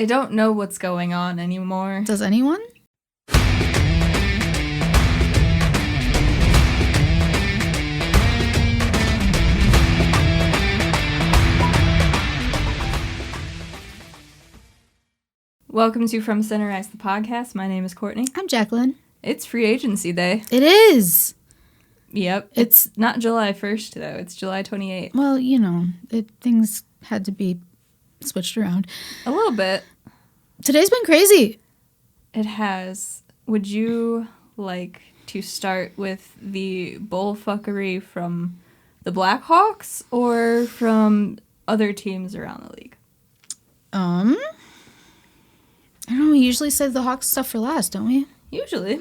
I don't know what's going on anymore. Does anyone? Welcome to From Center Ice, the podcast. My name is Courtney. I'm Jacqueline. It's free agency day. It is. Yep. It's not July 1st, though. It's July 28th. Well, you know, things had to be switched around. A little bit. Today's been crazy. It has. Would you like to start with the bullfuckery from the Blackhawks or from other teams around the league? I don't know, we usually save the Hawks stuff for last, don't we? Usually.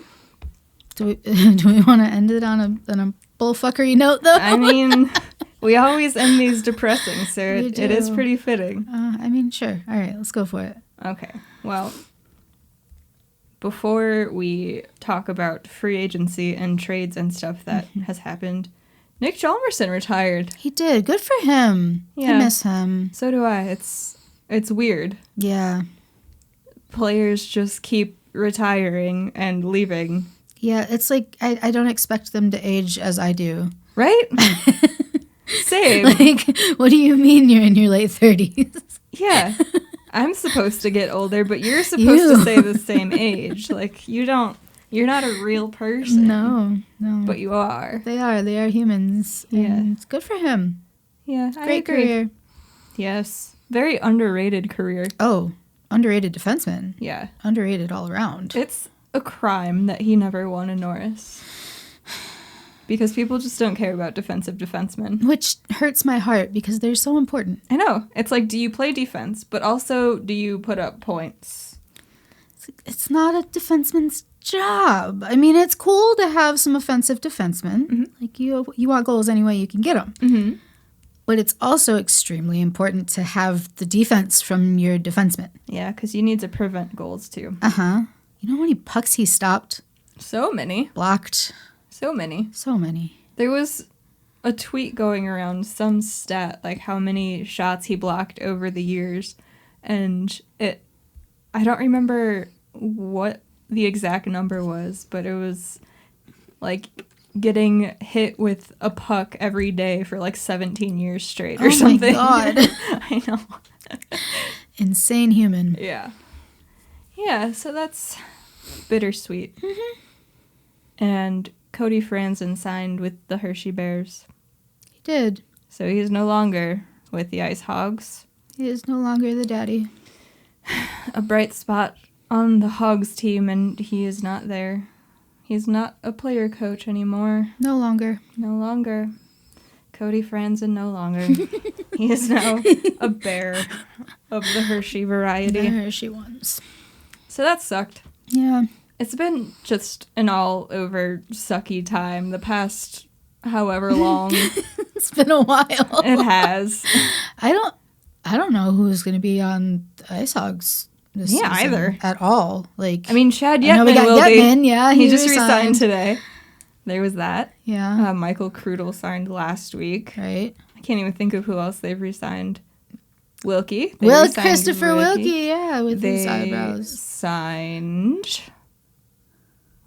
Do we want to end it on a bullfuckery note, though? I mean, we always end these depressing, so it is pretty fitting. Sure. All right, let's go for it. Okay. Well, before we talk about free agency and trades and stuff that has happened, Nick Chalmerson retired. He did. Good for him. Yeah. I miss him. So do I. It's weird. Yeah. Players just keep retiring and leaving. Yeah, it's like I don't expect them to age as I do. Right? Same. Like, what do you mean you're in your late 30s? Yeah. I'm supposed to get older, but you're supposed to stay the same age. Like, you're not a real person. No. But you are. They are humans. Yeah. And it's good for him. Yeah, Great I agree. career. Yes. Very underrated career. Oh, underrated defenseman. Yeah. Underrated all around. It's a crime that he never won a Norris. Because people just don't care about defensive defensemen. Which hurts my heart because they're so important. I know. It's like, do you play defense? But also, do you put up points? It's not a defenseman's job. I mean, it's cool to have some offensive defensemen. Mm-hmm. Like, you want goals any way you can get them. Mm-hmm. But it's also extremely important to have the defense from your defenseman. Yeah, because you need to prevent goals, too. Uh-huh. You know how many pucks he stopped? So many. Blocked. So many. So many. There was a tweet going around, some stat, like how many shots he blocked over the years. And I don't remember what the exact number was, but it was like getting hit with a puck every day for like 17 years straight or something. Oh my God. I know. Insane human. Yeah. Yeah, so that's bittersweet. Mm-hmm. And Cody Franzen signed with the Hershey Bears. He did. So he's no longer with the Ice Hogs. He is no longer the daddy. A bright spot on the Hogs team, and he is not there. He's not a player coach anymore. No longer. No longer. Cody Franzen no longer. He is now a bear of the Hershey variety. The Hershey ones. So that sucked. Yeah. It's been just an all-over sucky time the past however long. It's been a while. It has. I don't know who's going to be on the Ice Hogs this season either. At all. Like, I mean, Chad I know Yetman we got will Yetman, be. yeah. He just resigned today. There was that. Yeah. Michael Krudel signed last week. Right. I can't even think of who else they've resigned. Wilkie. Christopher Wilkie, yeah, with his eyebrows. Signed...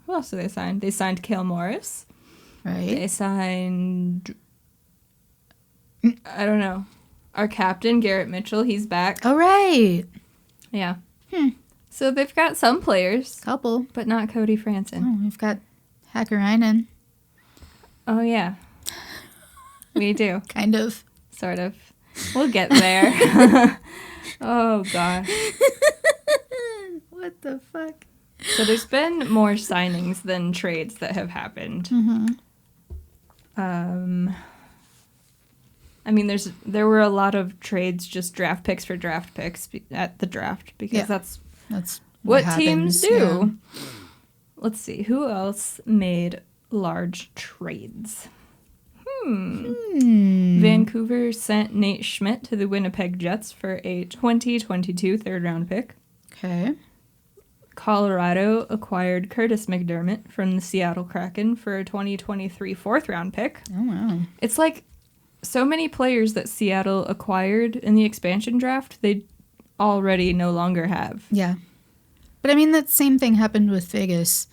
Who else did they sign? They signed Cale Morris. Right. They signed... I don't know. Our captain, Garrett Mitchell, he's back. All right. Yeah. So they've got some players. Couple. But not Cody Franzen. Oh, we've got Hakkarainen. Oh, yeah. We do. Kind of. Sort of. We'll get there. Oh, gosh. What the fuck? So there's been more signings than trades that have happened. Mm-hmm. I mean, there were a lot of trades, just draft picks for draft picks at the draft, because that's what teams do. Yeah. Let's see. Who else made large trades? Vancouver sent Nate Schmidt to the Winnipeg Jets for a 2022 third-round pick. Okay. Colorado acquired Curtis McDermott from the Seattle Kraken for a 2023 fourth-round pick. Oh, wow. It's like so many players that Seattle acquired in the expansion draft, they already no longer have. Yeah. But I mean, that same thing happened with Vegas.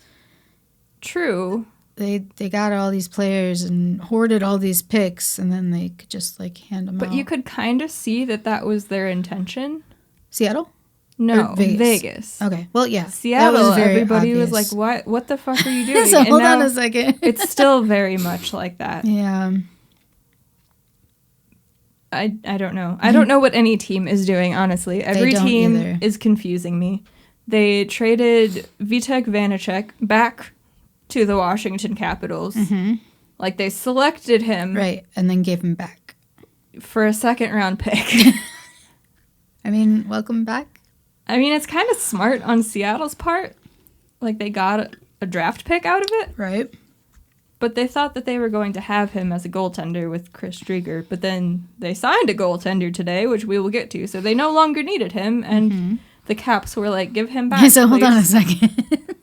True. They got all these players and hoarded all these picks, and then they could just like hand them out. But you could kind of see that was their intention. Seattle? No, Or Vegas. Vegas. Okay. Well, yeah. Seattle, that was very everybody obvious. was like, what the fuck are you doing? So And hold on now a second. it's still very much like that. Yeah. I don't know. I don't know what any team is doing, honestly. Every don't team either. is confusing me. They traded Vitek Vanacek back to the Washington Capitals. Mm-hmm. Like, they selected him Right. And then gave him back. for a second-round pick. I mean, welcome back. I mean, it's kind of smart on Seattle's part. Like, they got a draft pick out of it. Right. But they thought that they were going to have him as a goaltender with Chris Drieger. But then they signed a goaltender today, which we will get to. So they no longer needed him. And the Caps were like, give him back, So hold on a please. second.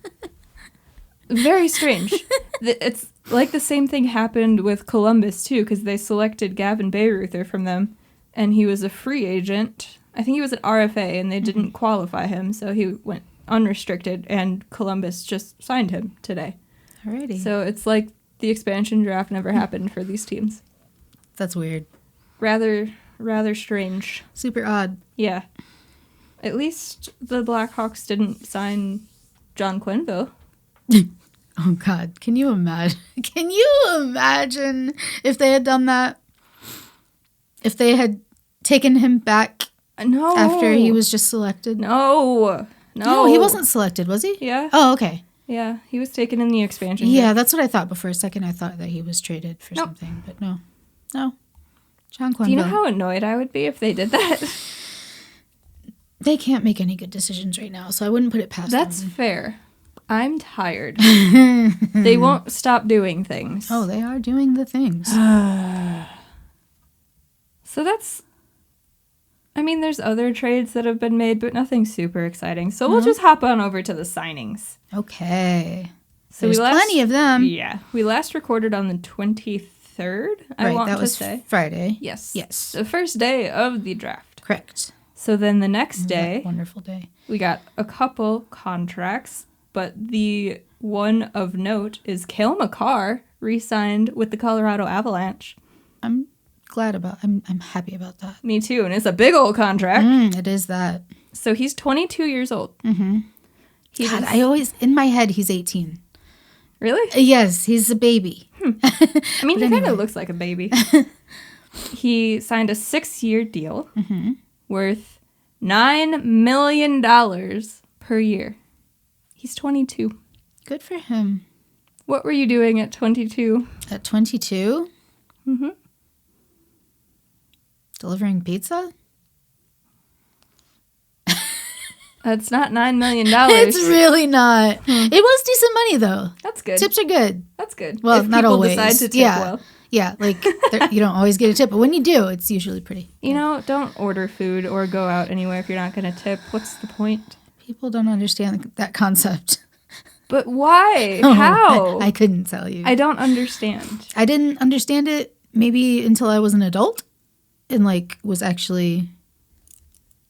Very strange. It's like the same thing happened with Columbus, too, because they selected Gavin Bayreuther from them. And he was a free agent. I think he was an RFA, and they didn't qualify him. So he went unrestricted, and Columbus just signed him today. Alrighty. So it's like the expansion draft never happened for these teams. That's weird. Rather strange. Super odd. Yeah. At least the Blackhawks didn't sign John Quenneville. Oh, God. Can you imagine? Can you imagine if they had done that? If they had taken him back No. after he was just selected? No, he wasn't selected, was he? Yeah. Oh, okay. Yeah, he was taken in the expansion Yeah, draft. that's what I thought. But for a second, I thought that he was traded for Nope. something. But no. John Quenneville. Do you know how annoyed I would be if they did that? They can't make any good decisions right now, so I wouldn't put it past That's them. fair. I'm tired. They won't stop doing things. Oh, they are doing the things. So that's... I mean, there's other trades that have been made, but nothing super exciting. So we'll just hop on over to the signings. Okay. So There's plenty of them. Yeah. We last recorded on the 23rd, I want that to was say. Friday. Yes. Yes. The first day of the draft. Correct. So then the next That day, wonderful day. we got a couple contracts, but the one of note is Cale Makar re-signed with the Colorado Avalanche. I'm glad about. I'm happy about that. Me too, and it's a big old contract. It is that. So he's 22 years old. Mm-hmm. He God, was- I always in my head he's 18. Really? Yes, he's a baby. I mean, But he kind anyway. of looks like a baby. He signed a 6-year deal worth $9 million per year. He's 22. Good for him. What were you doing at 22? At 22, Mm-hmm. delivering pizza. That's not $9 million. It's really not. It was decent money though. That's good. Tips are good. That's good. Well, if not people always. decide to tip Yeah. well. Yeah, like you don't always get a tip, but when you do, it's usually pretty. You know, don't order food or go out anywhere if you're not going to tip. What's the point? People don't understand that concept. But why? How? I couldn't tell you. I don't understand. I didn't understand it maybe until I was an adult and like was actually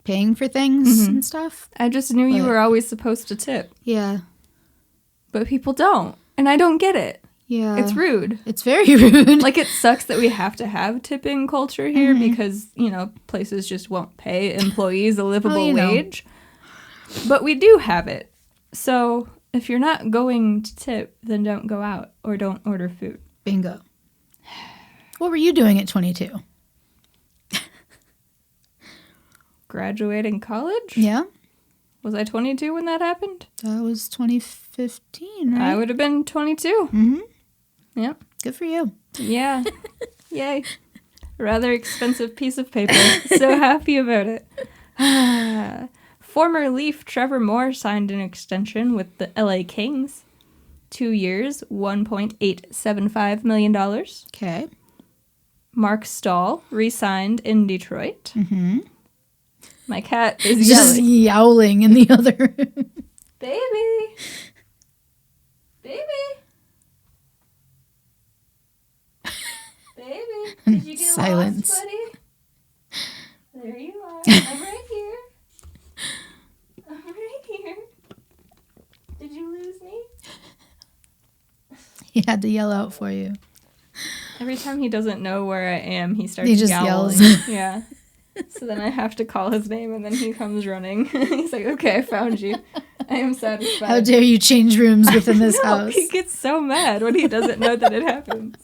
paying for things and stuff. I just knew you But- were always supposed to tip, Yeah. but people don't. And I don't get it. Yeah. It's rude. It's very rude. Like, it sucks that we have to have tipping culture here because, you know, places just won't pay employees a livable you know. wage. But we do have it. So if you're not going to tip, then don't go out or don't order food. Bingo. What were you doing at 22? Graduating college? Yeah. Was I 22 when that happened? That was 2015, right? I would have been 22. Mm-hmm. Yeah. Good for you. Yeah. Yay. Rather expensive piece of paper. So happy about it. Former Leaf Trevor Moore signed an extension with the LA Kings. 2 years, $1.875 million. Okay. Mark Stahl re-signed in Detroit. Mm-hmm. My cat is Just yelling. yowling in the other room. Baby. Baby. Baby. Did you get Silence. lost, buddy? There you are. I'm right here. He had to yell out for you. Every time he doesn't know where I am, he starts He just yowling. yells. Yeah. So then I have to call his name, and then he comes running. He's like, okay, I found you. I am satisfied. How dare you change rooms within this I know, house? He gets so mad when he doesn't know that it happens.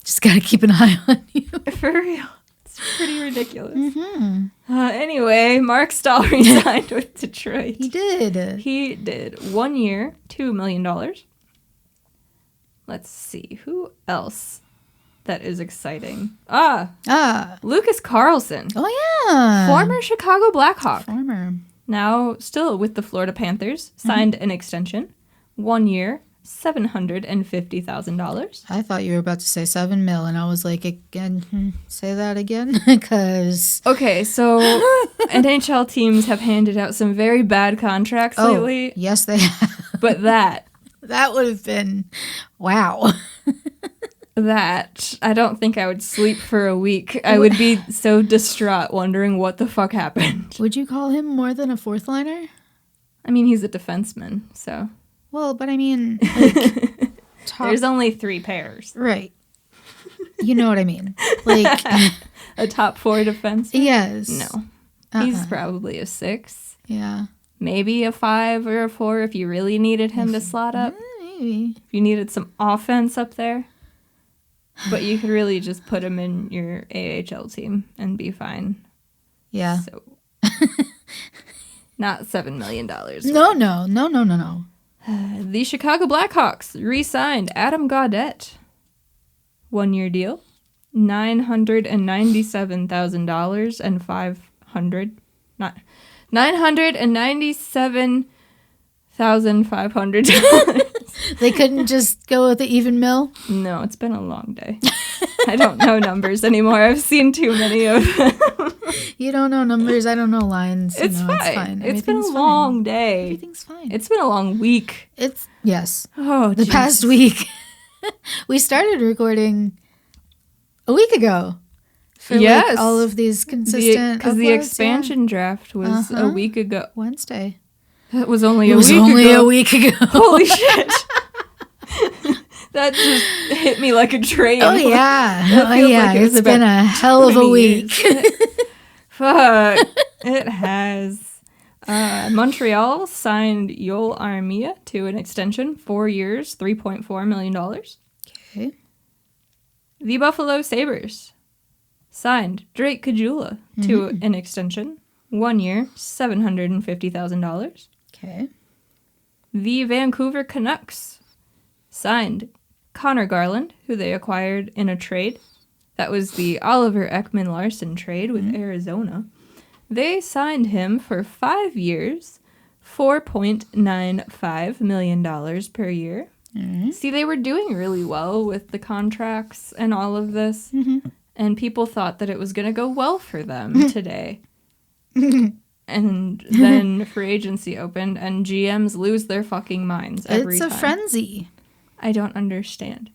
Just gotta keep an eye on you. For real. It's pretty ridiculous. Mm-hmm. Anyway, Mark Stahl resigned with Detroit. He did. He did 1 year, $2 million. Let's see. Who else that is exciting? Lucas Carlson. Oh, yeah. Former Chicago Blackhawk. Former. Now still with the Florida Panthers. Signed an extension. 1 year, $750,000. I thought you were about to say $7 million, and I was like, again, say that again, because Okay, so NHL teams have handed out some very bad contracts lately, yes, they have. but that would have been wow. That I don't think I would sleep for a week. I would be so distraught wondering what the fuck happened. Would you call him more than a fourth liner? I mean, he's a defenseman, so. Well, but I mean, like, There's only 3 pairs. Right. You know what I mean. Like a top 4 defenseman? Yes. No. He's probably a 6. Yeah. Maybe a 5 or a 4 if you really needed him to slot up. Maybe. If you needed some offense up there. But you could really just put him in your AHL team and be fine. Yeah. So, not $7 million. No. The Chicago Blackhawks re-signed Adam Gaudette. 1 year deal. $997,000 and $997,500. They couldn't just go with the even mill? No, it's been a long day. I don't know numbers anymore. I've seen too many of them. You don't know numbers. I don't know lines. It's fine. It's been a long day. Everything's fine. It's been a long week. Yes. Oh, the past week. We started recording a week ago. For yes. like all of these consistent because the expansion draft was a week ago. Week. That was only a week ago. Holy shit. That just hit me like a train. Oh, yeah. Like it's been a hell of a week. Fuck. It has. Montreal signed Yoel Armia to an extension, 4 years, $3.4 million. Okay. The Buffalo Sabres signed Drake Caggiula to an extension, 1 year, $750,000. Okay. The Vancouver Canucks signed Connor Garland, who they acquired in a trade. That was the Oliver Ekman-Larsson trade with Arizona. They signed him for 5 years, $4.95 million per year. Mm-hmm. See, they were doing really well with the contracts and all of this, and people thought that it was going to go well for them today. And then free agency opened, and GMs lose their fucking minds every time. It's a frenzy. I don't understand.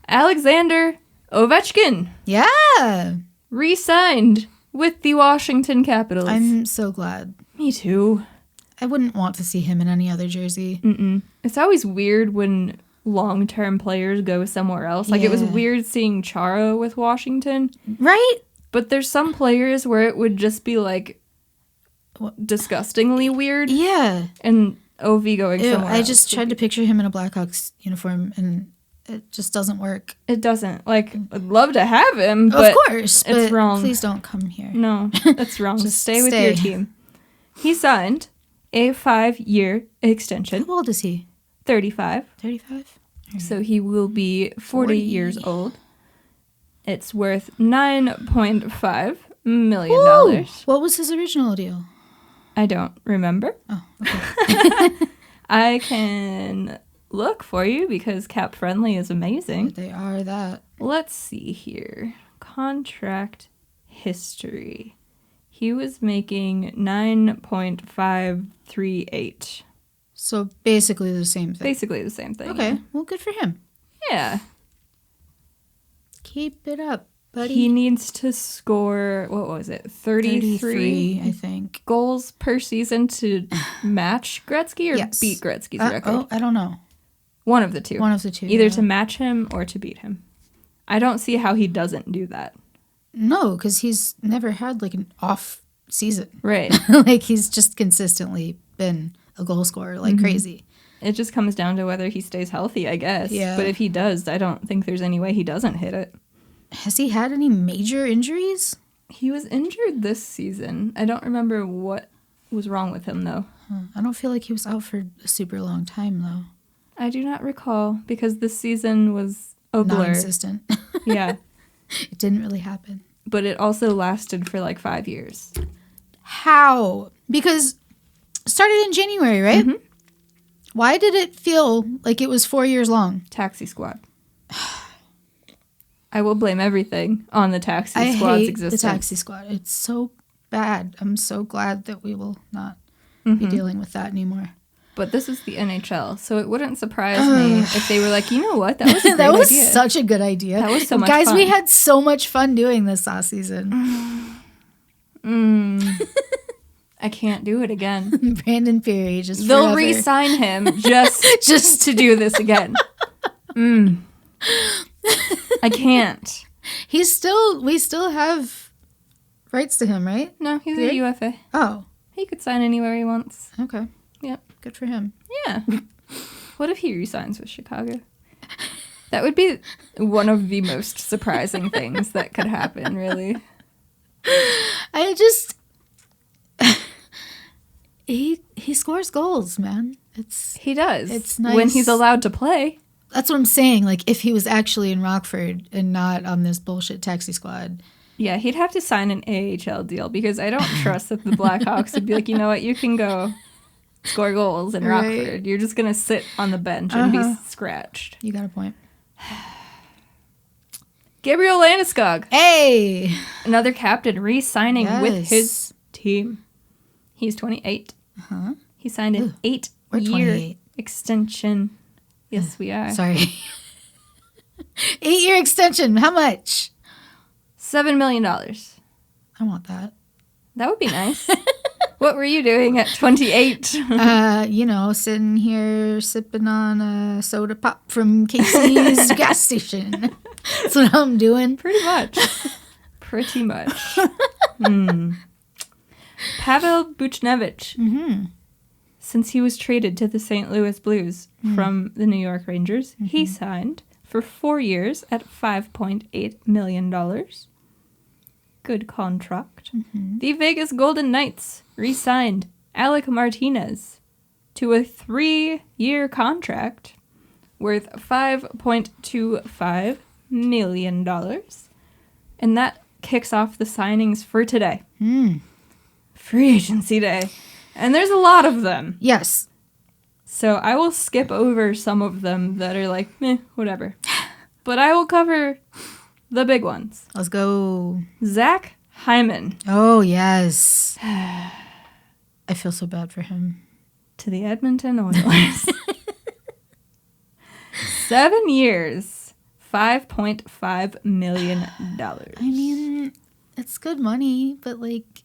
Alexander Ovechkin. Yeah. Re-signed with the Washington Capitals. I'm so glad. Me too. I wouldn't want to see him in any other jersey. Mm-mm. It's always weird when long-term players go somewhere else. Like, it was weird seeing Chara with Washington. Right? But there's some players where it would just be, like, disgustingly weird. Yeah. And OV going somewhere else. I just tried to picture him in a Blackhawks uniform, and it just doesn't work. It doesn't. Like, I'd love to have him, but of course, it's wrong. Please don't come here. No, that's wrong. Just stay with your team. He signed a 5-year extension. How old is he? 35. 35? So he will be 40 years old. It's worth $9.5 million. Ooh, what was his original deal? I don't remember. Oh, okay. I can look for you because Cap Friendly is amazing. They are that. Let's see here. Contract history. He was making 9.538. So basically the same thing. Basically the same thing. Okay. Well, good for him. Yeah. Keep it up, buddy. He needs to score, what was it, 33 I think. goals per season to match Gretzky or yes. beat Gretzky's record? Oh, I don't know. One of the two. One of the two. Either yeah. to match him or to beat him. I don't see how he doesn't do that. No, because he's never had like an off season. Right. Like he's just consistently been a goal scorer like crazy. It just comes down to whether he stays healthy, I guess. Yeah. But if he does, I don't think there's any way he doesn't hit it. Has he had any major injuries? He was injured this season. I don't remember what was wrong with him, though. I don't feel like he was out for a super long time, though. I do not recall, because this season was a blur. Non-existent. Yeah. It didn't really happen. But it also lasted for like 5 years. How? Because it started in January, right? Mhm. Why did it feel like it was 4 years long? Taxi Squad. I will blame everything on the Taxi I Squad's hate existence. the Taxi Squad. It's so bad. I'm so glad that we will not be dealing with that anymore. But this is the NHL, so it wouldn't surprise me if they were like, you know what, that was a great That was idea. such a good idea. That was so much Guys, fun. we had so much fun doing this last season. I can't do it again. Brandon Perry just They'll forever. re-sign him just to do this again. I can't. We still have rights to him, right? No, he's Yeah. a UFA. Oh, He could sign anywhere he wants. okay. Yep. Good for him. Yeah. What if he resigns with Chicago? That would be one of the most surprising things that could happen, really. I just he scores goals, man. He does. It's nice. When he's allowed to play. That's what I'm saying. Like if he was actually in Rockford and not on this bullshit Taxi Squad. Yeah, he'd have to sign an AHL deal because I don't trust that the Blackhawks would be like, you know what, you can go score goals in Right. Rockford. You're just going to sit on the bench and be scratched. You got a point. Gabriel Landeskog, Hey, another captain, re-signing with Yes. his team. He's 28. Uh-huh. He signed an We're 8-year 28. extension. Yes, we are. Sorry. 8-year extension. How much? $7 million. I want that. That would be nice. What were you doing at 28? Sitting here sipping on a soda pop from Casey's gas station. That's what I'm doing. Pretty much. Pretty much. Pavel Buchnevich. Since he was traded to the St. Louis Blues from the New York Rangers, he signed for 4 years at $5.8 million. Good contract. The Vegas Golden Knights re-signed Alec Martinez to a 3-year contract worth $5.25 million. And that kicks off the signings for today. Free Agency Day. And there's a lot of them. Yes. So I will skip over some of them that are like, whatever. But I will cover the big ones. Let's go. Zach Hyman Oh, yes. I feel so bad for him. to the Edmonton Oilers. 7 years, $5.5 million. I mean, it's good money, but like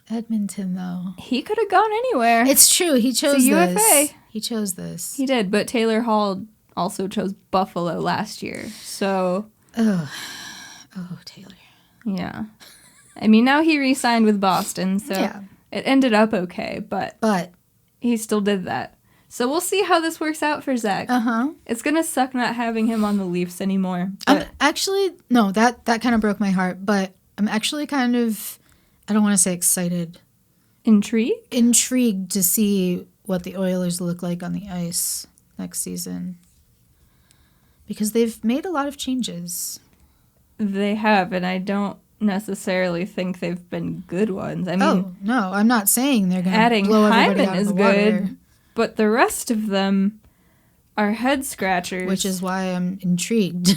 Edmonton though. He could have gone anywhere. It's true. He chose a this. UFA. He chose this. He did, but Taylor Hall also chose Buffalo last year. So, Oh, Taylor. yeah. I mean, now he re-signed with Boston, so Yeah. it ended up okay, but But he still did that. So we'll see how this works out for Zach. It's going to suck not having him on the Leafs anymore. I'm But actually no, that kind of broke my heart, but I'm actually kind of, I don't want to say excited, intrigued? intrigued to see what the Oilers look like on the ice next season. Because they've made a lot of changes. They have, and I don't necessarily think they've been good ones. I mean, Oh, no, I'm not saying they're going to adding blow everybody Hyman out of is the water. good, but the rest of them are head scratchers. Which is why I'm intrigued.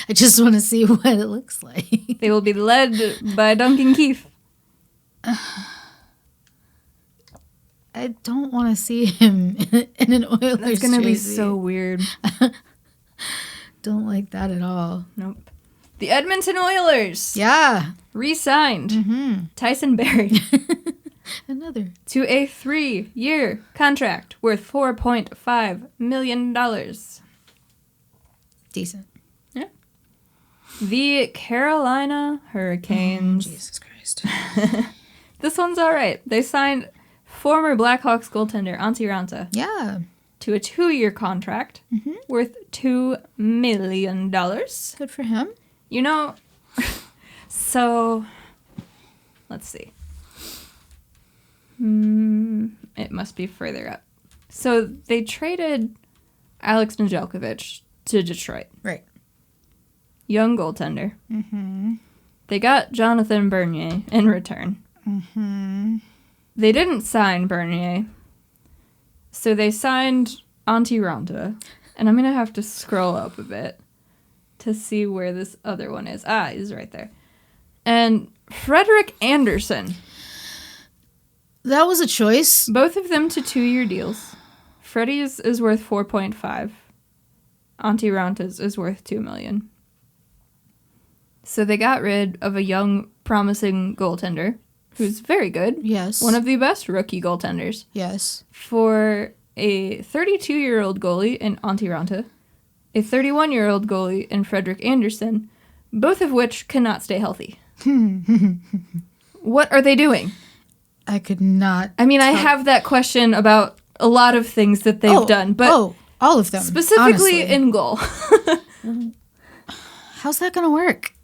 I just want to see what it looks like. They will be led by Duncan Keith. I don't want to see him in an Oilers That's going to be jersey. so weird. Don't like that at all. Nope. The Edmonton Oilers Yeah. re-signed Tyson Berry another. To a 3-year contract worth $4.5 million. Decent. Yeah. The Carolina Hurricanes. Oh, Jesus Christ. This one's all right. They signed former Blackhawks goaltender Antti Raanta Yeah. to a 2-year contract worth $2 million. Good for him. You know, so let's see. It must be further up. So they traded Alex Nedeljkovic to Detroit. Right. Young goaltender. Mm-hmm. They got Jonathan Bernier in return. Mm-hmm. They didn't sign Bernier, so they signed Antti Raanta. And I'm going to have to scroll up a bit to see where this other one is. Ah, he's right there. And Frederik Andersen. That was a choice. Both of them to 2-year deals. Freddie's is worth 4.5. Antti Raanta's is worth $2 million. So they got rid of a young, promising goaltender who's very good. Yes. One of the best rookie goaltenders. Yes. For a 32-year-old goalie in Antti Raanta, a 31-year-old goalie in Frederik Andersen, both of which cannot stay healthy. What are they doing? I could not. I mean, I have that question about a lot of things that they've done, but all of them. specifically honestly. in goal. How's that going to work?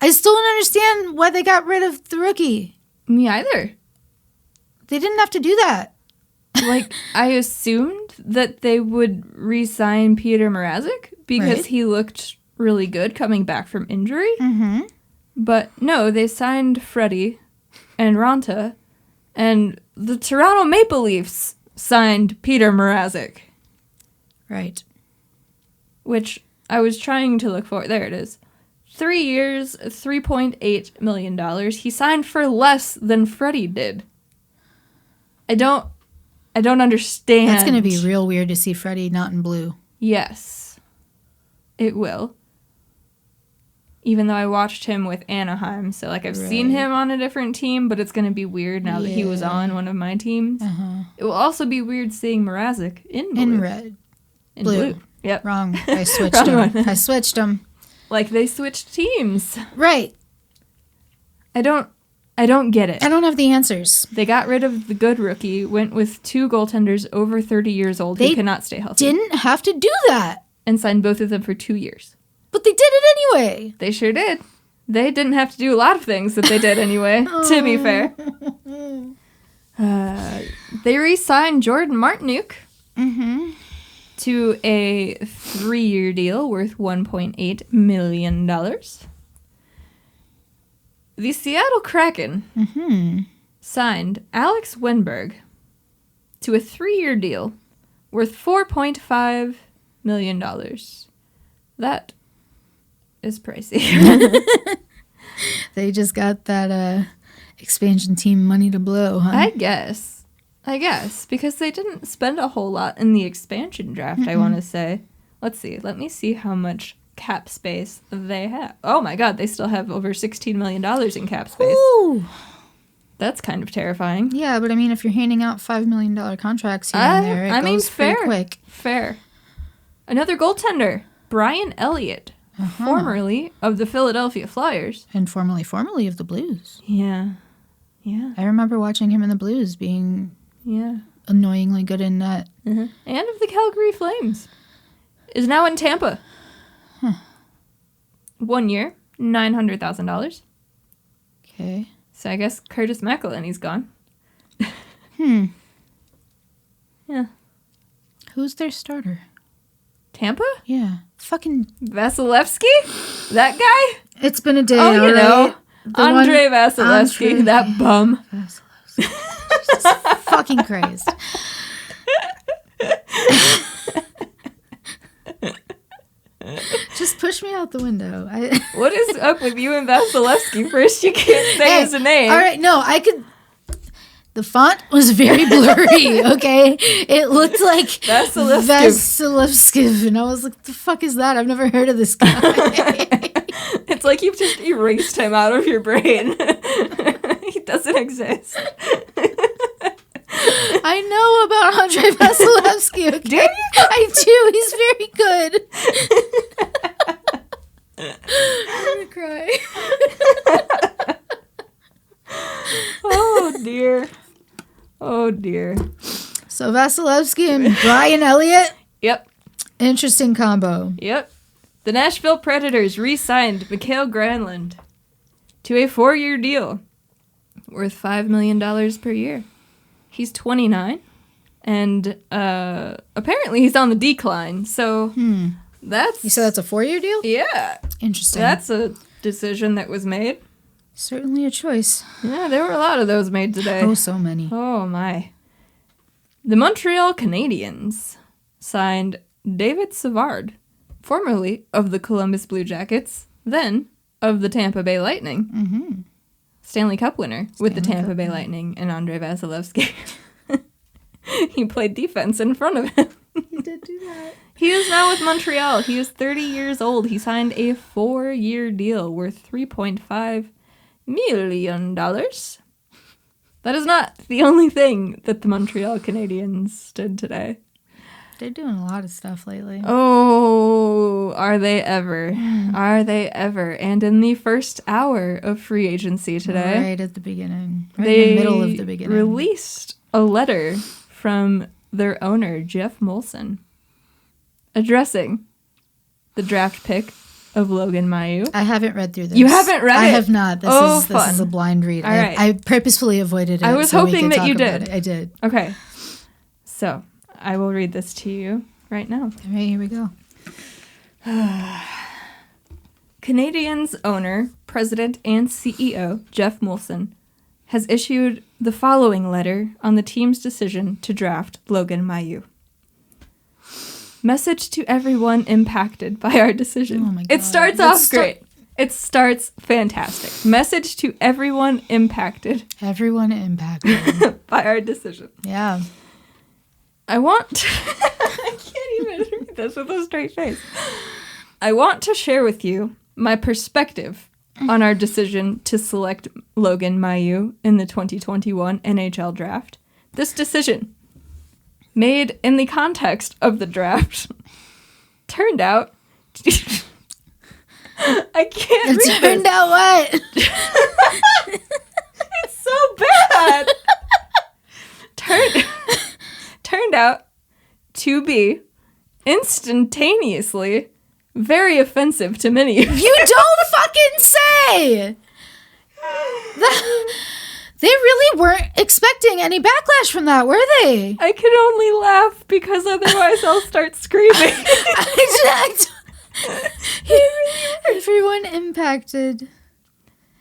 I still don't understand why they got rid of the rookie. Me either. They didn't have to do that. Like, I assumed that they would re-sign Peter Mrazek because Right. he looked really good coming back from injury. Mm-hmm. But no, they signed Freddie and Raanta, and the Toronto Maple Leafs signed Peter Mrazek, Right. which I was trying to look for. There it is. 3 years, $3.8 million. He signed for less than Freddie did. I don't understand. That's going to be real weird to see Freddie not in blue. Yes, it will. Even though I watched him with Anaheim, so like I've seen Right. him on a different team, but it's going to be weird now that he was Yeah. on one of my teams. Uh-huh. It will also be weird seeing Mrazek in blue. In red. In blue. Yep. Wrong. I switched Wrong them. one. I switched them. Like they switched teams. Right. I don't get it. I don't have the answers. They got rid of the good rookie, went with 2 goaltenders over 30 years old They who cannot stay healthy. Didn't have to do that. And signed both of them for 2 years. But they did it anyway. They sure did. They didn't have to do a lot of things that they did anyway, to be fair. They re-signed Jordan Martinook Mm-hmm. to a 3-year deal worth $1.8 million. The Seattle Kraken Mm-hmm. signed Alex Wenberg to a 3-year deal worth $4.5 million. That is pricey. They just got that expansion team money to blow, huh? I guess, because they didn't spend a whole lot in the expansion draft, I want to say. Let's see. Let me see how much cap space they have. Oh my god, they still have over $16 million in cap space. Ooh. That's kind of terrifying. Yeah, but I mean, if you're handing out $5 million contracts here and there, it goes pretty quick. Fair. Another goaltender, Brian Elliott, formerly of the Philadelphia Flyers. And formerly of the Blues. Yeah. I remember watching him in the Blues being annoyingly good in net. And of the Calgary Flames. Is now in Tampa. 1 year, $900,000. Okay. So I guess Curtis McElhinney's gone. Yeah. Who's their starter? Tampa? Yeah. Fucking. Vasilevsky? That guy? It's been a day. Oh, you know. alright? The Andre one- Vasilevsky, Andre- that bum. Vasilevsky. Jesus fucking Christ. Just push me out the window. What is up with you and Vasilevsky? First, you can't say his name. All right, no, I could. The font was very blurry, okay? It looked like Vasilevsky. Vasilevsky, and I was like, the fuck is that? I've never heard of this guy. It's like you've just erased him out of your brain. He doesn't exist. I know about Andrei Vasilevsky, okay? Do you? I do. He's very good. I'm gonna cry. Oh, dear. Oh, dear. So Vasilevsky and Brian Elliott? Yep. Interesting combo. Yep. The Nashville Predators re-signed Mikael Granlund to a 4-year deal worth $5 million per year. He's 29, and apparently he's on the decline, so that's... You said that's a 4-year deal? Yeah. Interesting. That's a decision that was made. Certainly a choice. Yeah, there were a lot of those made today. Oh, so many. Oh, my. The Montreal Canadiens signed David Savard, formerly of the Columbus Blue Jackets, then of the Tampa Bay Lightning. Mm-hmm. Stanley Cup winner with the Tampa Bay Lightning and Andrei Vasilevsky. He played defense in front of him. He did do that. He is now with Montreal. He is 30 years old. He signed a 4-year deal worth $3.5 million. That is not the only thing that the Montreal Canadiens did today. They're doing a lot of stuff lately. Oh, are they ever? Are they ever? And in the first hour of free agency today, Right at the beginning. Right in the middle of the beginning. Released a letter from their owner, Jeff Molson, addressing the draft pick of Logan Mailloux. I haven't read through this. You haven't read it? I have not. This fun. is a blind read. All right. I purposefully avoided it. I was so we hoping could that you talk about did. it. I did. Okay. So, I will read this to you right now. All right, here we go. Canadiens owner, president, and CEO Jeff Molson has issued the following letter on the team's decision to draft Logan Mailloux. Message to everyone impacted by our decision. Oh my God. It starts off great. It starts fantastic. Message to everyone impacted Everyone impacted. by our decision. Yeah. I want... I can't even read this with a straight face. I want to share with you my perspective on our decision to select Logan Mailloux in the 2021 NHL Draft. This decision, made in the context of the draft, turned out... I can't read It turned out what? It's so bad! Turned out to be instantaneously very offensive to many of you. You don't fucking say! They really weren't expecting any backlash from that, were they? I can only laugh because otherwise I'll start screaming. Everyone impacted.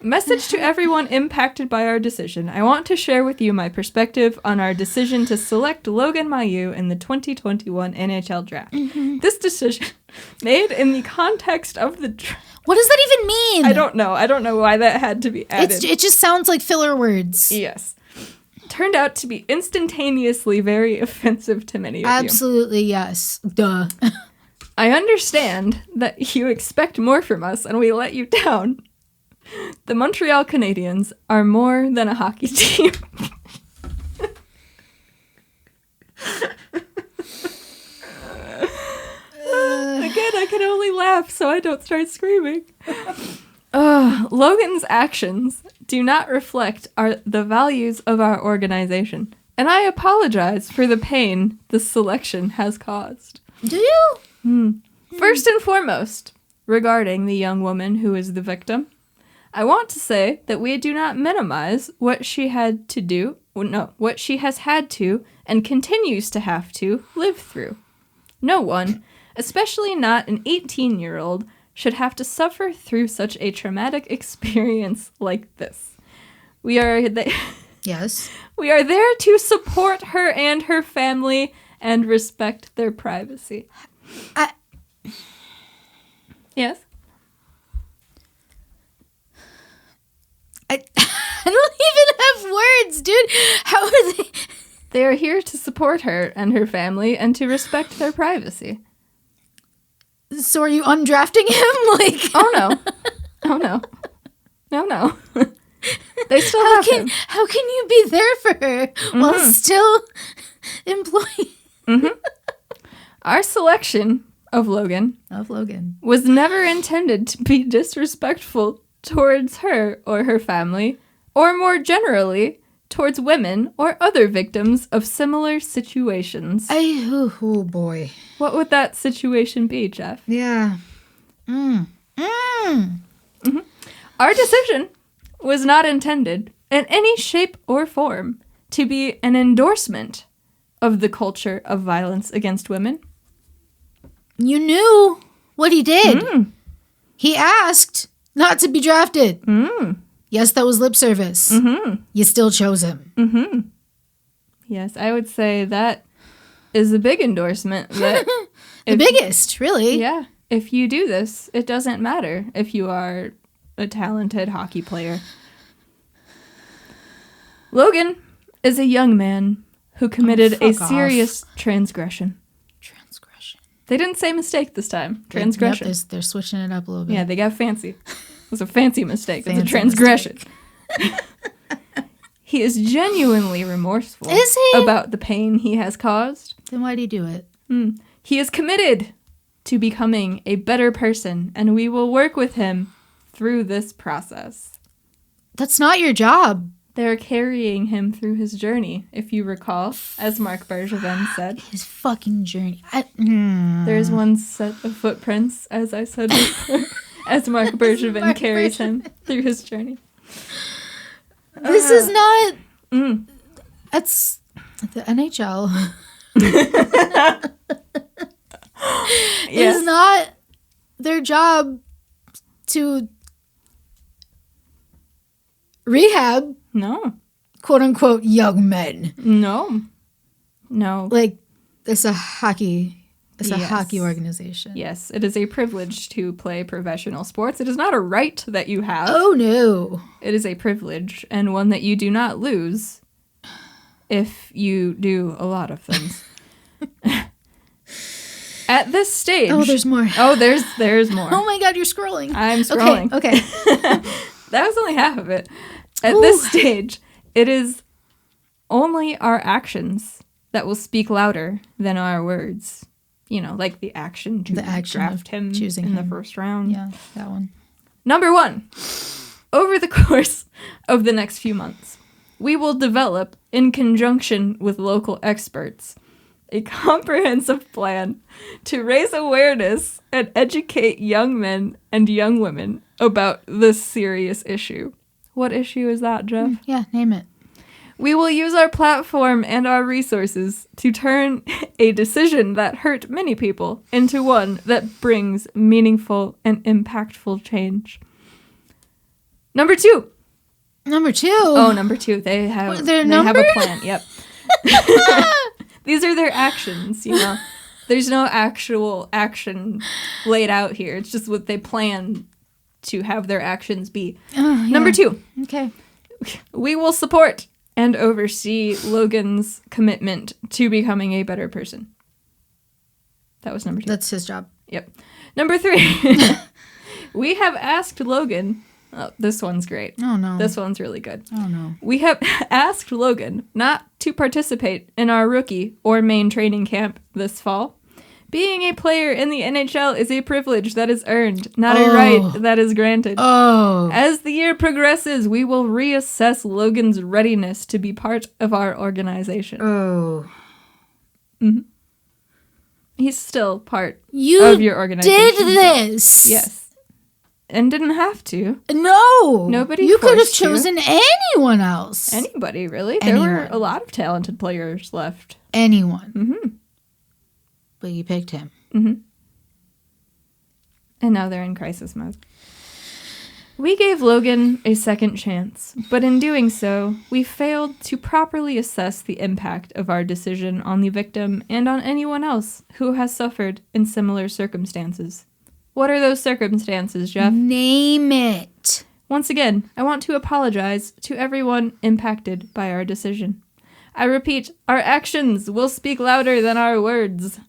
Message to everyone impacted by our decision. I want to share with you my perspective on our decision to select Logan Mailloux in the 2021 NHL Draft. Mm-hmm. This decision, made in the context of the draft. What does that even mean? I don't know. I don't know why that had to be added. It just sounds like filler words. Yes. Turned out to be instantaneously very offensive to many of you. Absolutely, yes. Duh. I understand that you expect more from us and we let you down. The Montreal Canadiens are more than a hockey team. Again, I can only laugh so I don't start screaming. Logan's actions do not reflect the values of our organization, and I apologize for the pain this selection has caused. Do you? First and foremost, regarding the young woman who is the victim, I want to say that we do not minimize what she had to do, what she has had to and continues to have to live through. No one, especially not an 18-year-old, should have to suffer through such a traumatic experience like this. Yes. We are there to support her and her family and respect their privacy. Yes? I don't even have words, dude. How are they? They are here to support her and her family and to respect their privacy. So are you undrafting him? Like, Oh no. Oh no. No. They still have him. how can you be there for her while still employing Our selection of Logan was never intended to be disrespectful towards her or her family, or more generally, towards women or other victims of similar situations. Oh boy. What would that situation be, Jeff? Yeah. Our decision was not intended in any shape or form to be an endorsement of the culture of violence against women. You knew what he did. He asked not to be drafted. Yes, that was lip service. You still chose him. Yes, I would say that is a big endorsement. That The biggest, really. Yeah. If you do this, it doesn't matter if you are a talented hockey player. Logan is a young man who committed a serious transgression. They didn't say mistake this time. Transgression. Yep, they're switching it up a little bit. Yeah, they got fancy. It was a fancy mistake. It's a transgression. He is genuinely remorseful Is he? about the pain he has caused. Then why do you do it? He is committed to becoming a better person, and we will work with him through this process. That's not your job. They're carrying him through his journey, if you recall, as Marc Bergevin said. His fucking journey. There's one set of footprints, as I said before, as Marc Bergevin carries him through his journey. This is not... That's the NHL. Yes. It's not their job to rehab, No. quote unquote, young men. No. Like, it's a hockey Yes. hockey organization. Yes, it is a privilege to play professional sports. It is not a right that you have. Oh no. It is a privilege, and one that you do not lose if you do a lot of things. At this stage... Oh, there's more. Oh, there's more. Oh my god, you're scrolling. I'm scrolling. Okay. That was only half of it. At this stage, it is only our actions that will speak louder than our words. You know, like the action to draft him choosing in the him. first round. Yeah, that one. Number 1. Over the course of the next few months, we will develop, in conjunction with local experts, a comprehensive plan to raise awareness and educate young men and young women about this serious issue. What issue is that, Jeff? Yeah, name it. We will use our platform and our resources to turn a decision that hurt many people into one that brings meaningful and impactful change. Number 2. Number 2. Oh, number 2. They have a plan. Yep. These are their actions, you know. There's no actual action laid out here. It's just what they plan to have their actions be. Yeah. Number 2. Okay. We will support and oversee Logan's commitment to becoming a better person. That was number 2. That's his job. Yep. Number 3. We have asked Logan... Oh, this one's great. Oh, no. This one's really good. Oh, no. We have asked Logan not to participate in our rookie or main training camp this fall. Being a player in the NHL is a privilege that is earned, not a right that is granted. Oh. As the year progresses, we will reassess Logan's readiness to be part of our organization. Oh. Mm-hmm. He's still part of your organization. You did this! Yes. And didn't have to. No. Nobody You could have forced you. chosen anyone else. Anybody, really. Anyone. There were a lot of talented players left. Anyone. Mm-hmm. But you picked him. Mm-hmm. And now they're in crisis mode. We gave Logan a second chance, but in doing so, we failed to properly assess the impact of our decision on the victim and on anyone else who has suffered in similar circumstances. What are those circumstances, Jeff? Name it. Once again, I want to apologize to everyone impacted by our decision. I repeat, our actions will speak louder than our words.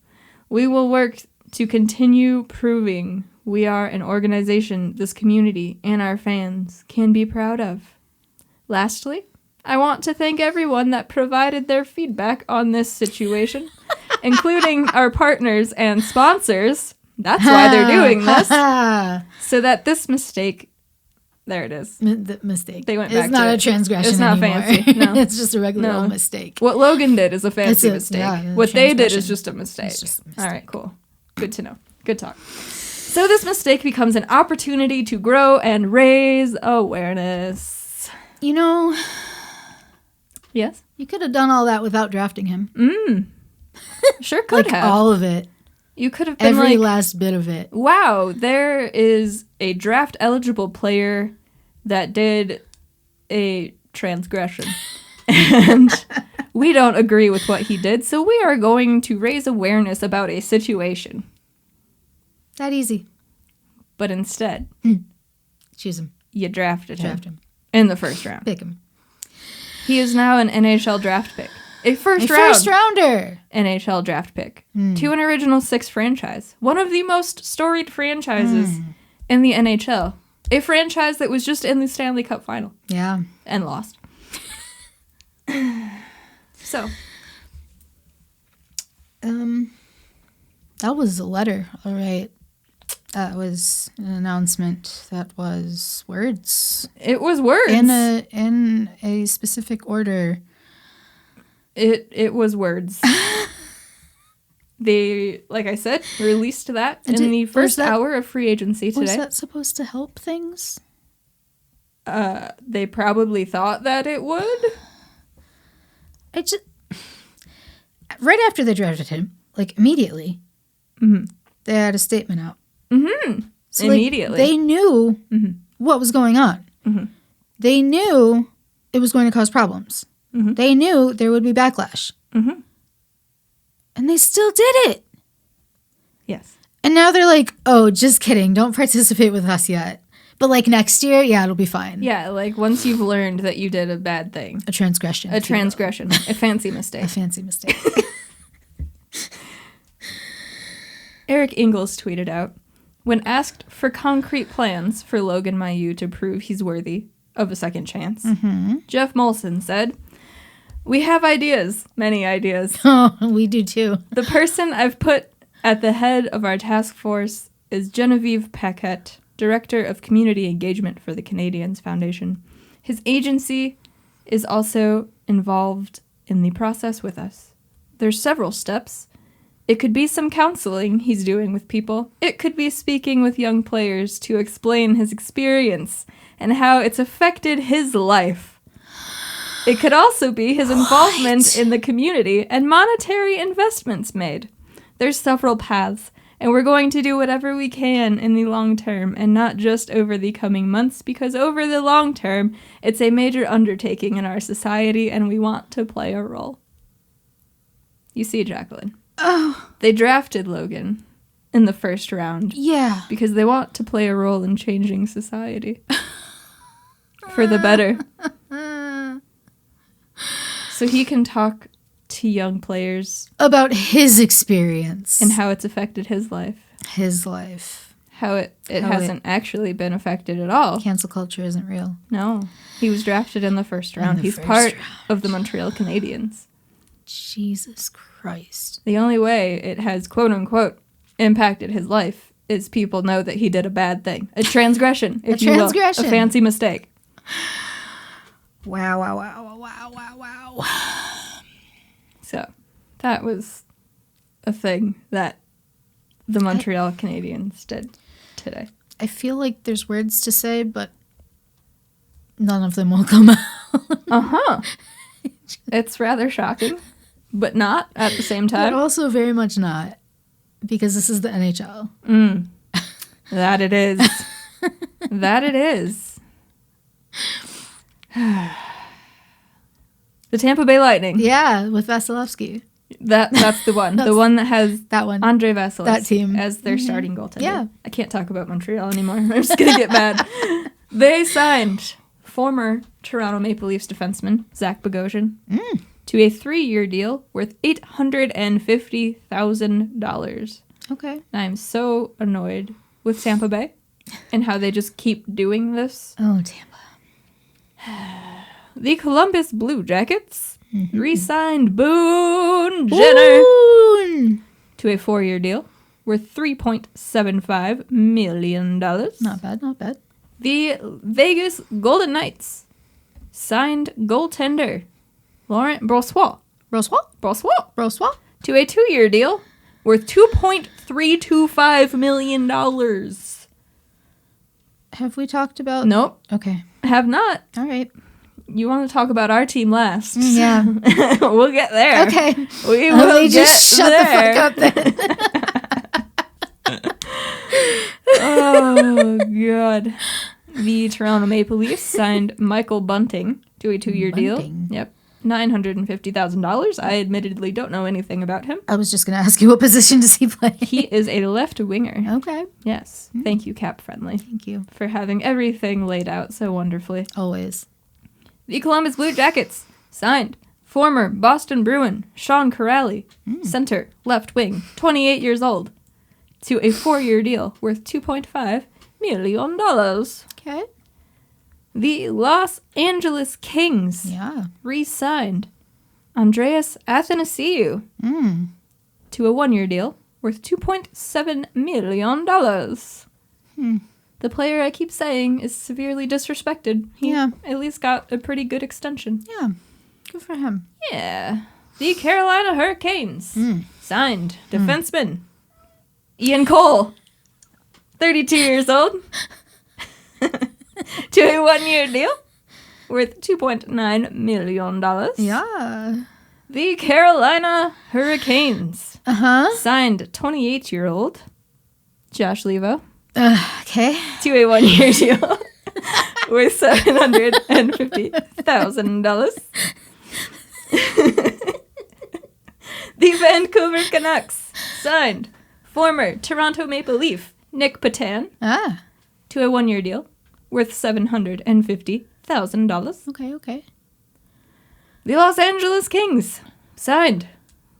We will work to continue proving we are an organization this community and our fans can be proud of. Lastly, I want to thank everyone that provided their feedback on this situation, including our partners and sponsors. That's why they're doing this. So that this mistake, there it is. The mistake. They went back It's not to a it. transgression It's not anymore. fancy. No. It's just a regular No. old mistake. What Logan did is a fancy mistake. Yeah, what they did is transgression. just a mistake. It's just a mistake. All right, cool. Good to know. Good talk. So this mistake becomes an opportunity to grow and raise awareness. You know, Yes? you could have done all that without drafting him. Sure could Like have. all of it. You could have been Every like, last bit of it. wow, there is a draft-eligible player that did a transgression. And we don't agree with what he did, so we are going to raise awareness about a situation. That easy. But instead, Choose him. you drafted him Draft him. in the first round. Pick him. He is now an NHL draft pick. A A first rounder. NHL draft pick. To an Original Six franchise. One of the most storied franchises in the NHL. A franchise that was just in the Stanley Cup final Yeah. and lost. So, That was a letter. All right. That was an announcement. That was words. it was words. In a specific order. It was words. They, like I said, released that in the first hour of free agency Was today. that supposed to help things? They probably thought that it would. I just right after they drafted him, like immediately, they had a statement out. So, like, Immediately. they knew what was going on. They knew it was going to cause problems. They knew there would be backlash. And they still did it. Yes. And now they're like, oh, just kidding. Don't participate with us yet. But like next year, yeah, it'll be fine. Yeah, like once you've learned that you did a bad thing. A transgression. A transgression. A fancy mistake. A fancy mistake. Eric Ingles tweeted out, when asked for concrete plans for Logan Mailloux to prove he's worthy of a second chance, Jeff Molson said, we have ideas, many ideas. Oh, we do too. The person I've put at the head of our task force is Genevieve Paquette, Director of Community Engagement for the Canadiens Foundation. His agency is also involved in the process with us. There's several steps. It could be some counseling he's doing with people. It could be speaking with young players to explain his experience and how it's affected his life. It could also be his involvement in the community and monetary investments made. There's several paths, and we're going to do whatever we can in the long term and not just over the coming months, because over the long term, it's a major undertaking in our society and we want to play a role. You see, Jacqueline. Oh. They drafted Logan in the first round Yeah. because they want to play a role in changing society for the better. So he can talk to young players About his experience. and how it's affected his life. His life. How it hasn't actually been affected at all. Cancel culture isn't real. No. He was drafted in the first round. the He's first part round. of the Montreal Canadiens. Jesus Christ. The only way it has, quote unquote, impacted his life is people know that he did a bad thing. A transgression, if you will. A fancy mistake. Wow, wow, wow, wow, wow, wow. So that was a thing that the Montreal Canadiens did today. I feel like there's words to say, but none of them will come out. Uh-huh. It's rather shocking, but not at the same But time. also very much not, because this is the NHL. That it is. That it is. The Tampa Bay Lightning. Yeah, with Vasilevsky. That's the one. The one that has That one. Andre Vasilevsky That team. as their starting goaltender. Yeah. I can't talk about Montreal anymore. I'm just going to get mad. They signed former Toronto Maple Leafs defenseman Zach Bogosian to a 3-year deal worth $850,000. Okay. I'm so annoyed with Tampa Bay and how they just keep doing this. Oh, Tampa. The Columbus Blue Jackets re-signed Boone Jenner to a 4-year deal worth $3.75 million. Not bad, not bad. The Vegas Golden Knights signed goaltender Laurent Brossoit to a 2-year deal worth $2.325 million. Have we talked about... Nope. Okay. Have not. All right. You want to talk about our team last? Yeah. We'll get there. Okay. We will just shut there. the fuck up then. Oh, God. The Toronto Maple Leafs signed Michael Bunting to a 2-year deal. Yep. $950,000. I admittedly don't know anything about him. I was just going to ask you, what position does he play? He is a left winger. Okay. Yes. Thank you, Cap Friendly. Thank you. For having everything laid out so wonderfully. Always. The Columbus Blue Jackets signed former Boston Bruin Sean Corrali, center, left wing, 28 years old, to a 4-year deal worth $2.5 million. Okay. The Los Angeles Kings re-signed Andreas Athanasiou to a 1-year deal worth $2.7 million. The player I keep saying is severely disrespected. He at least got a pretty good extension. Yeah. Good for him. Yeah. The Carolina Hurricanes signed defenseman Ian Cole, 32 years old, to a 1-year deal worth $2.9 million. Yeah. The Carolina Hurricanes signed 28-year-old Josh Levo Okay. to a 1-year deal worth $750,000. The Vancouver Canucks signed former Toronto Maple Leaf Nick Patan to a 1-year deal worth $750,000. Okay. The Los Angeles Kings signed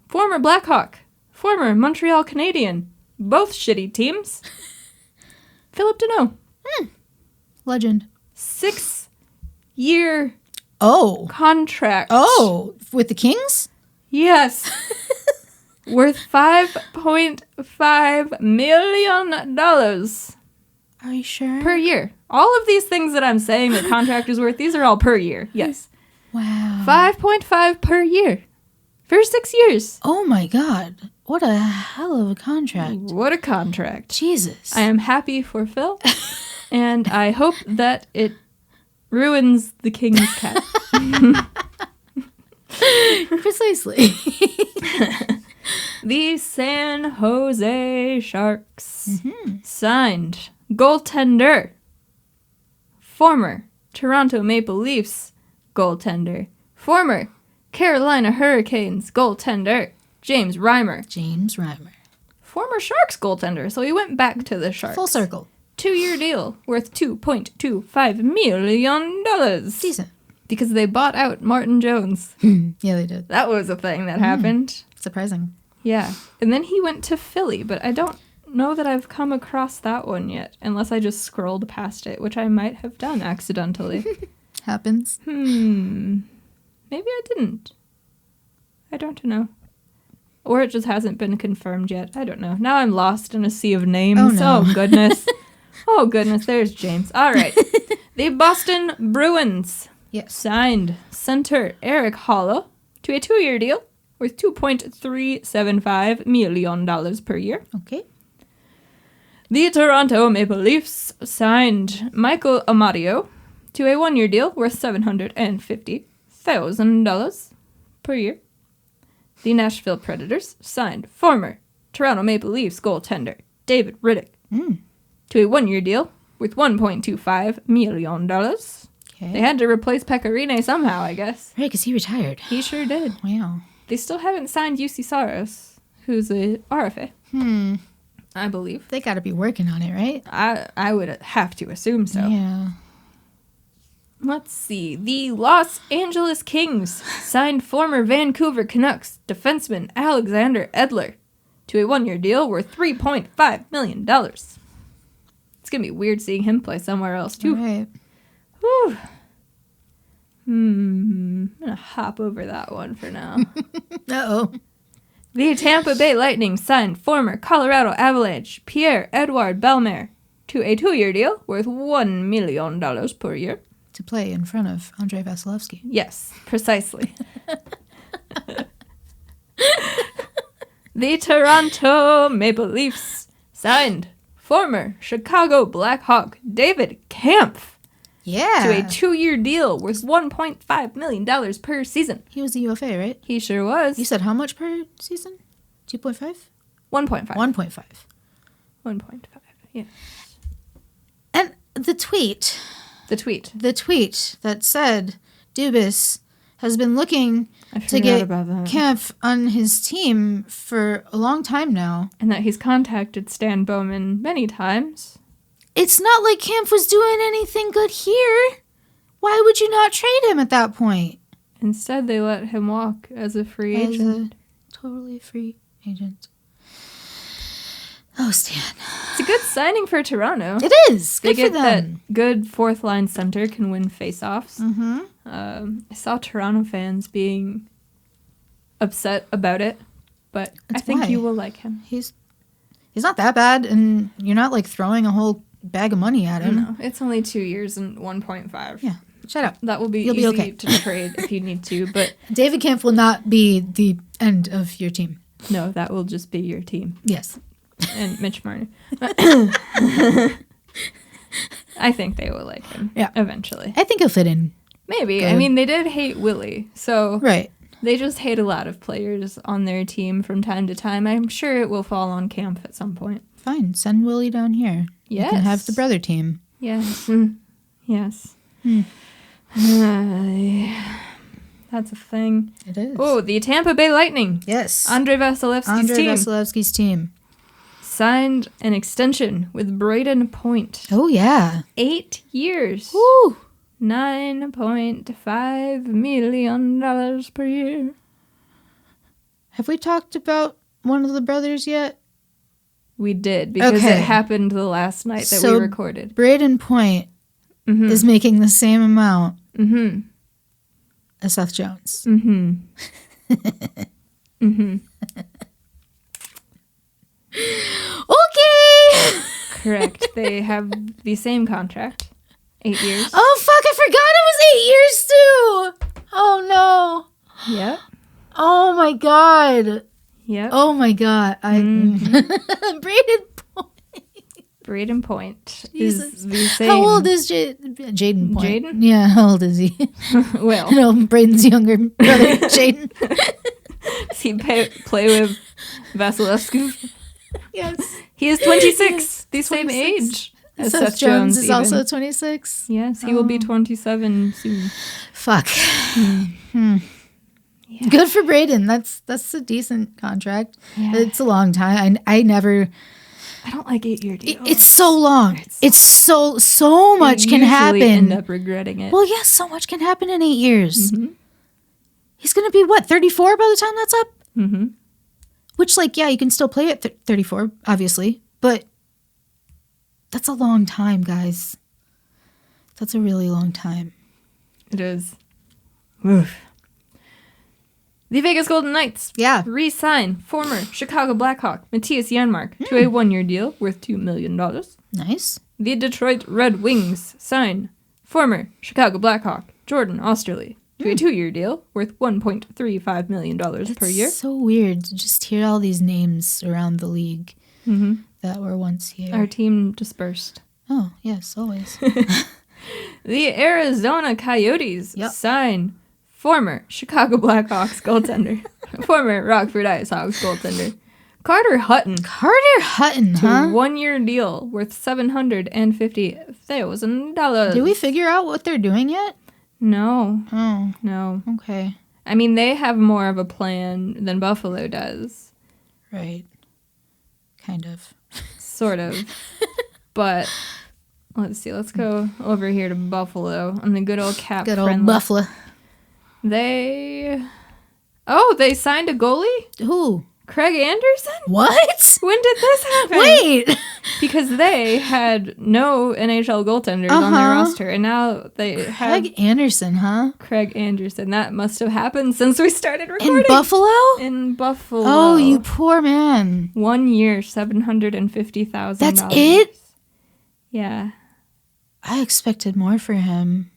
former Blackhawk, former Montreal Canadian, both shitty teams, Philip Deneau. Legend. 6-year contract. Oh, with the Kings? Yes. Worth $5.5 million. Are you sure? Per year. All of these things that I'm saying the contract is worth, these are all per year. Yes. Wow. 5.5 per year. For 6 years. Oh my God. What a hell of a contract. What a contract. Jesus. I am happy for Phil. And I hope that it ruins the King's cap. Precisely. The San Jose Sharks signed goaltender, former Toronto Maple Leafs goaltender, former Carolina Hurricanes goaltender, James Reimer. Former Sharks goaltender, so he went back to the Sharks. Full circle. 2-year deal worth $2.25 million. Decent. Because they bought out Martin Jones. Yeah, they did. That was a thing that happened. Surprising. Yeah. And then he went to Philly, but I don't know that I've come across that one yet, unless I just scrolled past it, which I might have done accidentally. Happens. Maybe I didn't. I don't know. Or it just hasn't been confirmed yet. I don't know. Now I'm lost in a sea of names. Oh, no. Oh goodness. Oh, goodness. There's James. All right. The Boston Bruins signed center Eric Hollow to a 2-year deal worth $2.375 million per year. Okay. The Toronto Maple Leafs signed Michael Amadio to a 1-year deal worth $750,000 per year. The Nashville Predators signed former Toronto Maple Leafs goaltender David Riddick to a 1-year deal worth $1.25 million. Okay. They had to replace Pecorine somehow, I guess. Right, because he retired. He sure did. Wow. They still haven't signed UC Saros, who's a RFA. I believe. They got to be working on it, right? I would have to assume so. Yeah. Let's see. The Los Angeles Kings signed former Vancouver Canucks defenseman Alexander Edler to a 1-year deal worth $3.5 million. It's going to be weird seeing him play somewhere else, too. All right. Whew. I'm going to hop over that one for now. Uh-oh. The Tampa Bay Lightning signed former Colorado Avalanche Pierre-Edouard Bellemare to a 2-year deal worth $1 million per year. To play in front of Andrei Vasilevsky. Yes, precisely. The Toronto Maple Leafs signed former Chicago Blackhawk David Kampf Yeah. to a 2-year deal worth $1.5 million per season. He was a UFA, right? He sure was. You said how much per season? 2.5? 1.5. 1.5. 1.5, yeah. And the tweet that said Dubas has been looking to get Kampf on his team for a long time now. And that he's contacted Stan Bowman many times. It's not like Kampf was doing anything good here. Why would you not trade him at that point? Instead, they let him walk as a free agent. A totally free agent. Oh, Stan. It's a good signing for Toronto. It is. Good they for get them. That good fourth-line center can win face-offs. Mm-hmm. I saw Toronto fans being upset about it, but I think you will like him. He's not that bad, and you're not like throwing a whole bag of money at him. No, it's only 2 years and 1.5. Yeah, shut up. That will be You'll easy be okay. to trade if you need to, but David Kampf will not be the end of your team. no, that will just be your team. Yes. And Mitch Marner. I think they will like him eventually. I think he'll fit in. Maybe. Good. I mean, they did hate Willie, so Right. they just hate a lot of players on their team from time to time. I'm sure it will fall on Kampf at some point. Fine. Send Willie down here. Yes. You can have the brother team. Yes. Yes. That's a thing. It is. Oh, the Tampa Bay Lightning. Yes. Andrei Vasilevsky's team Vasilevsky's team. signed an extension with Braden Point. Oh, yeah. 8 years. Woo. $9.5 million per year. Have we talked about one of the brothers yet? We did, because it happened the last night that we recorded. Braden Point is making the same amount as Seth Jones. Okay! Correct. They have the same contract. 8 years. Oh, fuck, I forgot it was 8 years, too! Oh, no. Yep. Oh, my God. Yep. Oh, my God. Braden Point. Braden Point is the same. How old is Jaden Point? Jaden? Yeah, how old is he? Well. No, Braden's younger brother, Jaden. Does he play with Vasilevsky? Yes. He is 26, Yes, the same 26. age as Seth Jones is also 26. Yes, he will be 27 soon. Fuck. Yeah. Good for Braden. That's a decent contract. Yeah. It's a long time. I don't like 8-year deals. It's so long. It's so much can happen. End up regretting it. Well, yes, so much can happen in 8 years. He's gonna be what, 34 by the time that's up? Which, like, yeah, you can still play at 34, obviously, but that's a long time, guys. That's a really long time. It is. Oof. The Vegas Golden Knights re-sign former Chicago Blackhawk Matthias Janmark to a 1-year deal worth $2 million. Nice. The Detroit Red Wings sign former Chicago Blackhawk Jordan Osterley to a 2-year deal worth $1.35 million per year. It's so weird to just hear all these names around the league that were once here. Our team dispersed. Oh, yes, always. The Arizona Coyotes sign former Chicago Blackhawks goaltender, former Rockford IceHogs goaltender, Carter Hutton. Carter Hutton, to a 1-year deal worth $750,000. Did we figure out what they're doing yet? No. Oh. No. Okay. I mean, they have more of a plan than Buffalo does. Right. Kind of. Sort of. But let's see. Let's go over here to Buffalo on the good old cap. Good old Buffalo. They signed a goalie? Who? Craig Anderson? What? When did this happen? Wait. Because they had no NHL goaltenders on their roster, and now they have Craig Anderson, huh? Craig Anderson. That must have happened since we started recording. In Buffalo? In Buffalo. Oh, you poor man. 1 year, $750,000. That's it? Yeah. I expected more for him.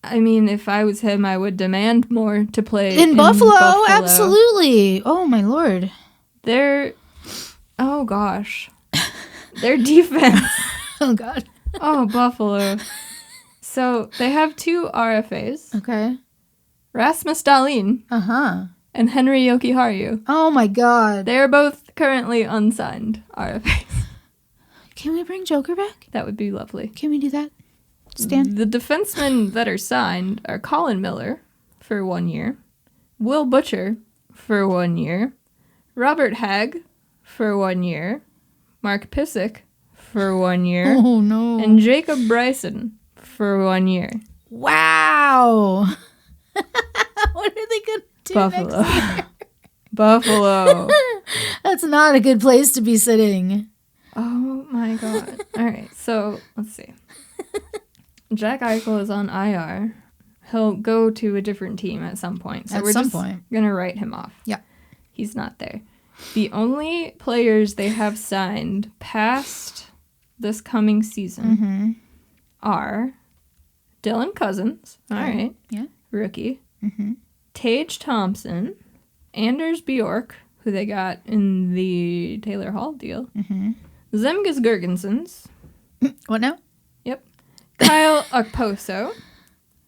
I mean, if I was him, I would demand more to play In Buffalo, absolutely. Oh, my Lord. Oh gosh. Their defense. Oh, God. Oh, Buffalo. So they have 2 RFAs. Okay. Rasmus Dahlin Uh-huh. and Henry Jokiharju. Oh, my God. They are both currently unsigned RFAs. Can we bring Joker back? That would be lovely. Can we do that? Stan? The defensemen that are signed are Colin Miller for 1 year, Will Butcher for 1 year, Robert Hagg for 1 year, Mark Pysyk for 1 year, Oh, no. and Jacob Bryson for 1 year. Wow. What are they going to do Buffalo. next year? Buffalo. That's not a good place to be sitting. Oh my god. All right, so let's see. Jack Eichel is on IR. He'll go to a different team at some point. So At we're some just point. going to write him off. Yeah. He's not there. The only players they have signed past this coming season are Dylan Cousins. All right. Yeah. Rookie. Tage Thompson. Anders Bjork, who they got in the Taylor Hall deal. Zemgus Girgensons. What now? Yep. Kyle Okposo.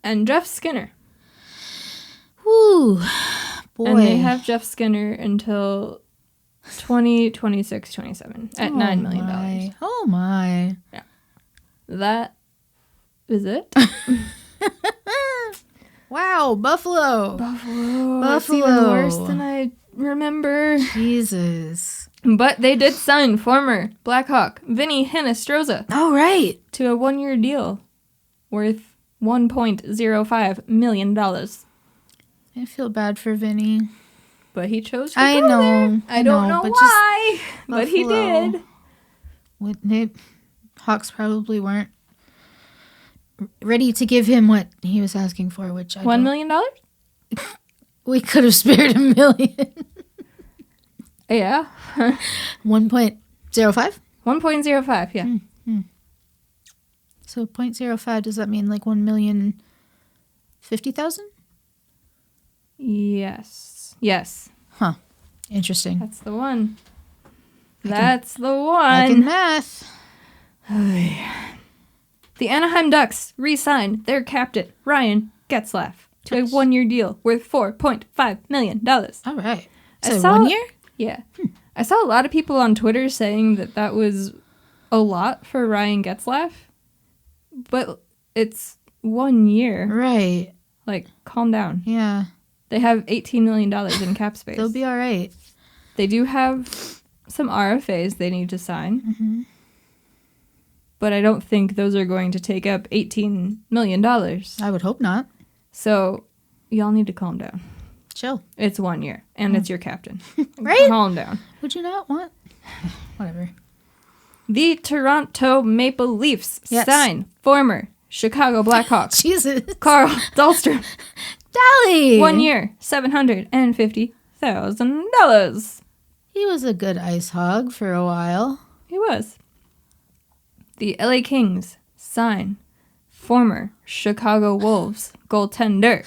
And Jeff Skinner. Woo. Boy. And they have Jeff Skinner until 2026-27 at $9 million. Oh, my. That is it. Wow, Buffalo. Buffalo. It's even worse than I remember. Jesus. But they did sign former Blackhawk Vinny Hinostroza All right. to a 1-year deal worth $1.05 million. I feel bad for Vinny. But he chose to I go know. there. I don't know but why, but he Buffalo. did. Hawks probably weren't ready to give him what he was asking for, which $1 million? We could have spared $1 million. Yeah. 1.05? 1.05, yeah. So 0.05, does that mean like 1,050,000? Yes. Huh. Interesting. That's the one. I can math. The Anaheim Ducks re-signed their captain, Ryan Getzlaf, to a 1-year deal worth $4.5 million. All right. I So saw- 1 year? Yeah. I saw a lot of people on Twitter saying that was a lot for Ryan Getzlaf, but it's 1 year. Right. Like, calm down. Yeah. They have $18 million in cap space. They'll be all right. They do have some RFAs they need to sign. But I don't think those are going to take up $18 million. I would hope not. So, y'all need to calm down. Chill. It's 1 year, and it's your captain. Right? Calm down. Would you not want? Whatever. The Toronto Maple Leafs Yes. sign former Chicago Blackhawks Jesus. Carl Dahlstrom. Dolly! 1 year, $750,000. He was a good ice hog for a while. He was. The LA Kings sign former Chicago Wolves goaltender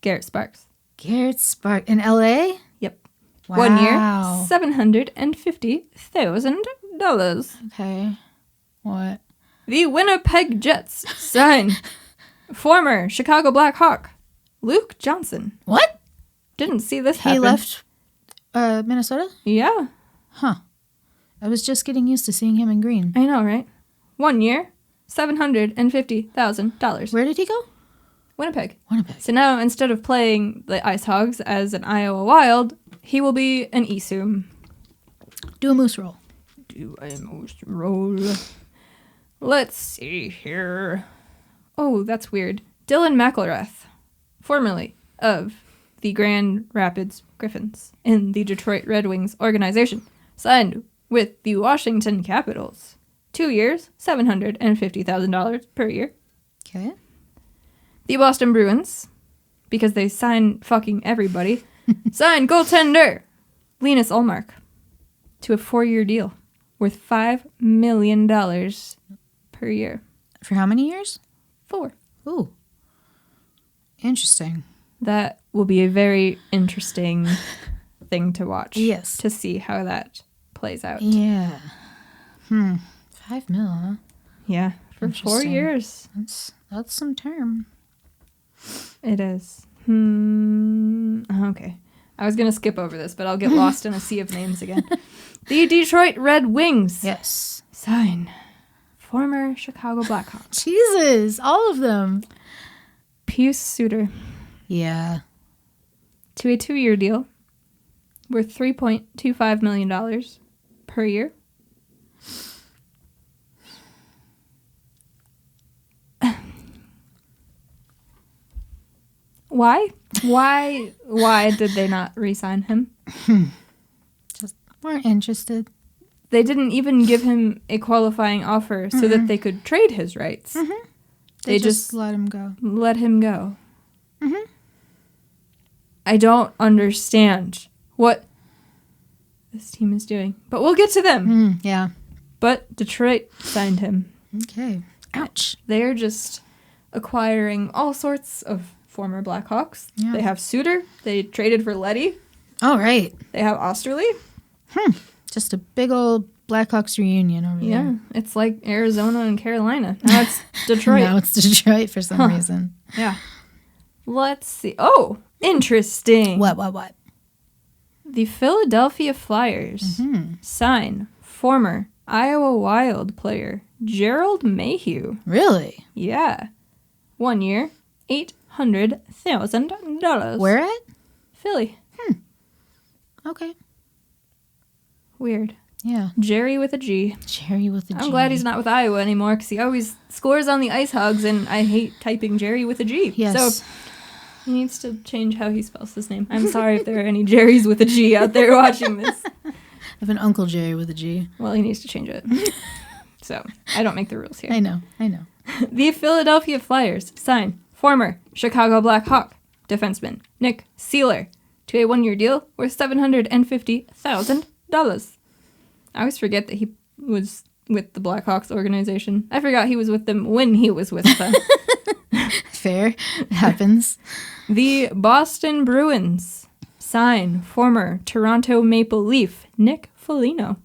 Garrett Sparks. Garrett Spark in L.A.? Yep. Wow. 1 year, $750,000. Okay. What? The Winnipeg Jets sign former Chicago Blackhawk Luke Johnson. What? Didn't see this He happen. left Minnesota? Yeah, Huh. I was just getting used to seeing him in green. I know, right? 1 year, $750,000. Where did he go? Winnipeg. Winnipeg. So now, instead of playing the Ice Hogs as an Iowa Wild, he will be an Isum. Do a moose roll. Do a moose roll. Let's see here. Oh, that's weird. Dylan McElrath, formerly of the Grand Rapids Griffins in the Detroit Red Wings organization. Signed with the Washington Capitals. 2 years, $750,000 per year. Okay. The Boston Bruins, because they sign fucking everybody, signed goaltender Linus Ullmark to a 4-year deal worth $5 million per year. For how many years? 4. Ooh. Interesting. That will be a very interesting thing to watch. Yes. To see how that plays out. Yeah. $5 million, huh? Yeah. For 4 years. That's some term. It is. Okay. I was going to skip over this, but I'll get lost in a sea of names again. The Detroit Red Wings. Yes. Sign former Chicago Blackhawks. Jesus. All of them. Pius Suter. Yeah. To a 2-year deal worth $3.25 million per year. Why? Why did they not re-sign him? Just weren't interested. They didn't even give him a qualifying offer so that they could trade his rights. Mm-hmm. They just let him go. Let him go. Mm-hmm. I don't understand what this team is doing. But we'll get to them. Yeah. But Detroit signed him. Okay. Ouch. They're just acquiring all sorts of former Blackhawks. Yeah. They have Suter. They traded for Leddy. Oh, right. They have Osterley. Just a big old Blackhawks reunion over there. Yeah, it's like Arizona and Carolina. Now it's Detroit. Now it's Detroit for some reason. Yeah. Let's see. Oh, interesting. What? The Philadelphia Flyers sign former Iowa Wild player Gerald Mayhew. Really? Yeah. 1 year, $800,000. Where at? Philly. Okay. Weird. Yeah. Jerry with a G. Jerry with a G. I'm glad he's not with Iowa anymore because he always scores on the Ice Hogs, and I hate typing Jerry with a G. Yes. So he needs to change how he spells his name. I'm sorry if there are any Jerrys with a G out there watching this. I have an Uncle Jerry with a G. Well, he needs to change it. So I don't make the rules here. I know. The Philadelphia Flyers sign former Chicago Blackhawk defenseman Nick Seeler to a 1-year deal worth $750,000. I always forget that he was with the Blackhawks organization. I forgot he was with them when he was with them. Fair. It happens. The Boston Bruins sign former Toronto Maple Leaf Nick Foligno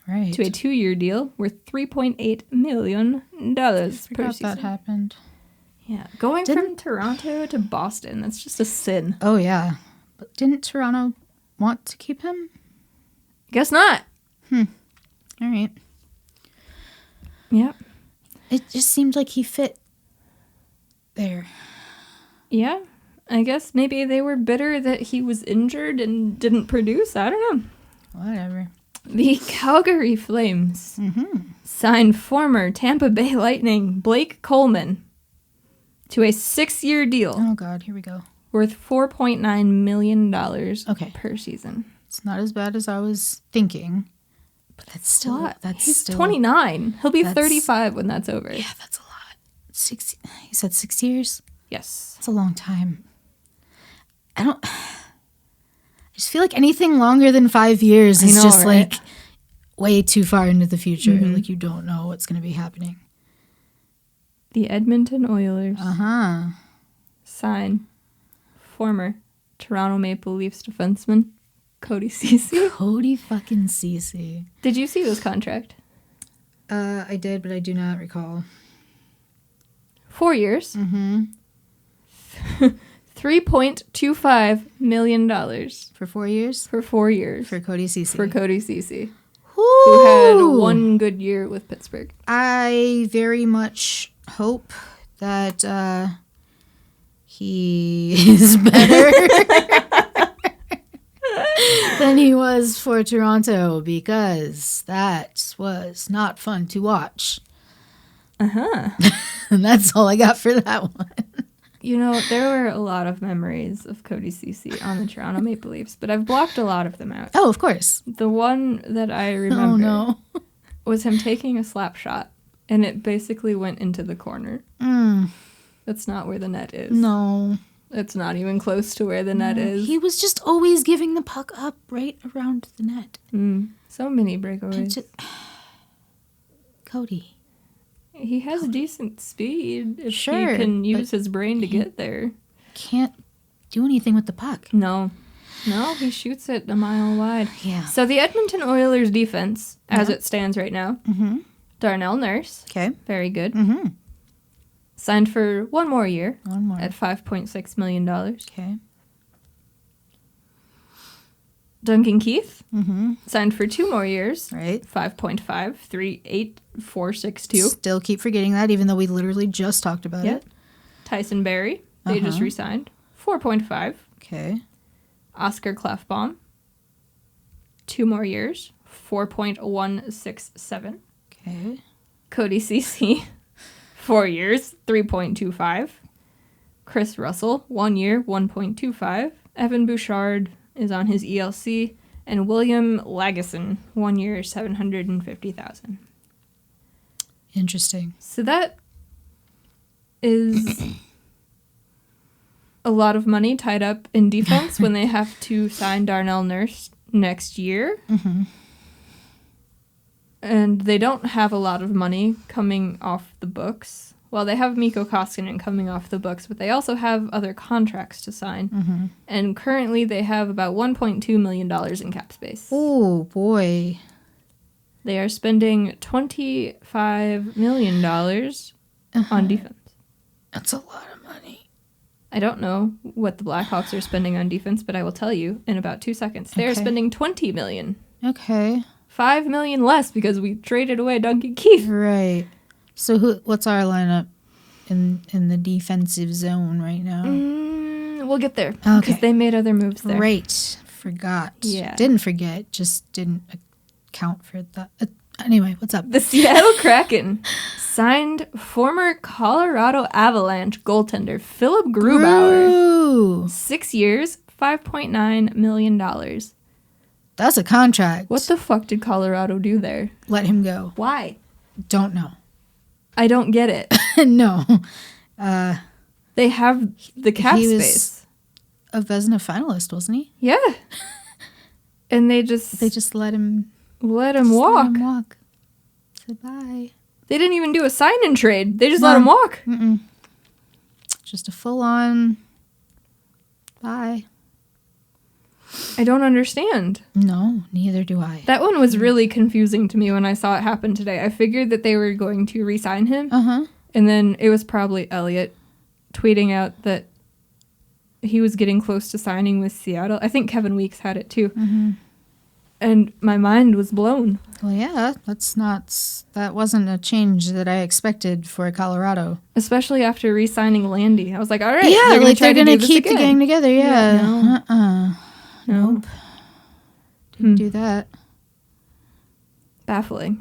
Right. to a 2-year deal worth $3.8 million per Forgot season. that happened. Yeah, going from Toronto to Boston, that's just a sin. Oh, yeah. But didn't Toronto want to keep him? Guess not. All right. Yeah. It just seemed like he fit there. Yeah. I guess maybe they were bitter that he was injured and didn't produce. I don't know. Whatever. The Calgary Flames signed former Tampa Bay Lightning Blake Coleman to a 6-year deal Oh, God. Here we go. worth $4.9 million per season. It's not as bad as I was thinking. But that's still... What? That's He's still, 29. He'll be that's- 35 when that's over. Yeah, that's a lot. 6... You said 6 years? Yes. That's a long time. I just feel like anything longer than 5 years is just right? like way too far into the future. Like you don't know what's going to be happening. The Edmonton Oilers Uh-huh. sign former Toronto Maple Leafs defenseman Cody Ceci. Cody fucking Ceci. Did you see this contract? I did, but I do not recall. 4 years. $3.25 million For 4 years? for 4 years For Cody Ceci. for Cody Ceci, Who who had 1 good year with Pittsburgh. I very much hope that he is better than he was for Toronto, because that was not fun to watch. Uh-huh. And that's all I got for that one. You know, there were a lot of memories of Cody Ceci on the Toronto Maple Leafs, but I've blocked a lot of them out. Oh, of course. The one that I remember Oh, no. was him taking a slap shot, and it basically went into the corner. That's not where the net is. No. It's not even close to where the net is. He was just always giving the puck up right around the net. So many breakaways. Cody. He has decent speed if Sure, he can use his brain to get there. Can't do anything with the puck. No, he shoots it a mile wide. Yeah. So the Edmonton Oilers defense, as it stands right now, Darnell Nurse. Okay. Very good. Signed for one more year. At $5.6 million. Okay. Duncan Keith. Signed for 2 more years. Right. 5.5, 38462. Still keep forgetting that, even though we literally just talked about it. Tyson Barrie. They just re-signed. 4.5. Okay. Oscar Klefbom. 2 more years. 4.167. Okay. Cody Ceci. 4 years. 3.25. Chris Russell. 1 year. 1.25. Evan Bouchard is on his ELC. And William Lagesson. 1 year. $750,000. Interesting. So that is a lot of money tied up in defense when they have to sign Darnell Nurse next year. And they don't have a lot of money coming off the books. Well, they have Mikko Koskinen coming off the books, but they also have other contracts to sign. And currently they have about $1.2 million in cap space. Oh, boy. They are spending $25 million on defense. That's a lot of money. I don't know what the Blackhawks are spending on defense, but I will tell you in about 2 seconds. They are spending $20 million. Okay. $5 million less because we traded away Duncan Keith. Right. So what's our lineup in the defensive zone right now? We'll get there because they made other moves there. Right. Forgot. Yeah. Didn't forget. Just didn't account for that. Anyway, what's up? The Seattle Kraken signed former Colorado Avalanche goaltender Philip Grubauer. 6 years, $5.9 million. That's a contract. What the fuck did Colorado do there? Let him go. Why? Don't know. I don't get it. No. They have the cap he was space. A Vezina finalist, wasn't he? Yeah. And they just let him walk. Let him walk. Said bye. They didn't even do a sign and trade. They just let him walk. Just a full on bye. I don't understand. No, neither do I. That one was really confusing to me when I saw it happen today. I figured that they were going to re-sign him. And then it was probably Elliot tweeting out that he was getting close to signing with Seattle. I think Kevin Weeks had it too. And my mind was blown. Well, yeah, that wasn't a change that I expected for Colorado. Especially after re-signing Landy. I was like, all right. Yeah, they're going to keep the gang together. Yeah. Nope. Didn't do that. Baffling.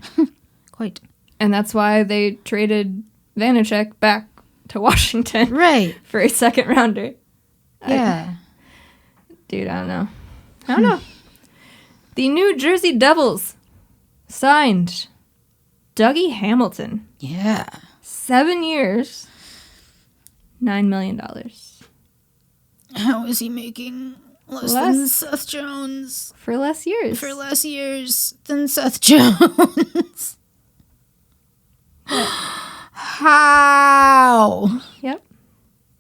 Quite. And that's why they traded Vanacek back to Washington. Right. For a second rounder. Yeah. Dude, I don't know. The New Jersey Devils signed Dougie Hamilton. Yeah. 7 years, $9 million. How is he making less than Seth Jones? For less years. For less years than Seth Jones. How? Yep.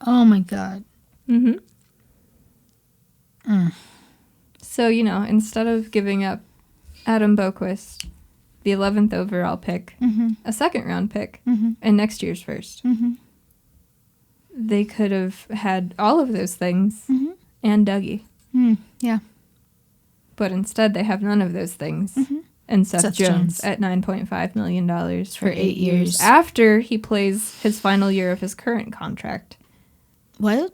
Oh my God. So, instead of giving up Adam Boquist, the 11th overall pick, a second-round pick, and next year's first, they could have had all of those things and Dougie. Yeah. But instead, they have none of those things. And Seth Jones at $9.5 million for 8 years after he plays his final year of his current contract. What?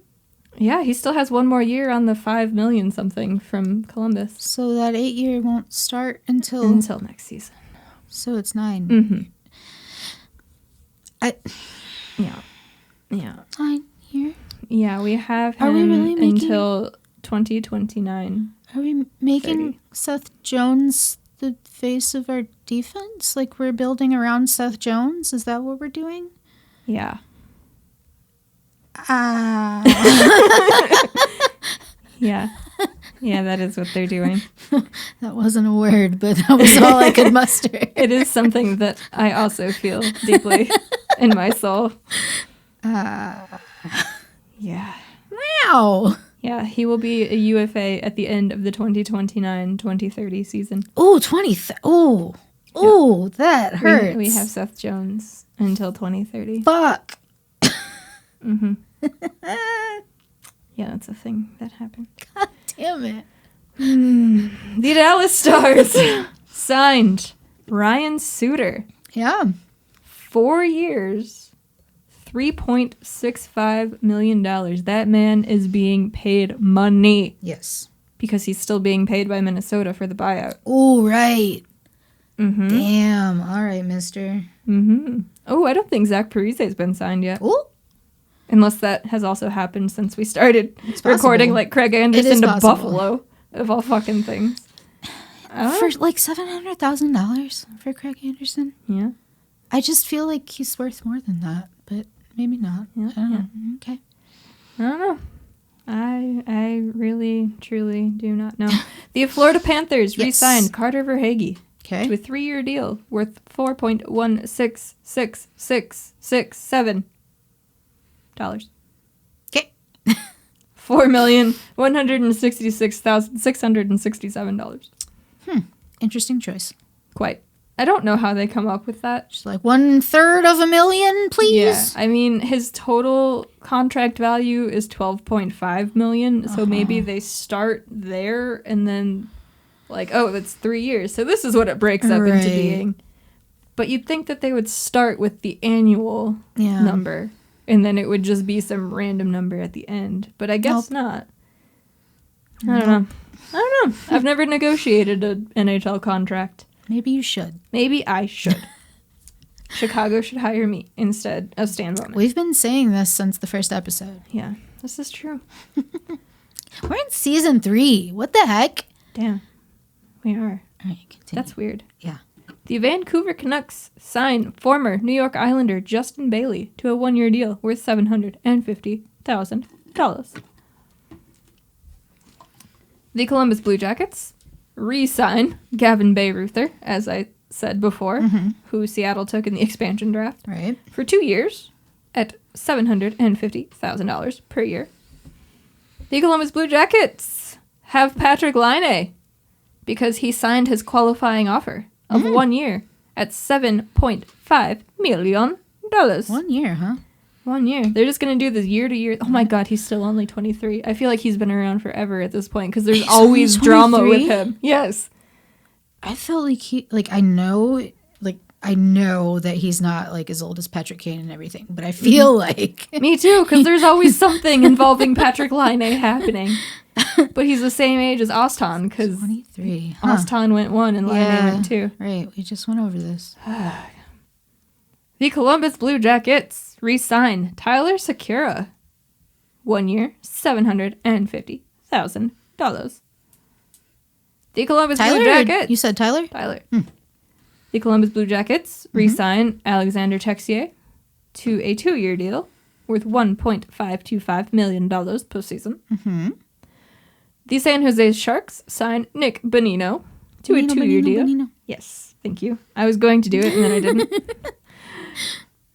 Yeah, he still has one more year on the $5 million something from Columbus. So that 8 year won't start until next season. So it's 9. Yeah. 9 year. Yeah, we have him Are we really until 2029. Are we making 30. Seth Jones the face of our defense? Like we're building around Seth Jones? Is that what we're doing? Yeah. Yeah. Yeah, that is what they're doing. That wasn't a word, but that was all I could muster. It is something that I also feel deeply in my soul. Yeah. Wow. Yeah, he will be a UFA at the end of the 2029-2030 season. Oh, Oh, that hurts. We have Seth Jones until 2030. Fuck. Mm-hmm. Yeah, that's a thing that happened. God damn it. The Dallas Stars signed Ryan Suter. Yeah. 4 years, $3.65 million. That man is being paid money. Yes. Because he's still being paid by Minnesota for the buyout. Oh, right. Mm-hmm. Damn. All right, mister. Mm-hmm. Oh, I don't think Zach Parise's been signed yet. Oh. Unless that has also happened since we started recording like Craig Anderson to possible. Buffalo, of all fucking things. For like $700,000 for Craig Anderson? Yeah. I just feel like he's worth more than that, but maybe not. Yeah, I don't know. Okay. I don't know. I really, truly do not know. The Florida Panthers re-signed Carter Verhaeghe to a 3-year deal worth $4.16667. Okay. $4,166,667. Interesting choice. Quite. I don't know how they come up with that. Just like 1/3 of a million, please. Yeah. I mean, his total contract value is $12.5 million. So maybe they start there and then like, oh, that's 3 years. So this is what it breaks up into being. But you'd think that they would start with the annual number. And then it would just be some random number at the end. But I guess not. I don't know. I've never negotiated an NHL contract. Maybe you should. Maybe I should. Chicago should hire me instead of Stan Bowman. We've been saying this since the first episode. Yeah, this is true. We're in season 3. What the heck? Damn. We are. All right, continue. That's weird. Yeah. The Vancouver Canucks sign former New York Islander Justin Bailey to a 1-year deal worth $750,000. The Columbus Blue Jackets re-sign Gavin Bayreuther, as I said before, who Seattle took in the expansion draft, for 2 years at $750,000 per year. The Columbus Blue Jackets have Patrick Laine because he signed his qualifying offer of 1 year at $7.5 million. 1 year, huh? 1 year. They're just going to do this year to year. Oh my God, he's still only 23. I feel like he's been around forever at this point because there's always drama with him. Yes. I felt like I know that he's not like as old as Patrick Kane and everything, but I feel like me too, because there's always something involving Patrick Laine happening. But he's the same age as Oston because 23. Oston went 1 and Laine went 2. Right, we just went over this. The Columbus Blue Jackets re-sign Tyler Sakura. 1 year, $750,000. The Columbus Blue Jackets. You said Tyler? Tyler. The Columbus Blue Jackets re-sign Alexander Texier to a 2-year deal worth $1.525 million postseason. The San Jose Sharks sign Nick Bonino to a 2-year deal. Bonino. Yes, thank you. I was going to do it and then I didn't.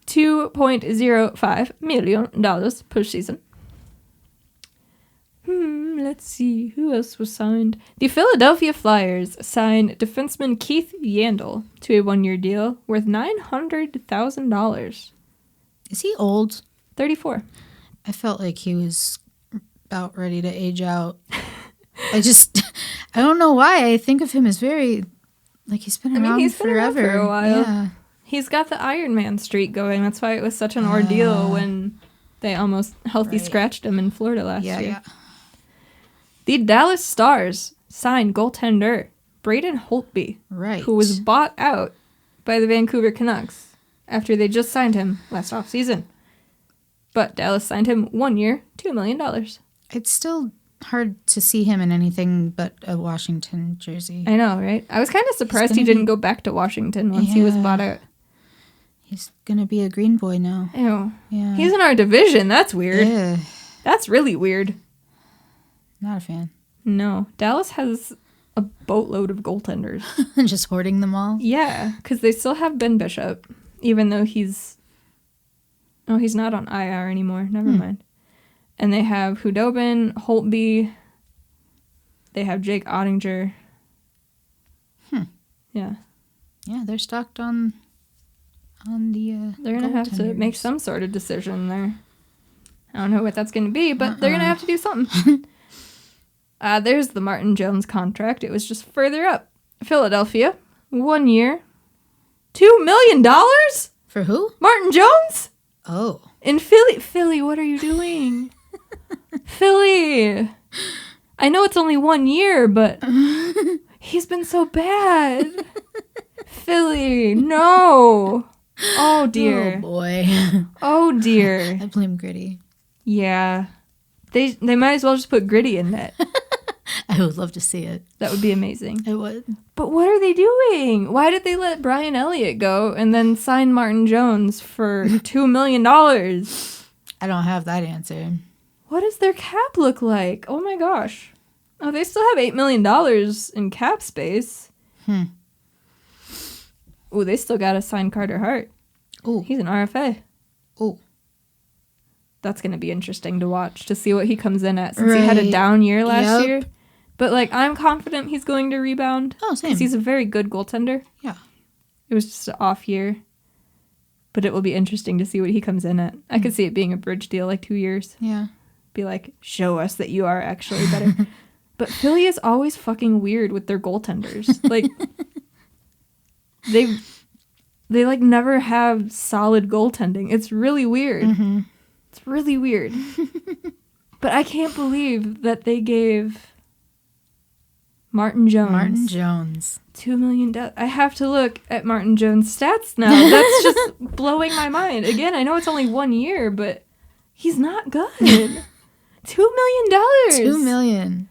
$2.05 million postseason. Let's see. Who else was signed? The Philadelphia Flyers signed defenseman Keith Yandel to a 1-year deal worth $900,000. Is he old? 34. I felt like he was about ready to age out. I don't know why. I think of him as very, like he's been around he's forever. Been around for a while. Yeah. He's got the Iron Man streak going. That's why it was such an ordeal when they almost healthy scratched him in Florida last year. Yeah. The Dallas Stars signed goaltender Braden Holtby, who was bought out by the Vancouver Canucks after they just signed him last offseason. But Dallas signed him 1 year, $2 million. It's still hard to see him in anything but a Washington jersey. I know, right? I was kind of surprised he didn't go back to Washington once he was bought out. He's going to be a green boy now. Ew. Yeah. He's in our division. That's weird. Yeah. That's really weird. Not a fan. No. Dallas has a boatload of goaltenders. Just hoarding them all? Yeah, because they still have Ben Bishop, even though he's not on IR anymore. Never mind. And they have Hudobin, Holtby. They have Jake Ottinger. Yeah. Yeah, they're stocked on the They're going to have to make some sort of decision there. I don't know what that's going to be, but they're going to have to do something. There's the Martin Jones contract. It was just further up. Philadelphia, 1 year, $2 million? For who? Martin Jones? Oh. In Philly. Philly, what are you doing? Philly. I know it's only 1 year, but he's been so bad. Philly, no. Oh, dear. Oh, boy. Oh, dear. I blame Gritty. Yeah. They might as well just put Gritty in net. I would love to see it. That would be amazing. It would. But what are they doing? Why did they let Brian Elliott go and then sign Martin Jones for $2 million? I don't have that answer. What does their cap look like? Oh my gosh. Oh, they still have $8 million in cap space. Oh, they still got to sign Carter Hart. Oh. He's an RFA. Oh. That's going to be interesting to watch, to see what he comes in at, since he had a down year last year. But, I'm confident he's going to rebound. Oh, same. Because he's a very good goaltender. Yeah. It was just an off year. But it will be interesting to see what he comes in at. I could see it being a bridge deal, 2 years. Yeah. Be like, show us that you are actually better. But Philly is always fucking weird with their goaltenders. They never have solid goaltending. It's really weird. Mm-hmm. It's really weird. But I can't believe that they gave Martin Jones $2 million. I have to look at Martin Jones' stats now. That's just blowing my mind. Again, I know it's only 1 year, but he's not good. $2 million. $2 million.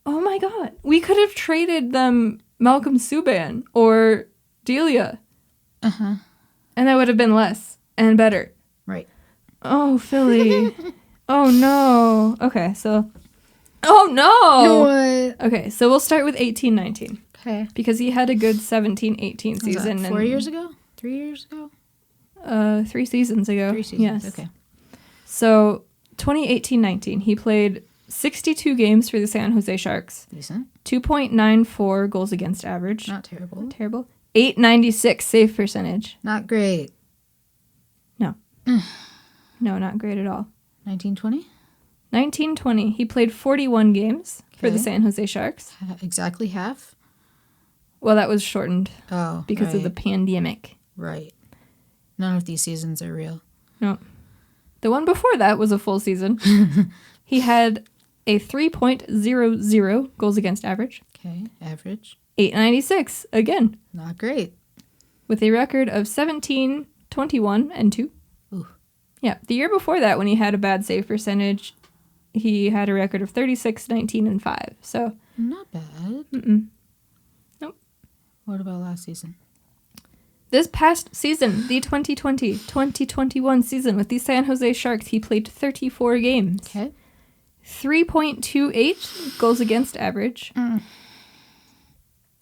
Oh my god. We could have traded them Malcolm Subban or Delia. Uh-huh. And that would have been less and better. Right. Oh, Philly. Oh no. Okay, so oh no. What? Okay, so we'll start with 18-19. Okay. Because he had a good 17-18 season. Was that 4 years ago? 3 years ago? 3 seasons ago. 3 seasons. Yes. Okay. So 2018-19, he played 62 games for the San Jose Sharks. Decent. 2.94 goals against average. Not terrible. Not terrible. 896 save percentage. Not great. No. No, not great at all. 1920? 1920, he played 41 games for the Okay. San Jose Sharks. Exactly half? Well, that was shortened because of the right. pandemic. Right. None of these seasons are real. No. The one before that was a full season. He had a 3.00 goals against average. Okay, average. 896, again, Not great. with a record of 17, 21, and 2. Ooh. Yeah, the year before that, when he had a bad save percentage, he had a record of 36, 19, and 5. So, Not bad. Nope. What about last season? This past season, the 2020-2021 season with the San Jose Sharks, he played 34 games. Okay. 3.28 goals against average.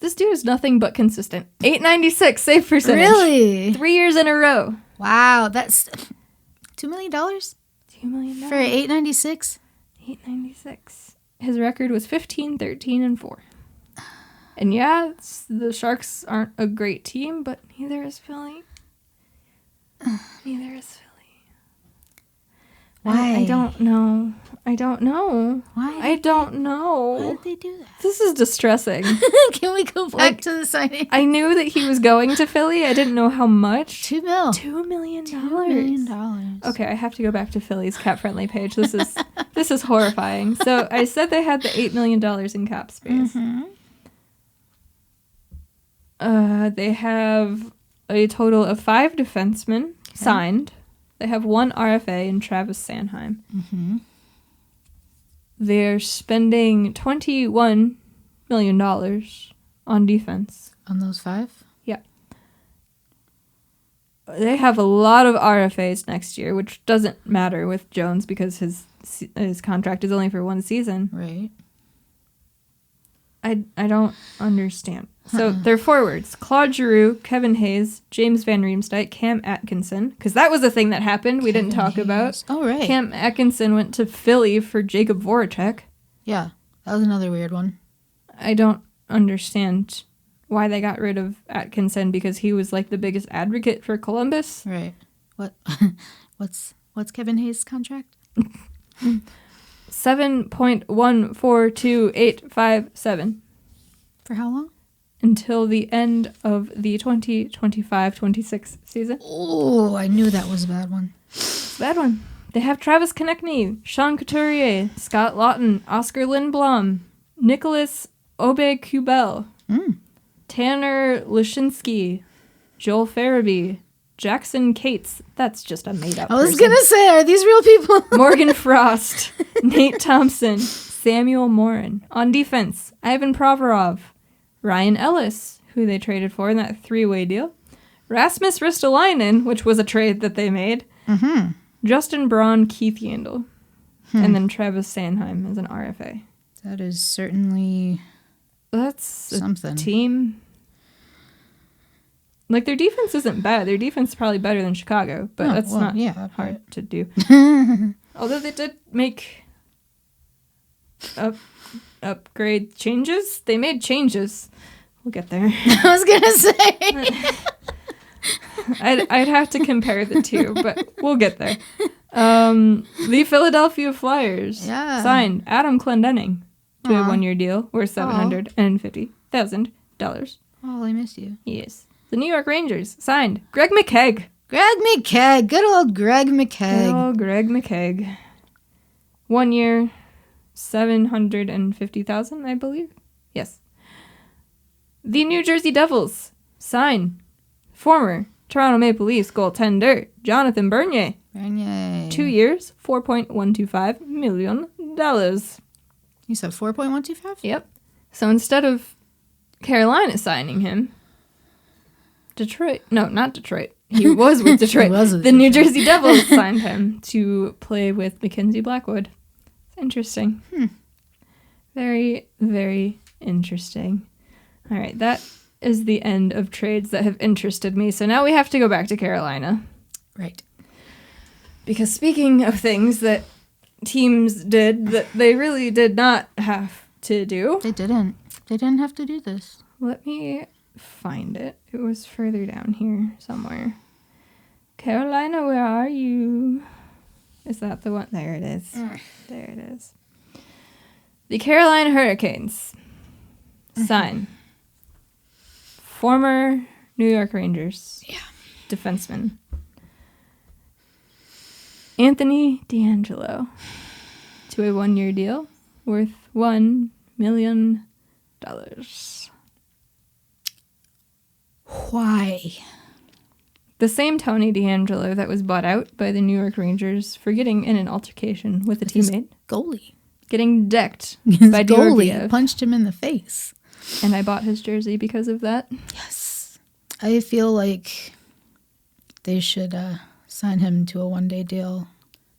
This dude is nothing but consistent. 896 save percentage. Really? 3 years in a row. Wow, that's $2 million? $2 million. For 896? 896. His record was 15, 13, and 4. And yeah, the Sharks aren't a great team, but neither is Philly. Neither is Philly. Why? I don't know. I don't know. Why? I don't know. Why did they do that? This is distressing. Can we go back to the signing? I knew that he was going to Philly. I didn't know how much. $2 million. $2 million. $2 million. Okay, I have to go back to Philly's cap-friendly page. This is horrifying. So I said they had the $8 million in cap space. They have a total of 5 defensemen signed. They have one RFA in Travis Sanheim. Mm-hmm. They're spending $21 million on defense. On those 5? Yeah. They have a lot of RFAs next year, which doesn't matter with Jones because his contract is only for 1 season. Right. I don't understand. So they're forwards. Claude Giroux, Kevin Hayes, James Van Riemsdyk, Cam Atkinson. Because that was a thing that happened we didn't talk about. Oh, right. Cam Atkinson went to Philly for Jacob Voracek. Yeah, that was another weird one. I don't understand why they got rid of Atkinson because he was like the biggest advocate for Columbus. Right. What? What's Kevin Hayes' contract? 7.142857. For how long? Until the end of the 2025-26 season. Oh, I knew that was a bad one. It's a bad one. They have Travis Konechny, Sean Couturier, Scott Lawton, Oscar Lindblom, Nicholas Aube-Kubel, Tanner Lashinsky, Joel Farabee, Jackson Cates. That's just a made-up I was person. going to say, are these real people? Morgan Frost, Nate Thompson, Samuel Morin. On defense, Ivan Provorov, Ryan Ellis, who they traded for in that 3-way deal, Rasmus Ristolainen, which was a trade that they made, Justin Braun, Keith Yandel, and then Travis Sanheim as an RFA. That is certainly That's something. A team. Like, their defense isn't bad. Their defense is probably better than Chicago, but that's not hard to do. Although they did make upgrade changes. They made changes. We'll get there. I was going to say. I'd have to compare the two, but we'll get there. The Philadelphia Flyers signed Adam Clendenning to a 1-year deal worth $750,000. Oh, I missed you. Yes. The New York Rangers signed Greg McKegg. Greg McKegg. Good old Greg McKegg. Good old Greg McKegg. 1 year, $750,000, I believe. Yes. The New Jersey Devils sign former Toronto Maple Leafs goaltender Jonathan Bernier. 2 years, $4.125 million. You said 4.125? Yep. So instead of Carolina signing him, not Detroit. He was with Detroit. The New Jersey Devils signed him to play with Mackenzie Blackwood. Interesting. Very, very interesting. All right, that is the end of trades that have interested me. So now we have to go back to Carolina. Right. Because speaking of things that teams did that they really did not have to do. They didn't. They didn't have to do this. Let me find it. It was further down here somewhere. Carolina, where are you? Is that the one? There it is. There it is. The Carolina Hurricanes sign former New York Rangers defenseman Anthony DeAngelo to a 1-year deal worth $1 million. Why? The same Tony DeAngelo that was bought out by the New York Rangers for getting in an altercation with a teammate. Goalie. Getting decked His by goalie Georgiev. punched him in the face. And I bought his jersey because of that. Yes. I feel like they should sign him to a 1-day deal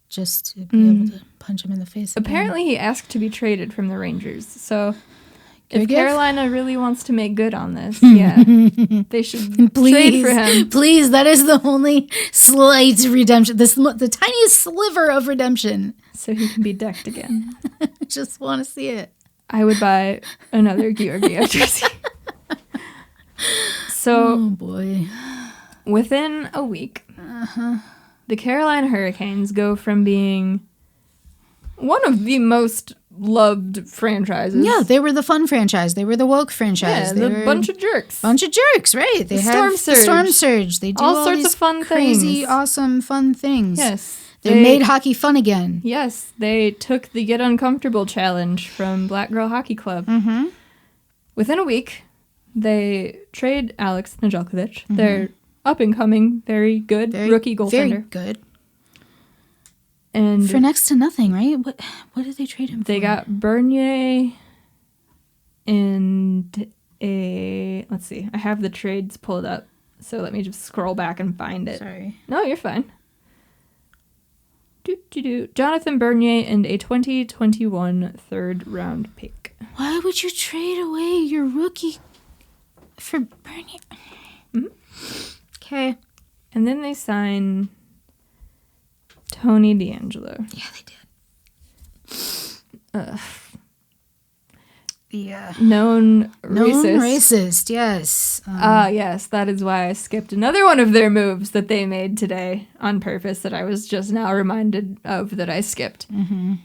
just to be able to punch him in the face again. Apparently he asked to be traded from the Rangers. So if Good Carolina really wants to make good on this, they should trade for him. Please, that is the only slight redemption. The tiniest sliver of redemption. So he can be decked again. I just want to see it. I would buy another Georgiev jersey. So, oh boy. Within a week, the Carolina Hurricanes go from being one of the most loved franchises. Yeah, they were the fun franchise. They were the woke franchise. Yeah, they were bunch of jerks. Bunch of jerks, right. They have the Storm Surge. They do all sorts these of fun crazy, things. awesome, fun things. Yes. They made hockey fun again. Yes, they took the Get Uncomfortable challenge from Black Girl Hockey Club. Mm-hmm. Within a week, they trade Alex Nedeljkovic. They're up-and-coming, very good rookie goaltender. Very good. And for next to nothing, right? What did they trade him for? They got Bernier and let's see. I have the trades pulled up, so let me just scroll back and find it. Sorry. No, you're fine. Jonathan Bernier and a 2021 third-round pick. Why would you trade away your rookie for Bernier? Okay. And then they sign Tony DeAngelo. Yeah, they did. Yeah. Known racist. Yes. Yes, that is why I skipped another one of their moves that they made today on purpose that I was just now reminded of that I skipped. Mm-hmm.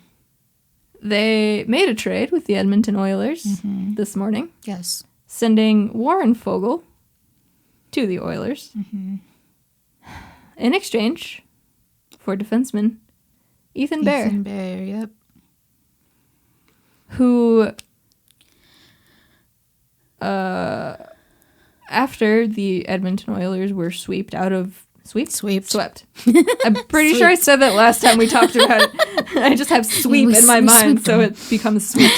They made a trade with the Edmonton Oilers this morning. Yes. Sending Warren Fogle to the Oilers in exchange for defenseman Ethan Bear. Ethan Bear, yep. Who... after the Edmonton Oilers were swept. I'm pretty sure I said that last time we talked about it. I just have sweep in my mind, so it becomes sweep.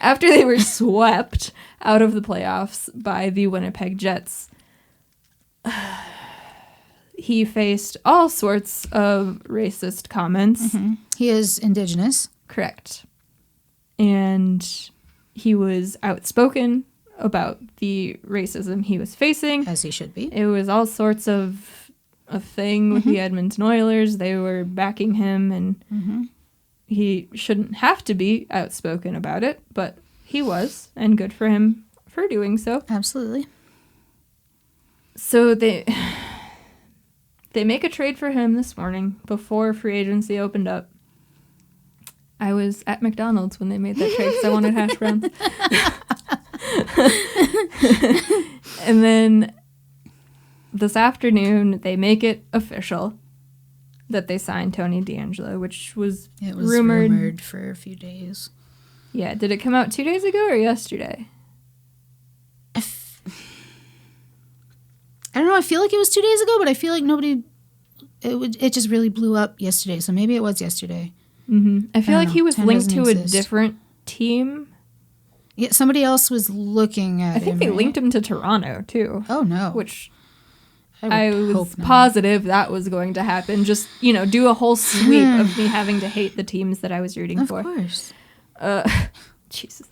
After they were swept out of the playoffs by the Winnipeg Jets, he faced all sorts of racist comments. He is Indigenous. Correct. And he was outspoken about the racism he was facing. As he should be. It was all sorts of a thing with the Edmonton Oilers. They were backing him, and he shouldn't have to be outspoken about it, but he was, and good for him for doing so. Absolutely. So they make a trade for him this morning before free agency opened up. I was at McDonald's when they made that trade because I wanted hash browns. And then this afternoon, they make it official that they signed Tony DeAngelo, which was rumored for a few days. Yeah, did it come out 2 days ago or yesterday? I don't know. I feel like it was 2 days ago, but I feel like it just really blew up yesterday. So maybe it was yesterday. I feel like he was linked to a different team. Yeah, somebody else was looking at him. I think they linked him to Toronto, too. Oh, no. Which I was positive that was going to happen. Just, do a whole sweep of me having to hate the teams that I was rooting for. Of course. Jesus.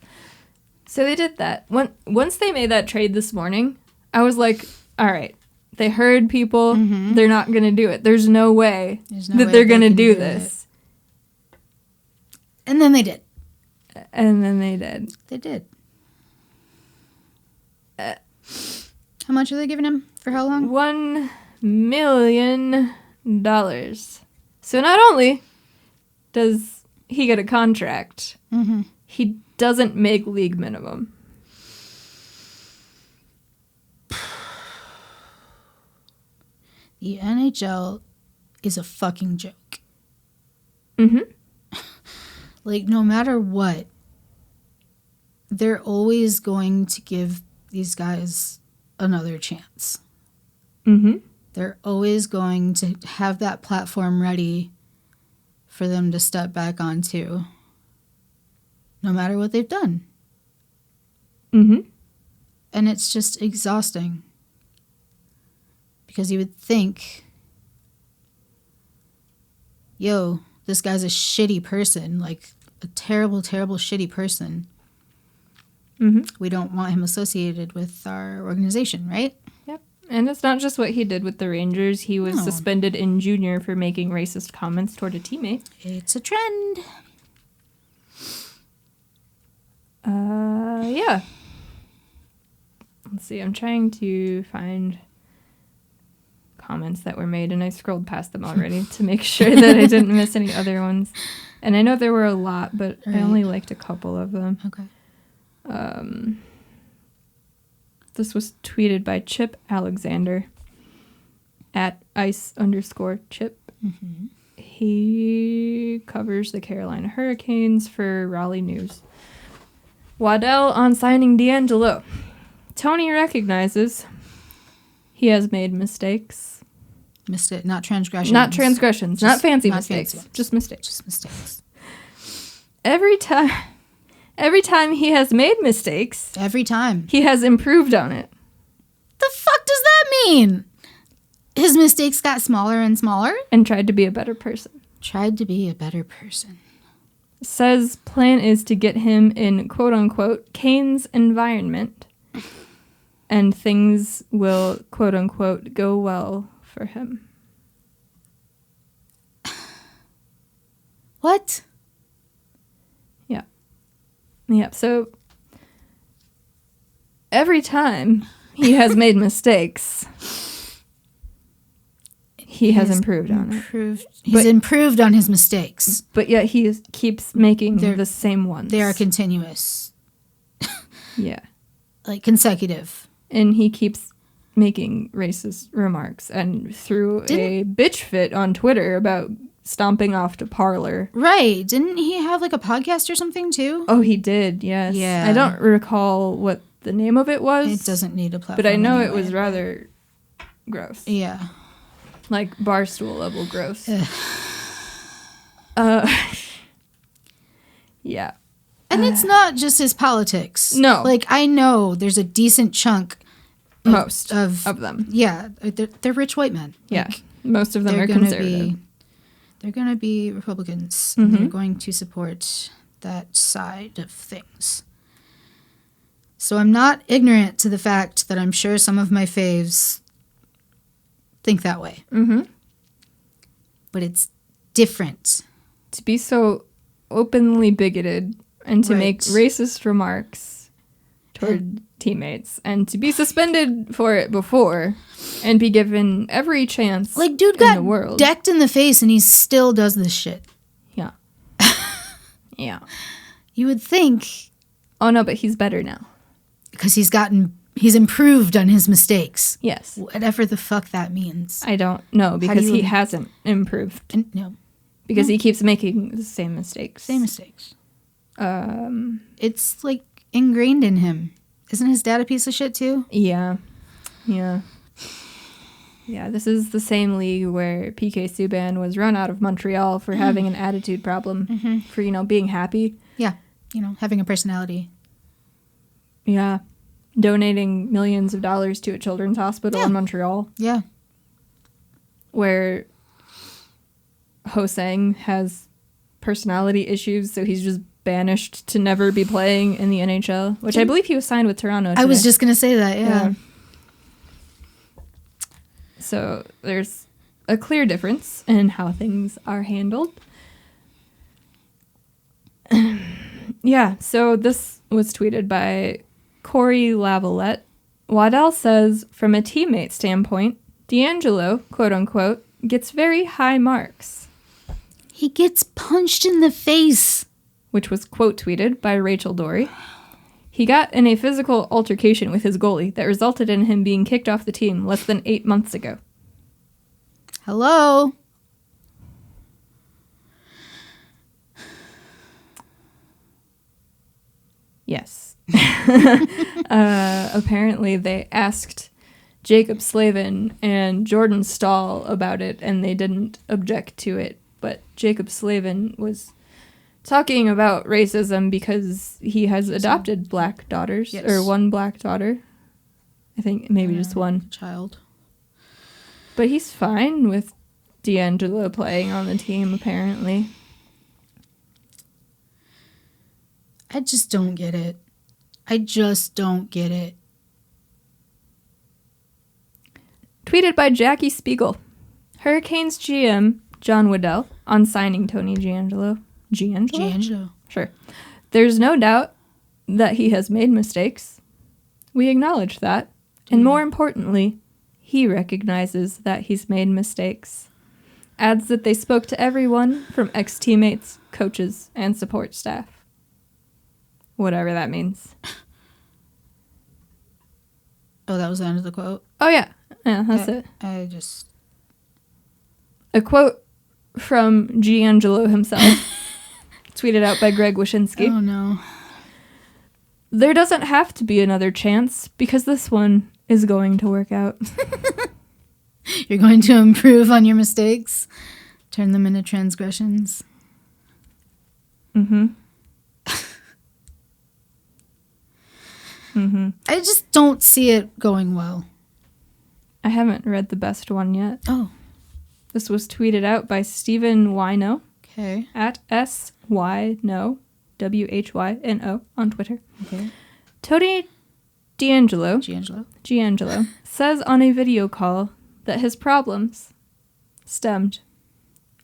So they did that. Once they made that trade this morning, I was like, all right, they heard people. They're not going to do it. There's no way that they're going to do this. And then they did. And then they did. They did. How much are they giving him? For how long? $1 million. So not only does he get a contract, he doesn't make league minimum. The NHL is a fucking joke. Like, no matter what, they're always going to give these guys another chance. They're always going to have that platform ready for them to step back onto, no matter what they've done. And it's just exhausting. Because you would think, yo, this guy's a shitty person, like a terrible, terrible, shitty person. We don't want him associated with our organization, right? Yep. And it's not just what he did with the Rangers. He was suspended in junior for making racist comments toward a teammate. It's a trend. Yeah. Let's see. I'm trying to find comments that were made, and I scrolled past them already to make sure that I didn't miss any other ones. And I know there were a lot, but I only liked a couple of them. Okay. This was tweeted by Chip Alexander at @ice_Chip. He covers the Carolina Hurricanes for Raleigh News. Waddell on signing DeAngelo. Tony recognizes he has made mistakes. Not transgressions. Not transgressions. Not fancy not mistakes. fancy. Just mistakes. Just mistakes. Every time he has made mistakes, Every time. he has improved on it. The fuck does that mean? His mistakes got smaller and smaller? And tried to be a better person. Tried to be a better person. Says plan is to get him in quote-unquote Kane's environment. And things will quote-unquote go well for him. What? Yeah, so every time he has made mistakes, he has improved on it. He's improved on his mistakes. But yet he keeps making the same ones. They are continuous. Yeah. Like consecutive. And he keeps making racist remarks and threw a bitch fit on Twitter about stomping off to Parler. Right. Didn't he have like a podcast or something too? Oh, he did, yes. Yeah. I don't recall what the name of it was. It doesn't need a platform. But I know anyway. it was rather gross. Yeah. Like barstool level gross. Yeah. And it's not just his politics. No. Like, I know there's a decent chunk Most of them. Yeah. They're rich white men. Yeah. Like, Most of them are conservative. They're going to be Republicans. Mm-hmm. They're going to support that side of things. So I'm not ignorant to the fact that I'm sure some of my faves think that way. Mm-hmm. But it's different. To be so openly bigoted and to make racist remarks toward teammates and to be suspended for it before and be given every chance like, dude in got the world. decked in the face and he still does this shit. Yeah. Yeah. You would think. Oh, no, but he's better now. Because he's improved on his mistakes. Yes. Whatever the fuck that means. I don't know because he hasn't improved. No. Because he keeps making the same mistakes. Same mistakes. It's like ingrained in him. Isn't his dad a piece of shit too? Yeah. Yeah. Yeah, this is the same league where PK Subban was run out of Montreal for having an attitude problem, for, being happy. Yeah, having a personality. Yeah. Donating millions of dollars to a children's hospital in Montreal. Yeah. Where Ho-Sang has personality issues, so he's just banished to never be playing in the NHL, which I believe he was signed with Toronto today. I was just going to say that, yeah. So there's a clear difference in how things are handled. Yeah, so this was tweeted by Corey Lavalette. Waddell says, from a teammate standpoint, D'Angelo, quote-unquote, gets very high marks. He gets punched in the face. Which was quote tweeted by Rachel Dory. He got in a physical altercation with his goalie that resulted in him being kicked off the team less than 8 months ago. Hello? Yes. Apparently they asked Jacob Slavin and Jordan Stahl about it, and they didn't object to it. But Jacob Slavin was talking about racism because he has adopted black daughters, or one black daughter. I think maybe just one. Child. But he's fine with D'Angelo playing on the team, apparently. I just don't get it. I just don't get it. Tweeted by Jackie Spiegel. Hurricanes GM John Waddell on signing Tony Giangelo. Giangelo? Sure. There's no doubt that he has made mistakes. We acknowledge that. And more importantly, he recognizes that he's made mistakes. Adds that they spoke to everyone from ex-teammates, coaches, and support staff. Whatever that means. Oh, that was the end of the quote? Oh, yeah. Yeah, that's it. A quote from Giangelo himself. Tweeted out by Greg Wyshynski. Oh, no. There doesn't have to be another chance because this one is going to work out. You're going to improve on your mistakes, turn them into transgressions. Mm-hmm. I just don't see it going well. I haven't read the best one yet. Oh. This was tweeted out by Stephen Whyno Okay. at SYNO, WHYNO on Twitter. Okay. Tony D'Angelo says on a video call that his problems stemmed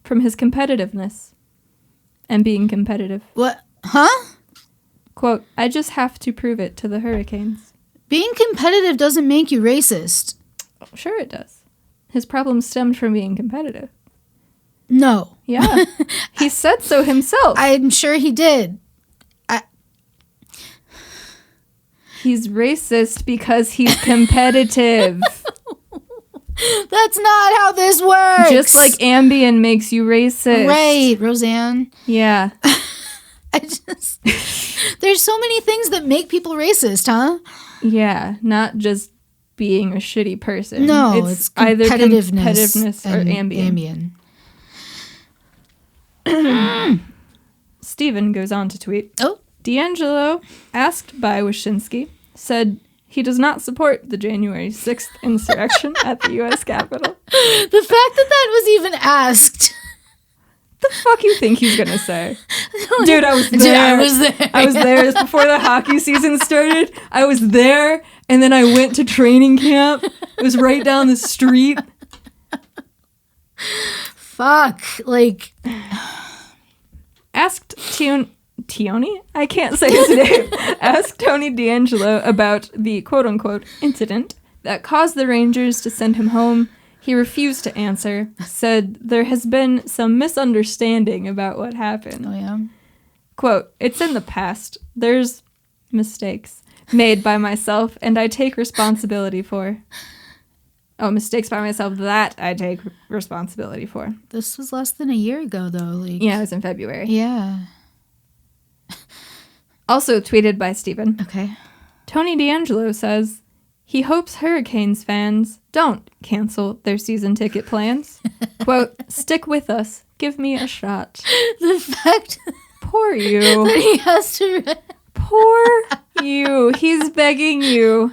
from his competitiveness and being competitive. What? Huh? Quote, I just have to prove it to the Hurricanes. Being competitive doesn't make you racist. Sure it does. His problems stemmed from being competitive. No. Yeah. He said so himself. I'm sure he did. He's racist because he's competitive. That's not how this works. Just like Ambien makes you racist. Right, Roseanne. Yeah. There's so many things that make people racist, huh? Yeah, not just being a shitty person. No, it's either competitiveness or Ambien. Steven goes on to tweet. Oh. D'Angelo, asked by Wyshynski, said he does not support the January 6th insurrection at the U.S. Capitol. The fact that was even asked. The fuck you think he's gonna say? Dude, I was there. I was there. It was before the hockey season started. I was there, and then I went to training camp. It was right down the street. Fuck. Like... Asked Tioni? I can't say his name. Asked Tony D'Angelo about the quote-unquote incident that caused the Rangers to send him home. He refused to answer, said there has been some misunderstanding about what happened. Oh, yeah? Quote, it's in the past. There's mistakes made by myself, and I take responsibility for. Oh, mistakes by myself that I take responsibility for. This was less than a year ago, though. Like, yeah, it was in February. Yeah. Also tweeted by Steven. Okay. Tony D'Angelo says he hopes Hurricanes fans don't cancel their season ticket plans. Quote, stick with us. Give me a shot. The fact poor you. that he has to... Poor you. He's begging you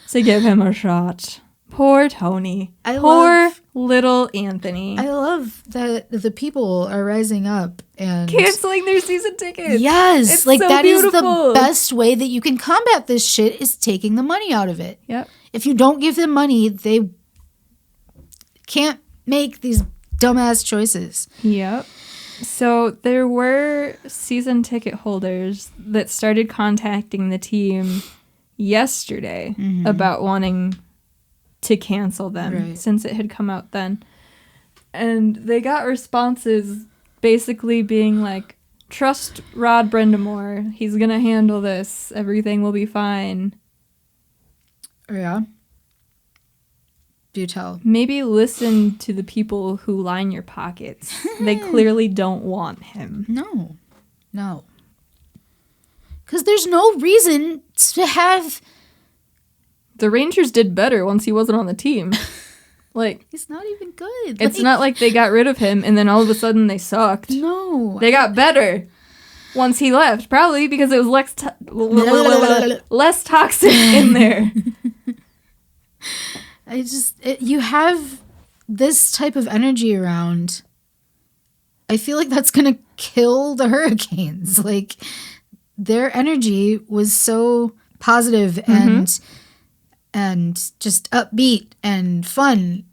to give him a shot. Poor Tony. Poor little Anthony. I love that the people are rising up and canceling their season tickets. Yes. It's like so that beautiful. Is the best way that you can combat this shit is taking the money out of it. Yep. If you don't give them money, they can't make these dumbass choices. Yep. So there were season ticket holders that started contacting the team yesterday about wanting to cancel them since it had come out then. And they got responses basically being like, trust Rod Brindamore. He's going to handle this. Everything will be fine. Yeah. Do tell. Maybe listen to the people who line your pockets. They clearly don't want him. No. No. Because there's no reason to have... The Rangers did better once he wasn't on the team. Like, he's not even good. It's not like they got rid of him and then all of a sudden they sucked. No. They got better once he left. Probably because it was less toxic in there. You have this type of energy around. I feel like that's going to kill the Hurricanes. Like, their energy was so positive and just upbeat and fun.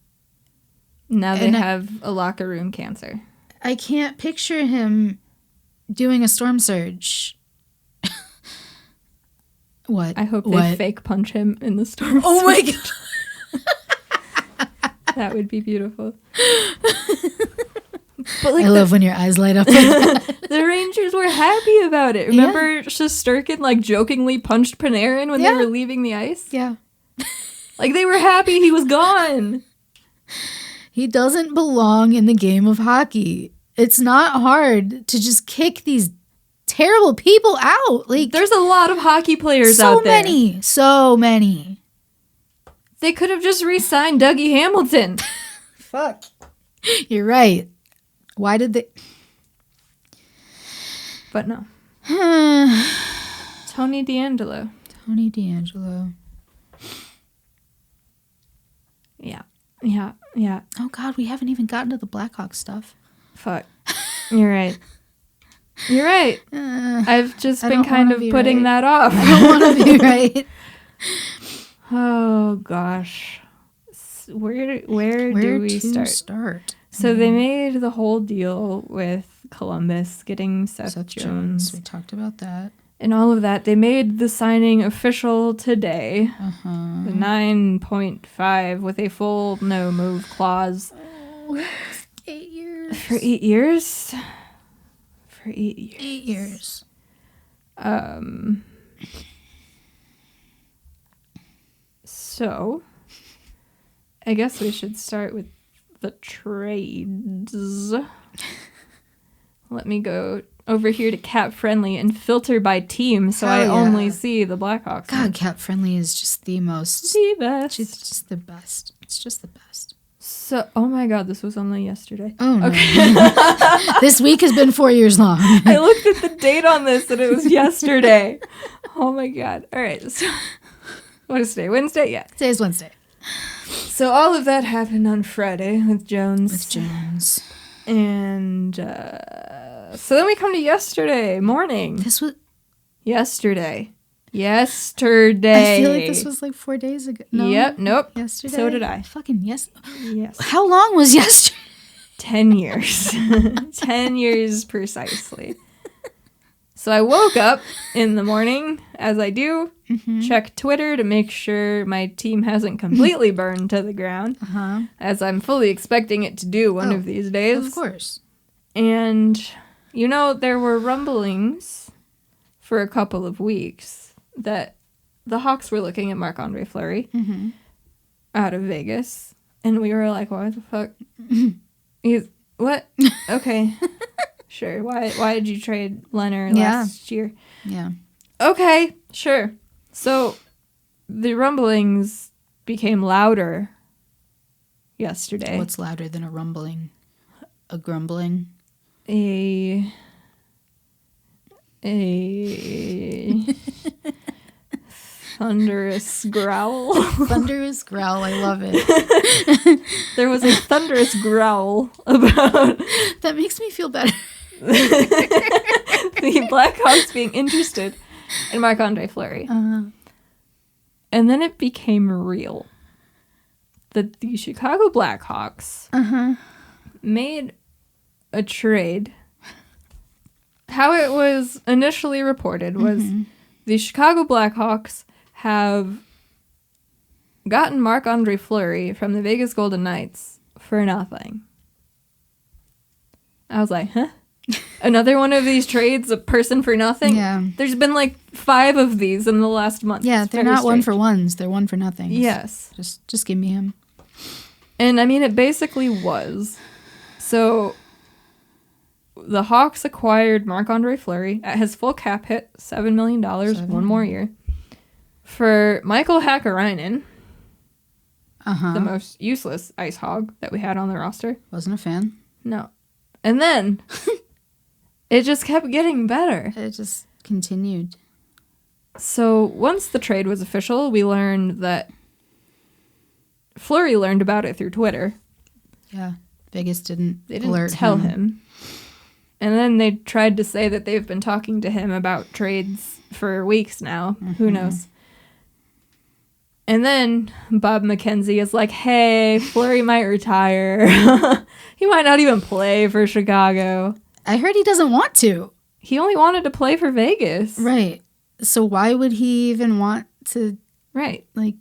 Now they have a locker room cancer. I can't picture him doing a storm surge. What? I hope they fake punch him in the storm surge. Oh my God. That would be beautiful. But like I love when your eyes light up. The Rangers were happy about it. Remember Shesterkin like jokingly punched Panarin when they were leaving the ice? Yeah. Like they were happy he was gone. He doesn't belong in the game of hockey. It's not hard to just kick these terrible people out. Like there's a lot of hockey players out there. So many. They could have just re-signed Dougie Hamilton. Fuck. You're right. Why did they... But no. Tony DeAngelo. Tony DeAngelo. Yeah. Oh, God, we haven't even gotten to the Blackhawks stuff. Fuck. You're right. I've just been kind of putting that off. I don't want to be right. Oh, gosh. Where do we start? So they made the whole deal with Columbus getting Seth Jones. We talked about that. And all of that. They made the signing official today. Uh-huh. The 9.5 with a full no-move clause. Oh, 8 years. For 8 years? For 8 years. 8 years. So, I guess we should start with the trades. Let me go over here to Cap Friendly and filter by team so I only see the Blackhawks. God, Cap Friendly is just the most... The best. She's just the best. It's just the best. So, oh my God, this was only yesterday. Oh, no. Okay. This week has been 4 years long. I looked at the date on this and it was yesterday. Oh my God. All right. So, what is today? Wednesday? Yeah. Today's Wednesday. So all of that happened on Friday with Jones. And so then we come to yesterday morning. This was... Yesterday. I feel like this was like 4 days ago. No? Yep. Nope. Yesterday? So did I. Fucking yes. Yes. How long was yesterday? 10 years. 10 years precisely. So I woke up in the morning, as I do, check Twitter to make sure my team hasn't completely burned to the ground, as I'm fully expecting it to do one of these days. Of course. And, you know, there were rumblings for a couple of weeks that the Hawks were looking at Marc-Andre Fleury out of Vegas. And we were like, what the fuck? What? Okay. Sure. Why did you trade Leonard last year? Yeah. Okay, sure. So the rumblings became louder yesterday. What's louder than a rumbling? A grumbling? A thunderous growl. Thunderous growl, I love it. There was a thunderous growl about... That makes me feel better. The Blackhawks being interested in Marc-Andre Fleury. And then it became real. That the Chicago Blackhawks made a trade. How it was initially reported was the Chicago Blackhawks have gotten Marc-Andre Fleury from the Vegas Golden Knights for nothing. I was like, huh? Another one of these trades, a person for nothing? Yeah. There's been like 5 of these in the last month. Yeah, It's they're very not one strange. for ones. They're one for nothing. Yes. Just give me him. And I mean, it basically was. So the Hawks acquired Marc-Andre Fleury at his full cap hit, $7 million, one more year, for Michael Hakkarainen, the most useless ice hog that we had on the roster. Wasn't a fan. No. And then it just kept getting better. It just continued. So once the trade was official, we learned that Fleury learned about it through Twitter. Yeah. Vegas didn't alert tell him. And then they tried to say that they've been talking to him about trades for weeks now. Who knows? And then Bob McKenzie is like, hey, Fleury might retire. He might not even play for Chicago. I heard he doesn't want to. He only wanted to play for Vegas. Right. So why would he even want to? Right. Like,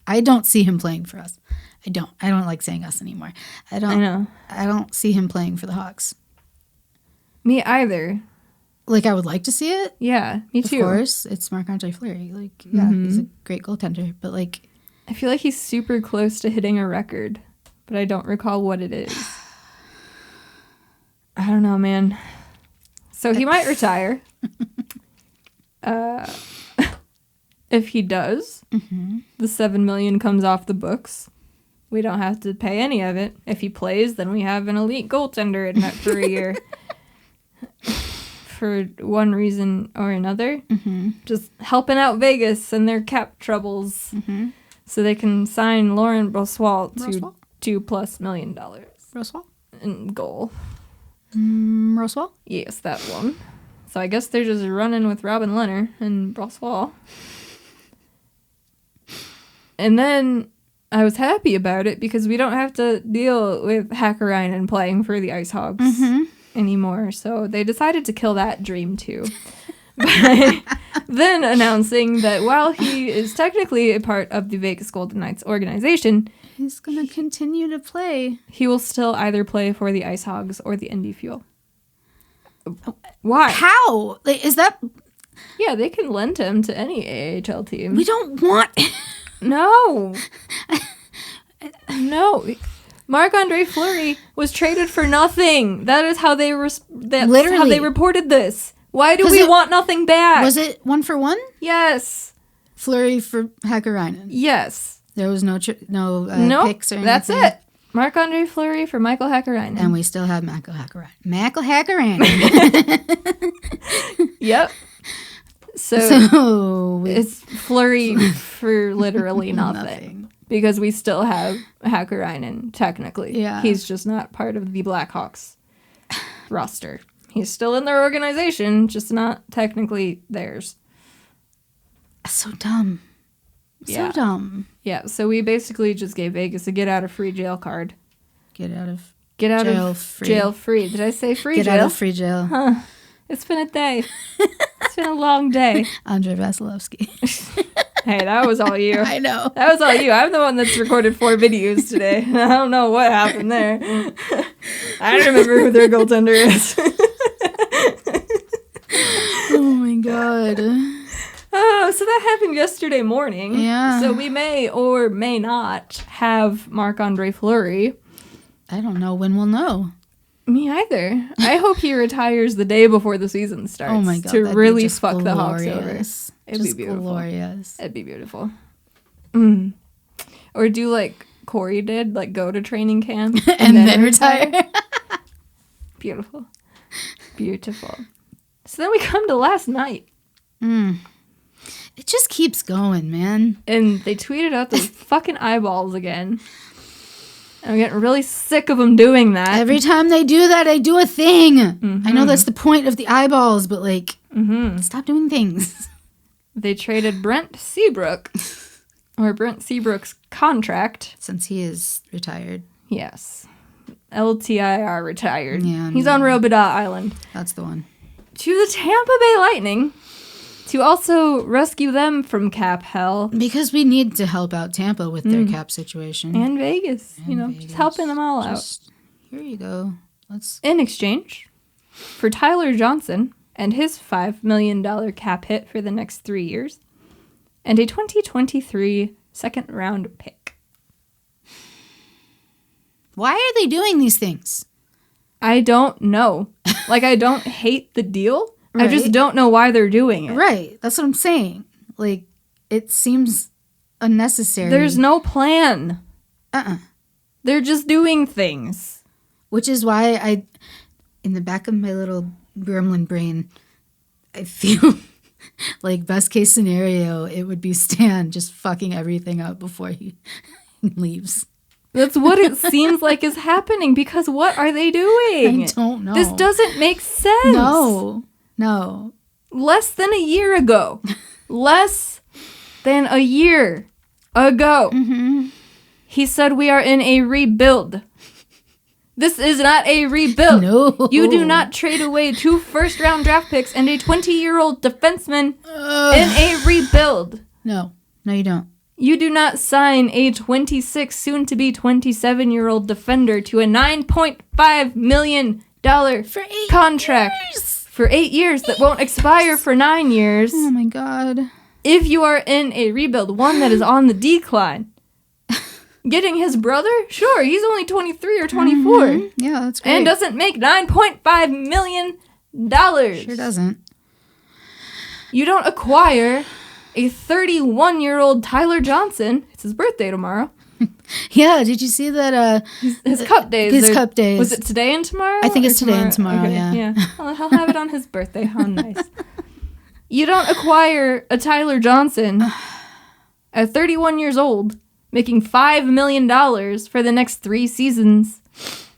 I don't see him playing for us. I don't like saying us anymore. I know. I don't see him playing for the Hawks. Me either. Like, I would like to see it. Yeah, me too. Of course, it's Marc-Andre Fleury. Like, yeah, he's a great goaltender. But, like... I feel like he's super close to hitting a record, but I don't recall what it is. I don't know, man. So he might retire. And If he does, the $7 million comes off the books. We don't have to pay any of it. If he plays, then we have an elite goaltender in net for a year. For one reason or another. Just helping out Vegas and their cap troubles. So they can sign Laurent Brossoit to $2+ million. Brossoit? In goal. Brossoit? Yes, that one. So I guess they're just running with Robin Lehner and Brossoit. And then I was happy about it because we don't have to deal with Hakkarainen playing for the Ice Hogs anymore. So they decided to kill that dream too. By then announcing that while he is technically a part of the Vegas Golden Knights organization, he's going to continue to play. He will still either play for the Ice Hogs or the Indy Fuel. Why? How? Like, is that... Yeah, they can lend him to any AHL team. We don't want... No. No. Marc-Andre Fleury was traded for nothing. That is how they Literally. How they reported this. Why do we want nothing back? Was it 1-for-1? Yes. Fleury for Hakkarainen. Yes. There was no picks or anything. That's it. Marc-Andre Fleury for Michael Hakkarainen. And we still have Michael Hakkarainen. Yep. So it's Fleury for literally nothing. Because we still have Hakkarainen, technically. Yeah. He's just not part of the Blackhawks roster. He's still in their organization, just not technically theirs. So dumb. So dumb. Yeah, so we basically just gave Vegas a get-out-of-free jail card. Get out of jail free. Did I say free jail? Get out of free jail. Huh. It's been a day. It's been a long day. Andre Vasilevsky. Hey, that was all you. I know. That was all you. I'm the one that's recorded 4 videos today. I don't know what happened there. I don't remember who their goaltender is. Oh my god. Oh, so that happened yesterday morning. Yeah. So we may or may not have Marc-Andre Fleury. I don't know when we'll know. Me either. I hope he retires the day before the season starts. Oh my god. To really fuck glorious. the Hawks over. It'd be beautiful. Glorious. It'd be beautiful. Or do like Corey did, like go to training camp and then retire. Beautiful. Beautiful. So then we come to last night. It just keeps going, man. And they tweeted out those fucking eyeballs again. I'm getting really sick of them doing that. Every time they do that, I do a thing. I know that's the point of the eyeballs, but like, stop doing things. They traded Brent Seabrook, or Brent Seabrook's contract. Since he is retired. Yes. LTIR retired. Yeah, He's on Robida Island. That's the one. To the Tampa Bay Lightning to also rescue them from cap hell. Because we need to help out Tampa with their cap situation. And Vegas. Just helping them all out. Here you go. In exchange for Tyler Johnson and his $5 million cap hit for the next 3 years and a 2023 second-round pick. Why are they doing these things? I don't know. Like, I don't hate the deal. Right. I just don't know why they're doing it. Right. That's what I'm saying. Like, it seems unnecessary. There's no plan. They're just doing things. Which is why in the back of my little gremlin brain, I feel like best case scenario, it would be Stan just fucking everything up before he leaves. That's what it seems like is happening, because what are they doing? I don't know. This doesn't make sense. No. Less than a year ago. He said we are in a rebuild. This is not a rebuild. No. You do not trade away 2 first-round draft picks and a 20-year-old defenseman in a rebuild. No, you don't. You do not sign a 26, soon-to-be 27-year-old defender to a $9.5 million contract for 8 years that won't expire for 9 years. Oh, my God. If you are in a rebuild, one that is on the decline. Getting his brother? Sure, he's only 23 or 24. Yeah, that's great. And doesn't make $9.5 million. Sure doesn't. You don't acquire a 31-year-old Tyler Johnson. It's his birthday tomorrow. Yeah, did you see that? His cup days. His cup days. Was it today and tomorrow? I think it's today and tomorrow, okay, yeah. Well, he'll have it on his birthday. How nice. You don't acquire a Tyler Johnson at 31 years old, making $5 million for the next 3 seasons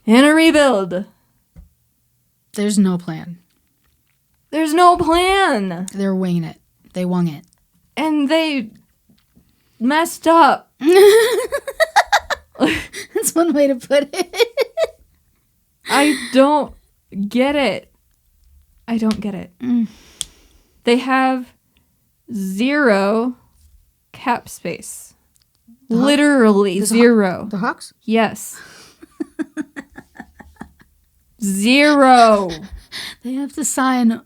in a rebuild. There's no plan. There's no plan. They're winging it. They wung it. And they messed up. That's one way to put it. I don't get it. I don't get it. They have 0 cap space. Literally 0. The Hawks? Yes. 0. They have to sign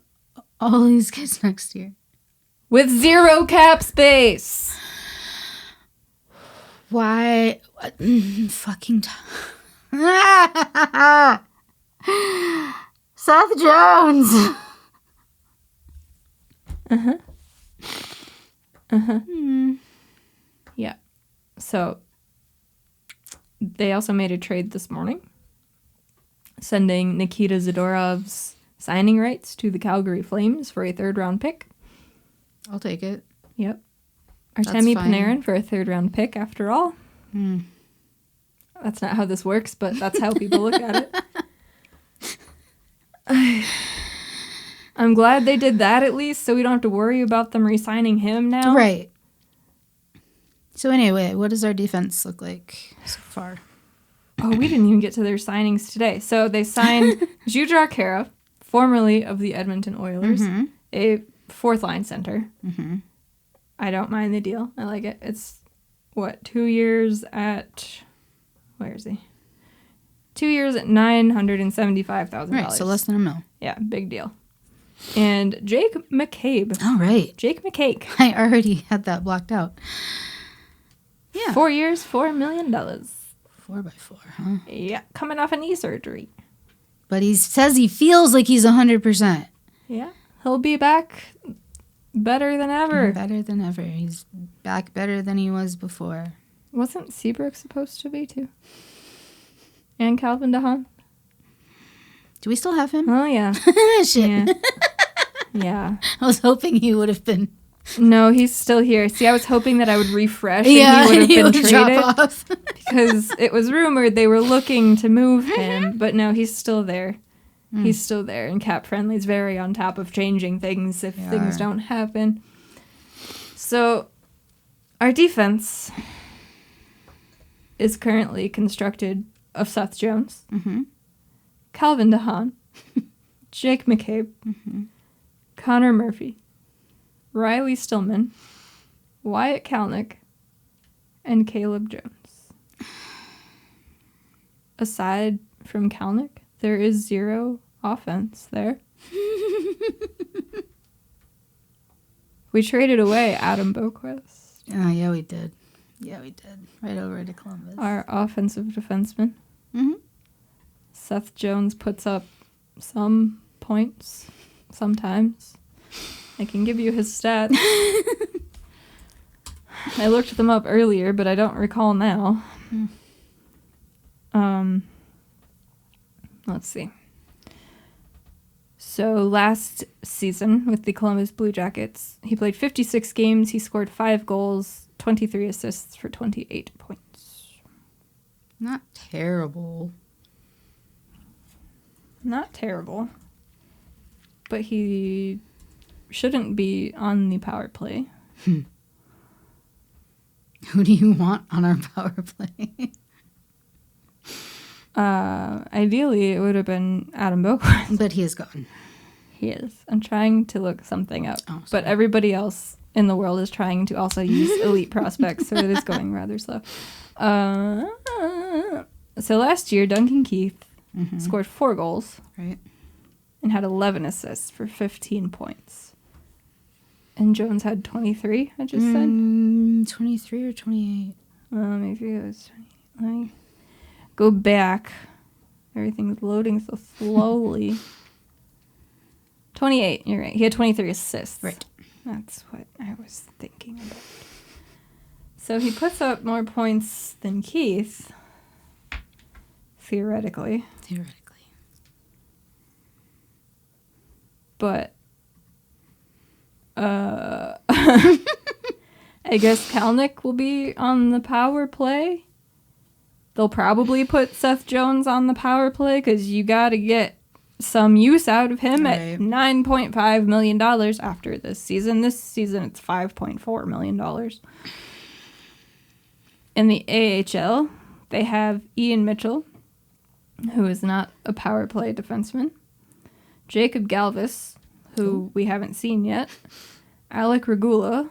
all these kids next year. With 0 cap space. Why? Fucking Seth Jones. Yeah. So they also made a trade this morning, sending Nikita Zadorov's signing rights to the Calgary Flames for a 3rd-round pick. I'll take it. Yep. Artemi fine. Panarin for a 3rd-round pick, after all. That's not how this works, but that's how people look at it. I'm glad they did that at least, so we don't have to worry about them re-signing him now. Right. So anyway, what does our defense look like so far? Oh, we didn't even get to their signings today. So they signed Judra Kara, formerly of the Edmonton Oilers, a 4th-line center. I don't mind the deal. I like it. It's, 2 years at... Where is he? 2 years at $975,000. Right, so less than $1 million. Yeah, big deal. And Jake McCabe. All right. Jake McCake. I already had that blocked out. Yeah. 4 years, $4 million. 4x4, huh? Yeah, coming off a knee surgery. But he says he feels like he's 100%. Yeah, he'll be back better than ever. Better than ever. He's back better than he was before. Wasn't Seabrook supposed to be, too? And Calvin DeHaan? Do we still have him? Oh, yeah. Shit. Yeah. Yeah. I was hoping he would have been. No, he's still here. See, I was hoping that I would refresh and he would have been traded. Drop off. Because it was rumored they were looking to move him. But no, he's still there. He's still there. And Cap Friendly's very on top of changing things if things don't happen. So, our defense is currently constructed of Seth Jones, Calvin DeHaan, Jake McCabe, Connor Murphy, Riley Stillman, Wyatt Kalnick, and Caleb Jones. Aside from Kalnick, there is 0 offense there. We traded away Adam Boquist. Oh, yeah, we did. Yeah, we did. Right over to Columbus. Our offensive defenseman. Seth Jones puts up some points sometimes. I can give you his stats. I looked them up earlier, but I don't recall now. Let's see. So last season with the Columbus Blue Jackets, he played 56 games. He scored 5 goals, 23 assists for 28 points. Not terrible. Not terrible. But he shouldn't be on the power play. Who do you want on our power play? Ideally, it would have been Adam Boquist. But he is gone. He is. I'm trying to look something up. Oh, but everybody else in the world is trying to also use elite prospects, so it is going rather slow. So last year, Duncan Keith scored 4 goals. Right. And had 11 assists for 15 points. And Jones had 23, I just said. 23 or 28? Maybe it was 20. Let me go back. Everything's loading so slowly. 28, you're right. He had 23 assists. Right. That's what I was thinking. about. So he puts up more points than Keith, theoretically. But, I guess Kalnick will be on the power play. They'll probably put Seth Jones on the power play because you got to get some use out of him at $9.5 million after this season. This season, it's $5.4 million. In the AHL, they have Ian Mitchell, who is not a power play defenseman. Jacob Galvis, who we haven't seen yet. Alec Regula,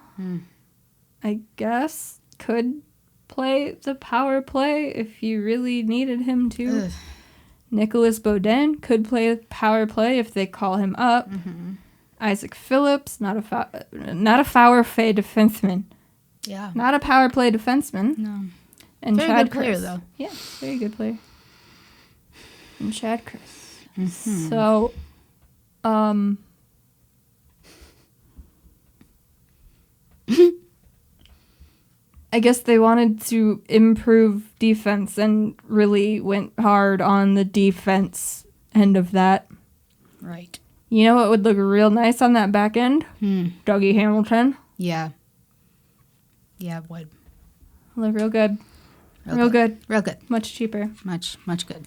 I guess, could play the power play if you really needed him to. Ugh. Nicholas Beaudin could play power play if they call him up. Isaac Phillips, not a power play defenseman. Yeah. Not a power play defenseman. No. And Very Chad good player, Chris. though. Yeah, very good player. And Chad Chris. So, I guess they wanted to improve defense and really went hard on the defense end of that. Right. You know what would look real nice on that back end? Dougie Hamilton. Yeah. Yeah, it would. Look real good. Real good. Much cheaper. Much good.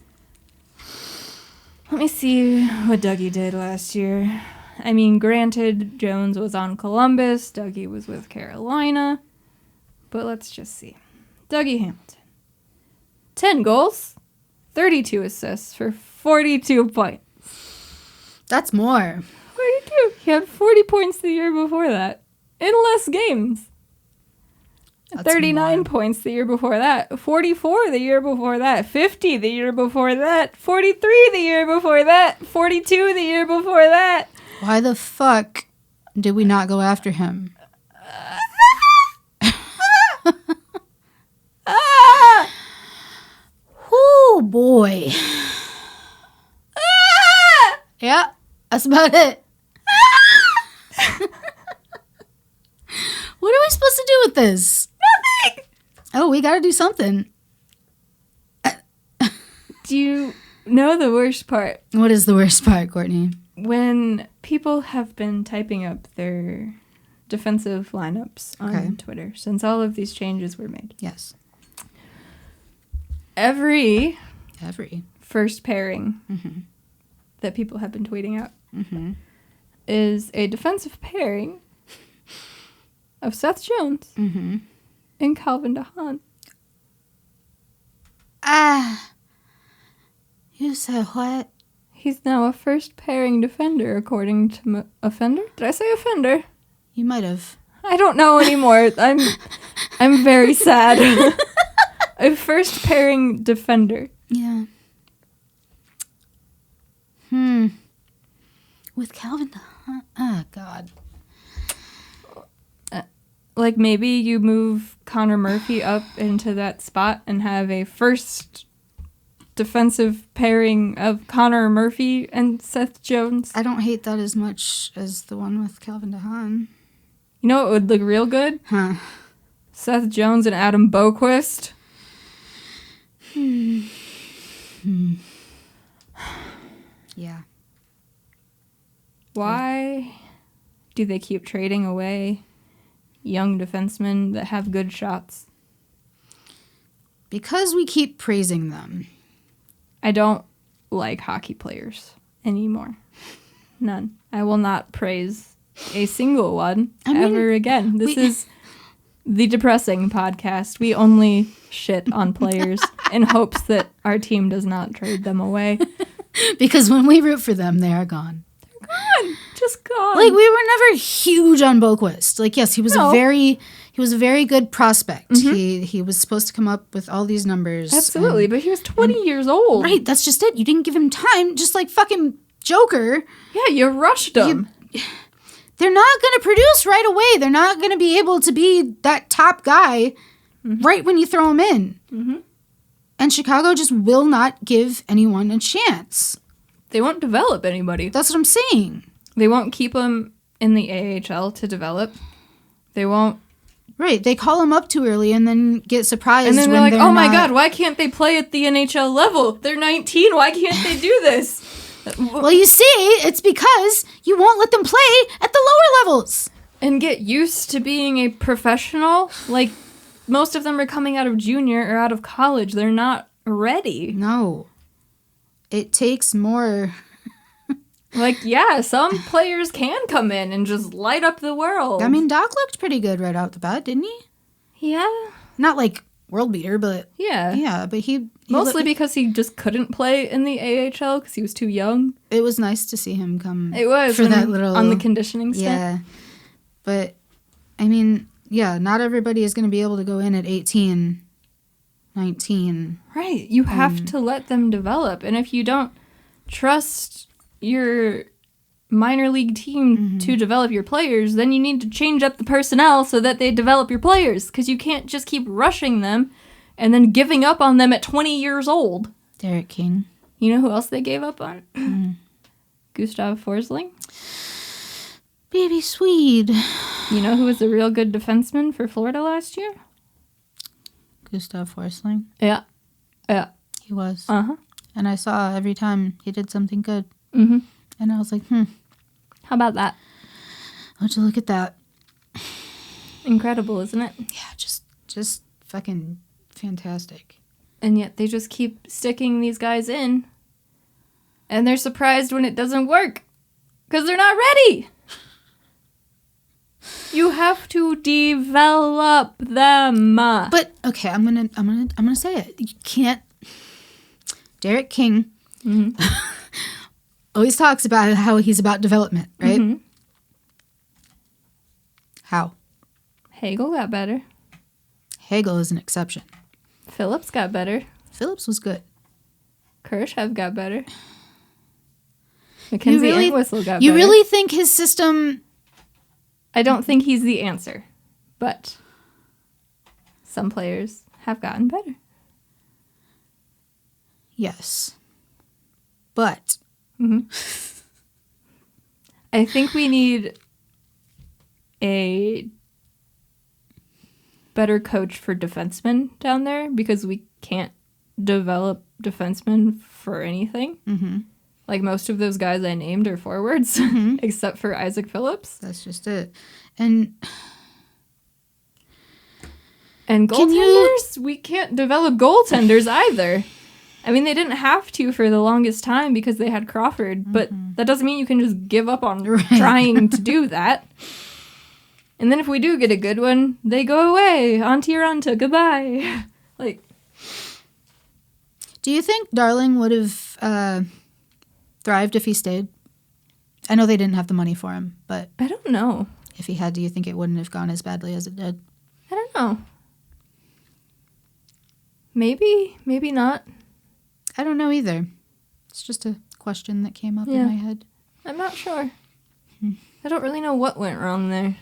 Let me see what Dougie did last year. I mean, granted, Jones was on Columbus. Dougie was with Carolina. But let's just see. Dougie Hamilton. 10 goals. 32 assists for 42 points. That's more. 42. He had 40 points the year before that. In less games. That's 39 more. points the year before that. 44 the year before that. 50 the year before that. 43 the year before that. 42 the year before that. Why the fuck did we not go after him? Oh boy. Yeah, that's about it. What are we supposed to do with this? Nothing! Oh, we gotta do something. Do you know the worst part? What is the worst part, Courtney? When people have been typing up their defensive lineups on Twitter since all of these changes were made. Yes. Every Every. first pairing that people have been tweeting out is a defensive pairing of Seth Jones and Calvin DeHaan. You said what? He's now a first pairing defender, according to offender. Did I say offender? You might have. I don't know anymore. I'm very sad. A first pairing defender. Yeah. With Calvin DeHaan. Oh, God. Like maybe you move Connor Murphy up into that spot and have a first defensive pairing of Connor Murphy and Seth Jones. I don't hate that as much as the one with Calvin DeHaan. You know what would look real good? Huh. Seth Jones and Adam Boquist. Yeah. Why do they keep trading away young defensemen that have good shots? Because we keep praising them. I don't like hockey players anymore. None. I will not praise a single one ever again. This is the depressing podcast. We only shit on players in hopes that our team does not trade them away. Because when we root for them, they are gone. They're gone. Just gone. Like, we were never huge on Boquist. Like, yes, he was a very good prospect. He was supposed to come up with all these numbers. Absolutely, but he was 20 years old. Right, that's just it. You didn't give him time, just like fucking Joker. Yeah, you rushed him. They're not going to produce right away. They're not going to be able to be that top guy right when you throw him in. And Chicago just will not give anyone a chance. They won't develop anybody. That's what I'm saying. They won't keep them in the AHL to develop. They won't Right. They call them up too early and then get surprised. And then they're when like, oh my God, why can't they play at the NHL level? They're 19. Why can't they do this? Well, you see, it's because you won't let them play at the lower levels. And get used to being a professional. Like, most of them are coming out of junior or out of college. They're not ready. No. It takes more. Like, yeah, some players can come in and just light up the world. I mean, Doc looked pretty good right out the bat, didn't he? Yeah. Not like world beater, but Yeah. Yeah, but he mostly because he just couldn't play in the AHL because he was too young. It was nice to see him come. It was for that little on the conditioning stint. Yeah, but I mean, yeah, not everybody is going to be able to go in at 18, 19. Right. You have to let them develop, and if you don't trust your minor league team to develop your players, then you need to change up the personnel so that they develop your players, because you can't just keep rushing them and then giving up on them at 20 years old. Derek King. You know who else they gave up on? Gustav Forsling. Baby Swede. You know who was a real good defenseman for Florida last year? Gustav Forsling. Yeah. Yeah. He was. Uh-huh. And I saw every time he did something good. Mm-hmm. And I was like, How about that? Would you look at that? Incredible, isn't it? Yeah, just fucking fantastic. And yet they just keep sticking these guys in. And they're surprised when it doesn't work. Because they're not ready. You have to develop them. But okay, I'm gonna say it. You can't. Derek King always talks about how he's about development, right? Mm-hmm. How? Hagel got better. Hagel is an exception. Phillips got better. Phillips was good. Khrushchev got better. Mackenzie Entwistle got better. You really think his system... I don't think he's the answer, but some players have gotten better. Yes. But... I think we need a better coach for defensemen down there, because we can't develop defensemen for anything. Mm-hmm. Like, most of those guys I named are forwards, except for Isaac Phillips. That's just it. And goaltenders? We can't develop goaltenders either. I mean, they didn't have to for the longest time because they had Crawford, but that doesn't mean you can just give up on trying to do that. And then if we do get a good one, they go away. Auntie Aranta, goodbye. Like, do you think Darling would have thrived if he stayed? I know they didn't have the money for him, but... I don't know. If he had, do you think it wouldn't have gone as badly as it did? I don't know. Maybe, maybe not. I don't know either. It's just a question that came up in my head. I'm not sure. I don't really know what went wrong there.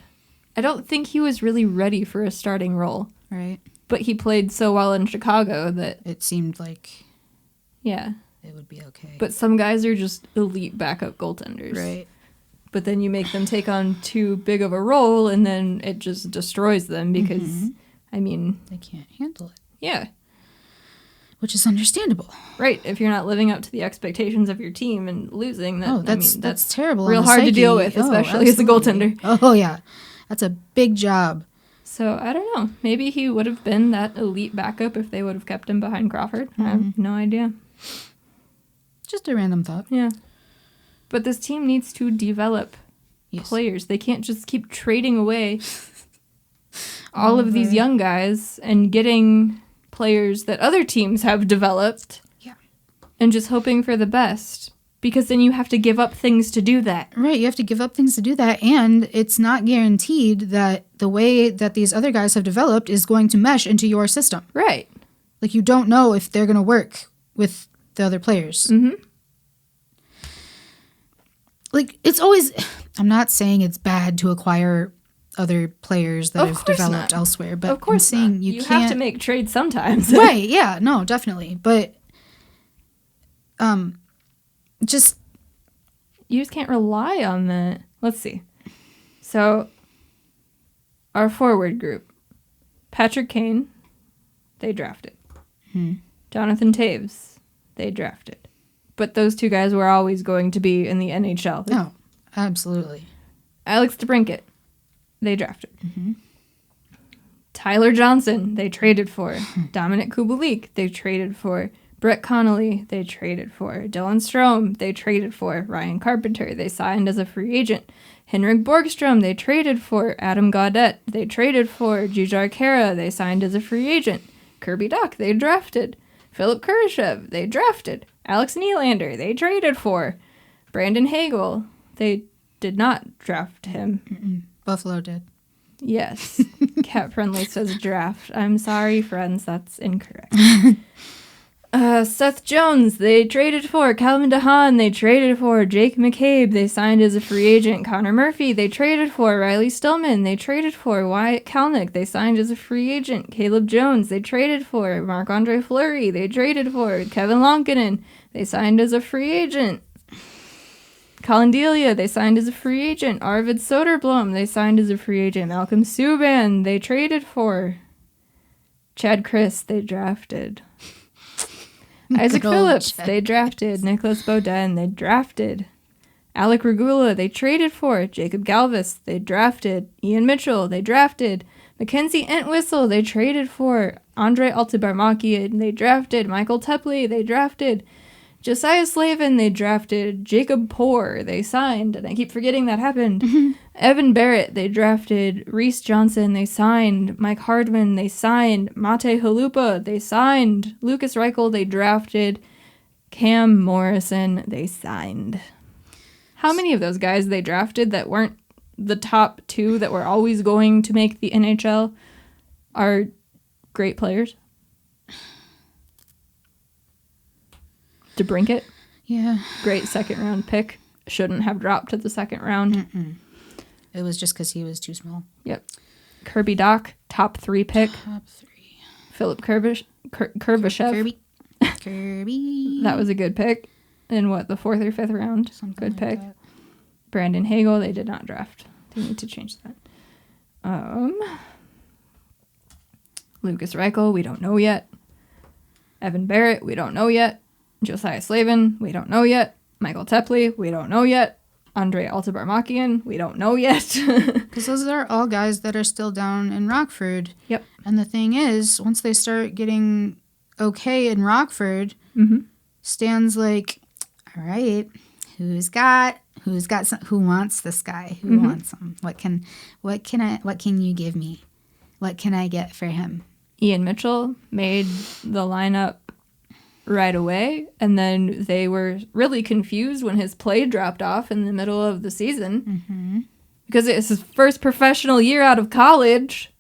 I don't think he was really ready for a starting role. Right. But he played so well in Chicago that... It seemed like... Yeah. It would be okay. But some guys are just elite backup goaltenders. Right. But then you make them take on too big of a role, and then it just destroys them because, I mean... They can't handle it. Yeah. Which is understandable. Right. If you're not living up to the expectations of your team and losing, that's terrible. Real hard to deal with, especially as a goaltender. Oh, yeah. That's a big job. So, I don't know. Maybe he would have been that elite backup if they would have kept him behind Crawford. I have no idea. Just a random thought. Yeah. But this team needs to develop players. They can't just keep trading away all of these young guys and getting players that other teams have developed and just hoping for the best. Because then you have to give up things to do that. Right, you have to give up things to do that, and it's not guaranteed that the way that these other guys have developed is going to mesh into your system. Right. Like, you don't know if they're going to work with the other players. Mm-hmm. Like, it's always... I'm not saying it's bad to acquire other players that have developed elsewhere, but of course I'm saying you can't... have to make trades sometimes. Right, yeah, no, definitely. But, just... You just can't rely on that. Let's see. So, our forward group. Patrick Kane, they drafted. Jonathan Taves, they drafted. But those two guys were always going to be in the NHL. Oh, absolutely. Alex DeBrincat, they drafted. Tyler Johnson, they traded for. Dominic Kubalik, they traded for. Brett Connolly, they traded for. Dylan Strome, they traded for. Ryan Carpenter, they signed as a free agent. Henrik Borgstrom, they traded for. Adam Gaudette, they traded for. Jujhar Khaira, they signed as a free agent. Kirby Dach, they drafted. Philip Kurashev, they drafted. Alex Nylander, they traded for. Brandon Hagel, they did not draft him. Buffalo did. Yes. Cat Friendly says draft. I'm sorry, friends, that's incorrect. Seth Jones, they traded for. Calvin DeHaan, they traded for. Jake McCabe, they signed as a free agent. Connor Murphy, they traded for. Riley Stillman, they traded for. Wyatt Kalnick, they signed as a free agent. Caleb Jones, they traded for. Marc-Andre Fleury, they traded for. Kevin Lonkinen, they signed as a free agent. Colin Delia, they signed as a free agent. Arvid Soderblom, they signed as a free agent. Malcolm Subban, they traded for. Chad Chris, they drafted. Isaac Phillips, they drafted. Nicholas Beaudin, they drafted. Alec Regula, they traded for. Jacob Galvis, they drafted. Ian Mitchell, they drafted. Mackenzie Entwistle, they traded for. Andre Altibarmakian, they drafted. Michael Tepley, they drafted. Josiah Slavin, they drafted. Jacob Poor, they signed. And I keep forgetting that happened. Evan Barrett, they drafted. Reese Johnson, they signed. Mike Hardman, they signed. Mate Halupa, they signed. Lucas Reichel, they drafted. Cam Morrison, they signed. How many of those guys they drafted that weren't the top two that were always going to make the NHL are great players? DeBrincat, Yeah. great second round pick. Shouldn't have dropped to the second round. It was just because he was too small. Yep. Kirby Dach, top 3 pick. Top 3. Philip Kurashev. Kirby. That was a good pick. In the 4th or 5th round. Something good like pick. that. Brandon Hagel, they did not draft. They need to change that. Lucas Reichel, we don't know yet. Evan Barrett, we don't know yet. Josiah Slavin, we don't know yet. Michael Tepley, we don't know yet. Andre Altibarmakian, we don't know yet. Because those are all guys that are still down in Rockford. Yep. And the thing is, once they start getting okay in Rockford, Stan's like, all right, who wants this guy? Who wants him? What can you give me? What can I get for him? Ian Mitchell made the lineup right away, and then they were really confused when his play dropped off in the middle of the season because it's his first professional year out of college.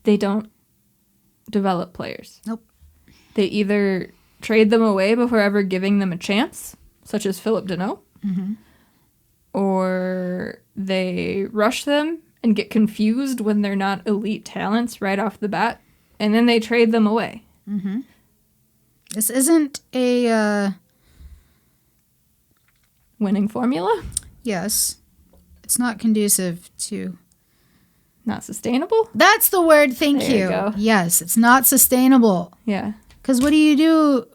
They don't develop players. Nope. They either trade them away before ever giving them a chance, such as Philip Deneau, or they rush them and get confused when they're not elite talents right off the bat, and then they trade them away. This isn't a... Winning formula? Yes. It's not conducive to... Not sustainable? That's the word, thank There you you. go. Yes, it's not sustainable. Yeah. Because what do you do?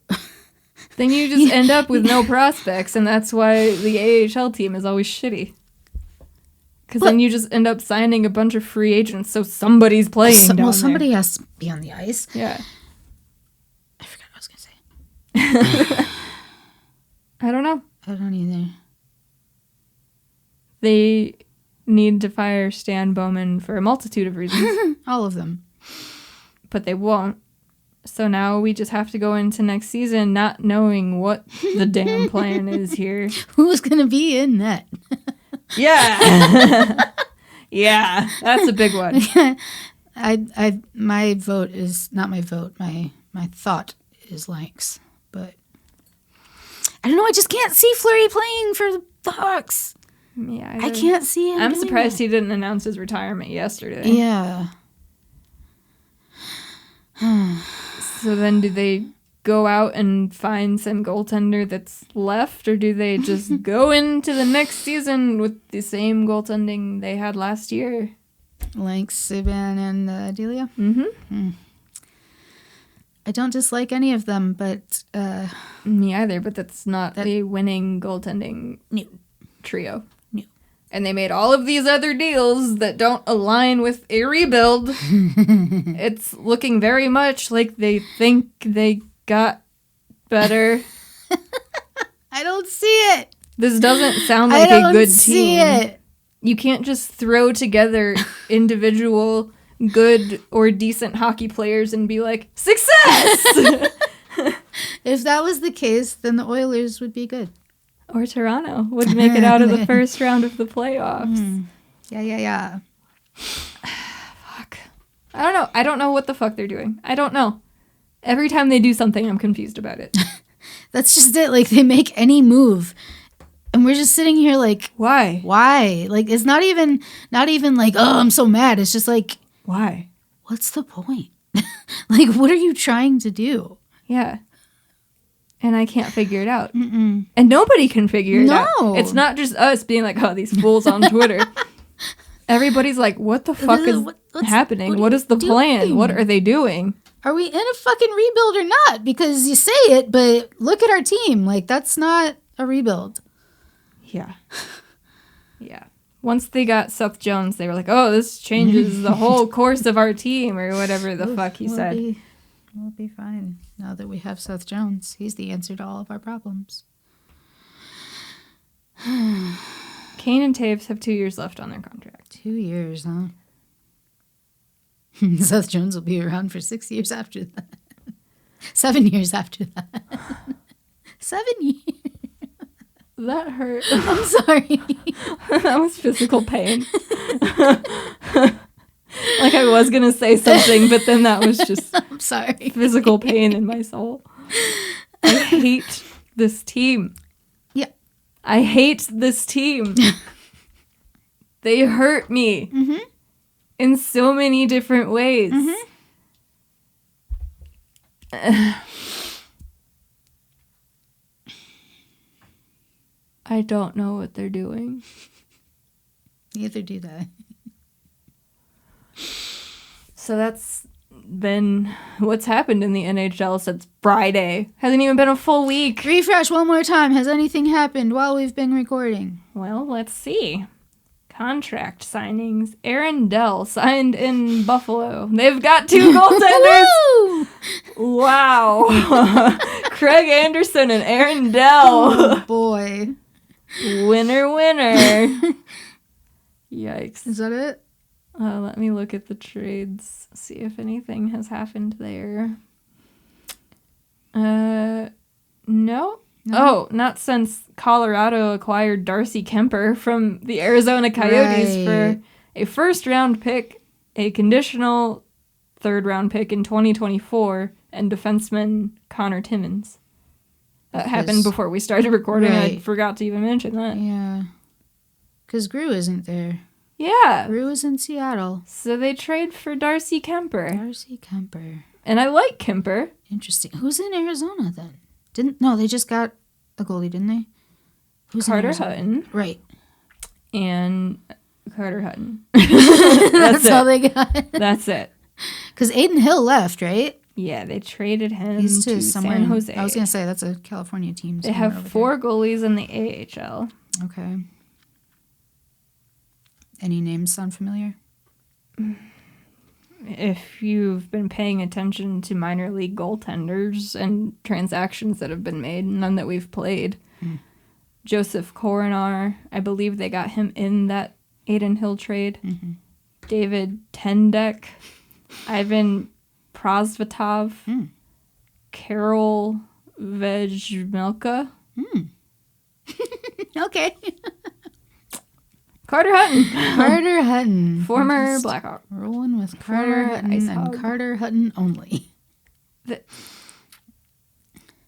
Then you just end up with no prospects, and that's why the AHL team is always shitty. Because then you just end up signing a bunch of free agents, so somebody's playing down there. Somebody has to be on the ice. Yeah. I forgot what I was going to say. I don't know. I don't either. They need to fire Stan Bowman for a multitude of reasons. All of them. But they won't. So now we just have to go into next season not knowing what the damn plan is here. Who's going to be in net? Yeah. Yeah, that's a big one. My vote is not my vote. My thought is Lanks, but I don't know. I just can't see Fleury playing for the Hawks. Yeah, I can't see him. I'm surprised he didn't announce his retirement yesterday. Yeah. So then do they go out and find some goaltender that's left, or do they just go into the next season with the same goaltending they had last year? Lynx, Subban, and Delia? Mm-hmm. I don't dislike any of them, but... Me either, but that's not the winning goaltending trio. No. And they made all of these other deals that don't align with a rebuild. It's looking very much like they think they got better. I don't see it. This doesn't sound like a good see team. It. You can't just throw together individual good or decent hockey players and be like, success! If that was the case, then the Oilers would be good. Or Toronto would make it out of the first round of the playoffs. Yeah. Fuck. I don't know what the fuck they're doing. I don't know. Every time they do something, I'm confused about it. That's just it. Like, they make any move, and we're just sitting here like, why? Like, it's not even like, oh, I'm so mad. It's just like, why? What's the point? Like, what are you trying to do? Yeah. And I can't figure it out. Mm-mm. And nobody can figure it out. It's not just us being like, oh, these fools on Twitter. Everybody's like, what the fuck is happening? What is the plan? What are they doing? Are we in a fucking rebuild or not? Because you say it, but look at our team. Like, that's not a rebuild. Yeah. Yeah. Once they got Seth Jones, they were like, oh, this changes the whole course of our team, or whatever the fuck he said. We'll be fine now that we have Seth Jones. He's the answer to all of our problems. Kane and Taves have 2 years left on their contract. 2 years, huh? Seth Jones will be around for 6 years after that. 7 years after that. 7 years. That hurt. I'm sorry. That was physical pain. Like I was going to say something, but then that was just I'm sorry. Physical pain in my soul. I hate this team. Yeah. I hate this team. They hurt me in so many different ways. I don't know what they're doing. Neither do they. So that's been what's happened in the NHL since Friday. Hasn't even been a full week. Refresh one more time. Has anything happened while we've been recording? Well, let's see. Contract signings. Aaron Dell signed in Buffalo. They've got 2 goaltenders. Wow. Craig Anderson and Aaron Dell. Oh, boy. Winner. Yikes. Is that it? Let me look at the trades, see if anything has happened there. No. Oh, not since Colorado acquired Darcy Kemper from the Arizona Coyotes for a first-round pick, a conditional third-round pick in 2024, and defenseman Connor Timmins. That happened before we started recording. I forgot to even mention that. Yeah. Because Grew isn't there. Yeah. Grew is in Seattle. So they trade for Darcy Kemper. Darcy Kemper. And I like Kemper. Interesting. Who's in Arizona then? They just got a goalie, didn't they? Who's Carter Hutton. Right. And Carter Hutton. That's all they got. That's it. Because Aiden Hill left, right? Yeah, they traded him He's to somewhere San Jose. I was going to say, that's a California team. They have 4 goalies in the AHL. Okay. Any names sound familiar? If you've been paying attention to minor league goaltenders and transactions that have been made, none that we've played. Joseph Coronar, I believe they got him in that Aiden Hill trade. David Tendek, Ivan Prosvetov, Carol Vejmelka. Okay. Carter Hutton. Former Blackhawk. Rolling with Carter Hutton and Carter Hutton only.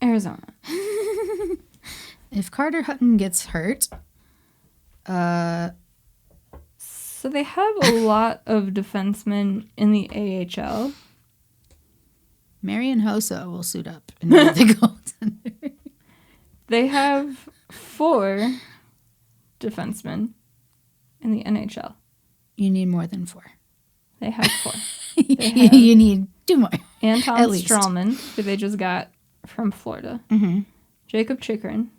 Arizona. If Carter Hutton gets hurt, so they have a lot of defensemen in the AHL. Marian Hossa will suit up and be the goaltender. They have 4 defensemen in the NHL. You need more than 4. They have 4. You need 2 more. Anton at least. Strawman, who they just got from Florida. Mm-hmm. Jacob Chychrun.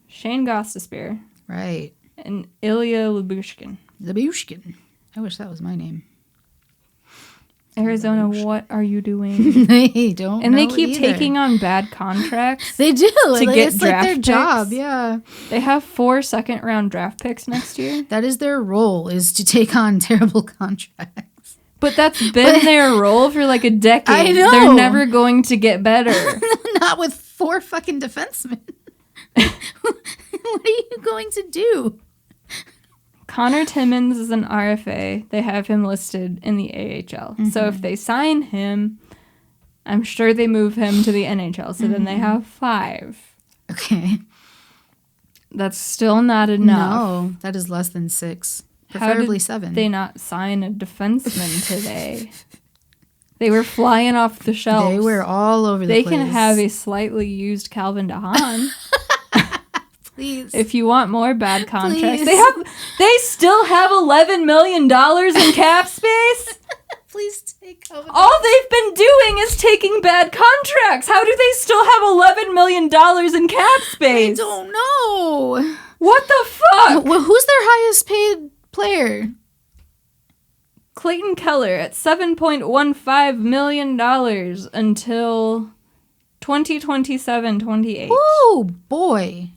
Shane Gostisbehere. Right. And Ilya Lyubushkin. Lyubushkin. I wish that was my name. Arizona, what are you doing? They don't And know they keep either. taking on bad contracts. They do. to get it's like draft their picks. job, yeah. They have 4 second-round draft picks next year. That is their role, is to take on terrible contracts. But that's been their role for like a decade. I know. They're never going to get better. Not with 4 fucking defensemen. What are you going to do? Connor Timmins is an RFA. They have him listed in the AHL. Mm-hmm. So if they sign him, I'm sure they move him to the NHL. So then they have 5. Okay. That's still not enough. No, that is less than 6. How Preferably did 7. they not sign a defenseman today? They were flying off the shelves. They were all over the They place. can have a slightly used Calvin DeHaan. Please. If you want more bad contracts. Please. They still have $11 million in cap space. Please take over. All they've been doing is taking bad contracts. How do they still have $11 million in cap I space? don't know. What the fuck? Well, who's their highest paid player? Clayton Keller at $7.15 million until 2027-28. Oh, boy.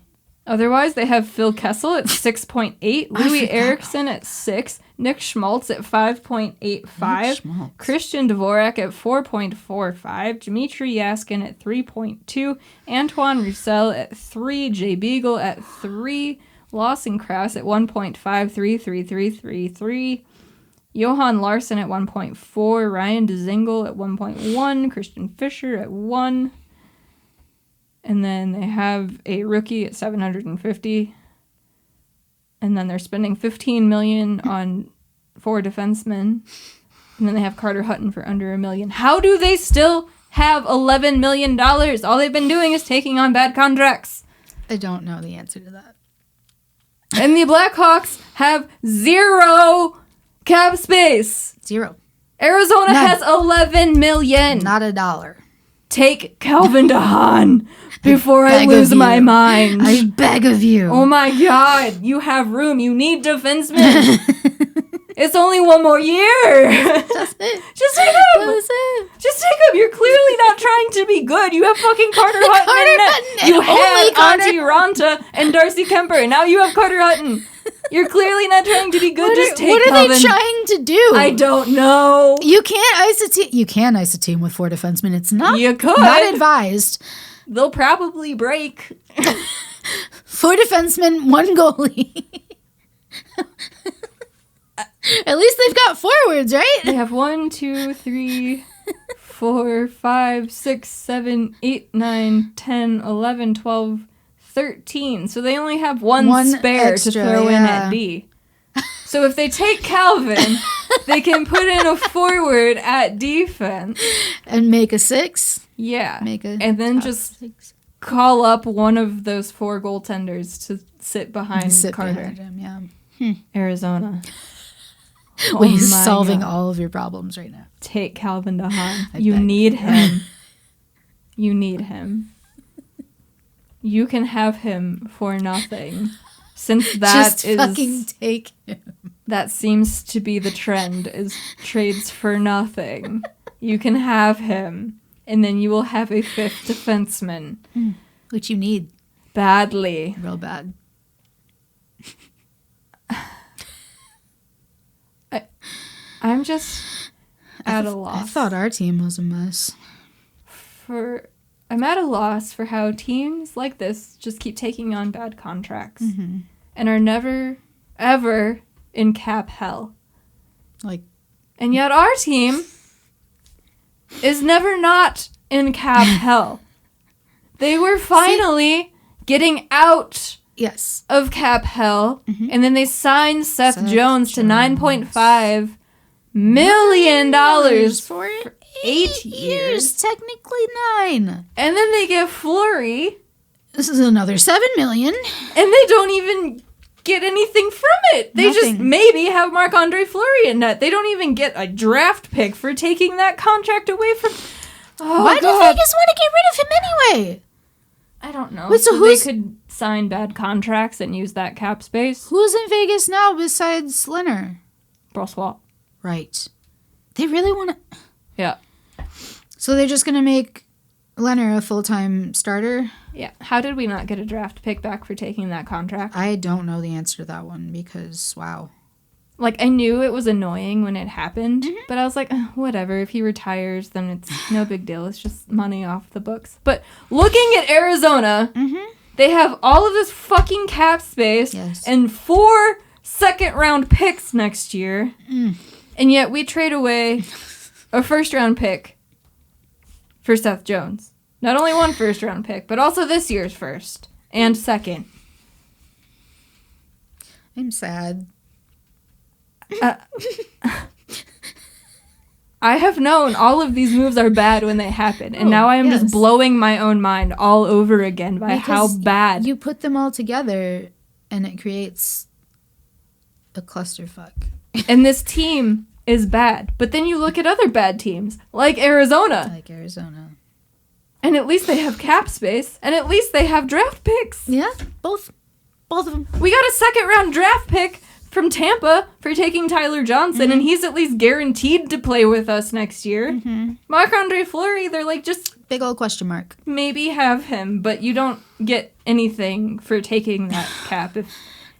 Otherwise, they have Phil Kessel at 6.8, Louis Eriksson at 6, Nick Schmaltz at 5.85, Christian Dvorak at 4.45, Dmitry Yaskin at 3.2, Antoine Roussel at 3, Jay Beagle at 3, Lawson Krause at 1.533333, Johan Larsson at 1.4, Ryan DeZingle at 1.1, Christian Fisher at 1. And then they have a rookie at 750. And then they're spending $15 million on 4 defensemen. And then they have Carter Hutton for under $1 million. How do they still have $11 million? All they've been doing is taking on bad contracts. I don't know the answer to that. And the Blackhawks have 0 cap space. 0. Arizona None. has $11 million. Not a dollar. Take Calvin DeHaan before I beg lose of my you. mind. I beg of you. Oh my god, you have room. You need defensemen. It's only 1 more year. That's it. Just take him. That's it. Just take him. You're clearly not trying to be good. You have fucking Carter Hutton in net. Hutton You and only had Carter. Auntie Ranta and Darcy Kemper. And now you have Carter Hutton. You're clearly not trying to be good. Just take what are Calvin. they trying to do? I don't know. You can't ice a team. You can ice a team with 4 defensemen. It's not. You could. Not advised. They'll probably break. 4 defensemen, 1 goalie. At least they've got forwards, right? They have 1, 2, 3, 4, 5, 6, 7, 8, 9, 10, 11, 12, 13. So they only have one spare extra, to throw in at D. So if they take Calvin, they can put in a forward at defense. And make a 6. Yeah. Make a and then top just 6. call up one of those 4 goaltenders to sit behind Carter. behind him, yeah. Arizona. Well, he's my solving God. all of your problems right now. Take Calvin DeHaan. I You beg need you. him. You need him. You can have him for nothing. Since Just fucking take him. that seems to be the trend, is trades for nothing. You can have him, and then you will have a 5th defenseman. Which you need. Badly. Real bad. I'm just at a loss. I thought our team was a mess. I'm at a loss for how teams like this just keep taking on bad contracts and are never, ever in cap hell. And yet our team is never not in cap hell. They were finally getting out Yes. of cap hell, and then they signed Seth Jones to $9.5 million for 8 years. Technically 9. And then they get Fleury. This is another $7 million. And they don't even get anything from it. They just maybe have Marc-Andre Fleury in net. They don't even get a draft pick for taking that contract away from... Why do Vegas want to get rid of him anyway? I don't know. Wait, so they could sign bad contracts and use that cap space. Who's in Vegas now besides Leonard? Brossois. Right. They really want to... Yeah. So they're just going to make Leonard a full-time starter? Yeah. How did we not get a draft pick back for taking that contract? I don't know the answer to that one because, wow. Like, I knew it was annoying when it happened, but I was like, whatever. If he retires, then it's no big deal. It's just money off the books. But looking at Arizona, they have all of this fucking cap space and 4 second-round picks next year. And yet we trade away a first-round pick for Seth Jones. Not only one first-round pick, but also this year's first and second. I'm sad. I have known all of these moves are bad when they happen, and now I am just blowing my own mind all over again by how bad. You put them all together, and it creates a clusterfuck. And this team is bad. But then you look at other bad teams, like Arizona. And at least they have cap space, and at least they have draft picks. Yeah, both of them. We got a second-round draft pick from Tampa for taking Tyler Johnson, and he's at least guaranteed to play with us next year. Marc-Andre Fleury, they're like, just... big old question mark. Maybe have him, but you don't get anything for taking that cap. If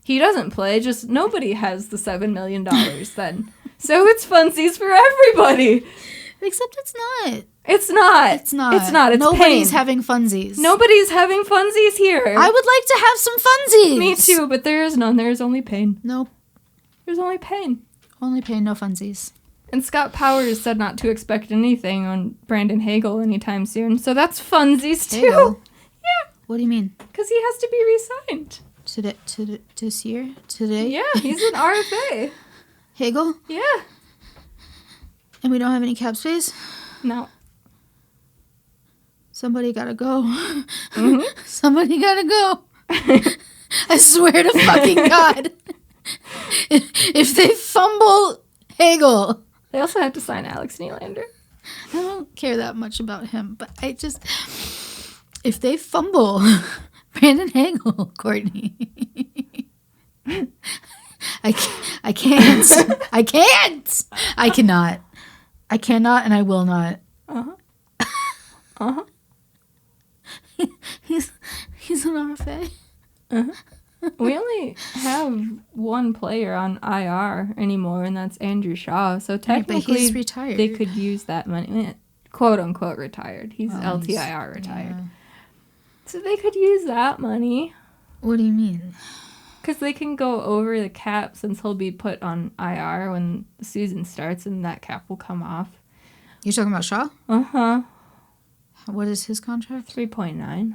he doesn't play, just nobody has the $7 million then. So it's funsies for everybody. Except it's not. It's not. It's not. It's not. It's Nobody's pain. having funsies. Nobody's having funsies here. I would like to have some funsies. Me too, but there is none. There is only pain. No. There's only pain. Only pain, no funsies. And Scott Powers said not to expect anything on Brandon Hagel anytime soon, so that's funsies too. Hagel? Yeah. What do you mean? Because he has to be re-signed. This year? Today? Yeah, he's an RFA. Hagel? Yeah. And we don't have any cap space? No. Somebody gotta go. Somebody gotta go. I swear to fucking God. If they fumble Hagel. They also have to sign Alex Nylander. I don't care that much about him, but I just... if they fumble Brandon Hagel, Courtney. I can't. I can't. I cannot. I cannot and I will not. He's an RFA. We only have one player on IR anymore, and that's Andrew Shaw. So technically, but he's retired. They could use that money, quote unquote retired. He's LTIR retired. Yeah. So they could use that money. What do you mean? Because they can go over the cap since he'll be put on IR when the season starts, and that cap will come off. You're talking about Shaw? Uh-huh. What is his contract? 3.9.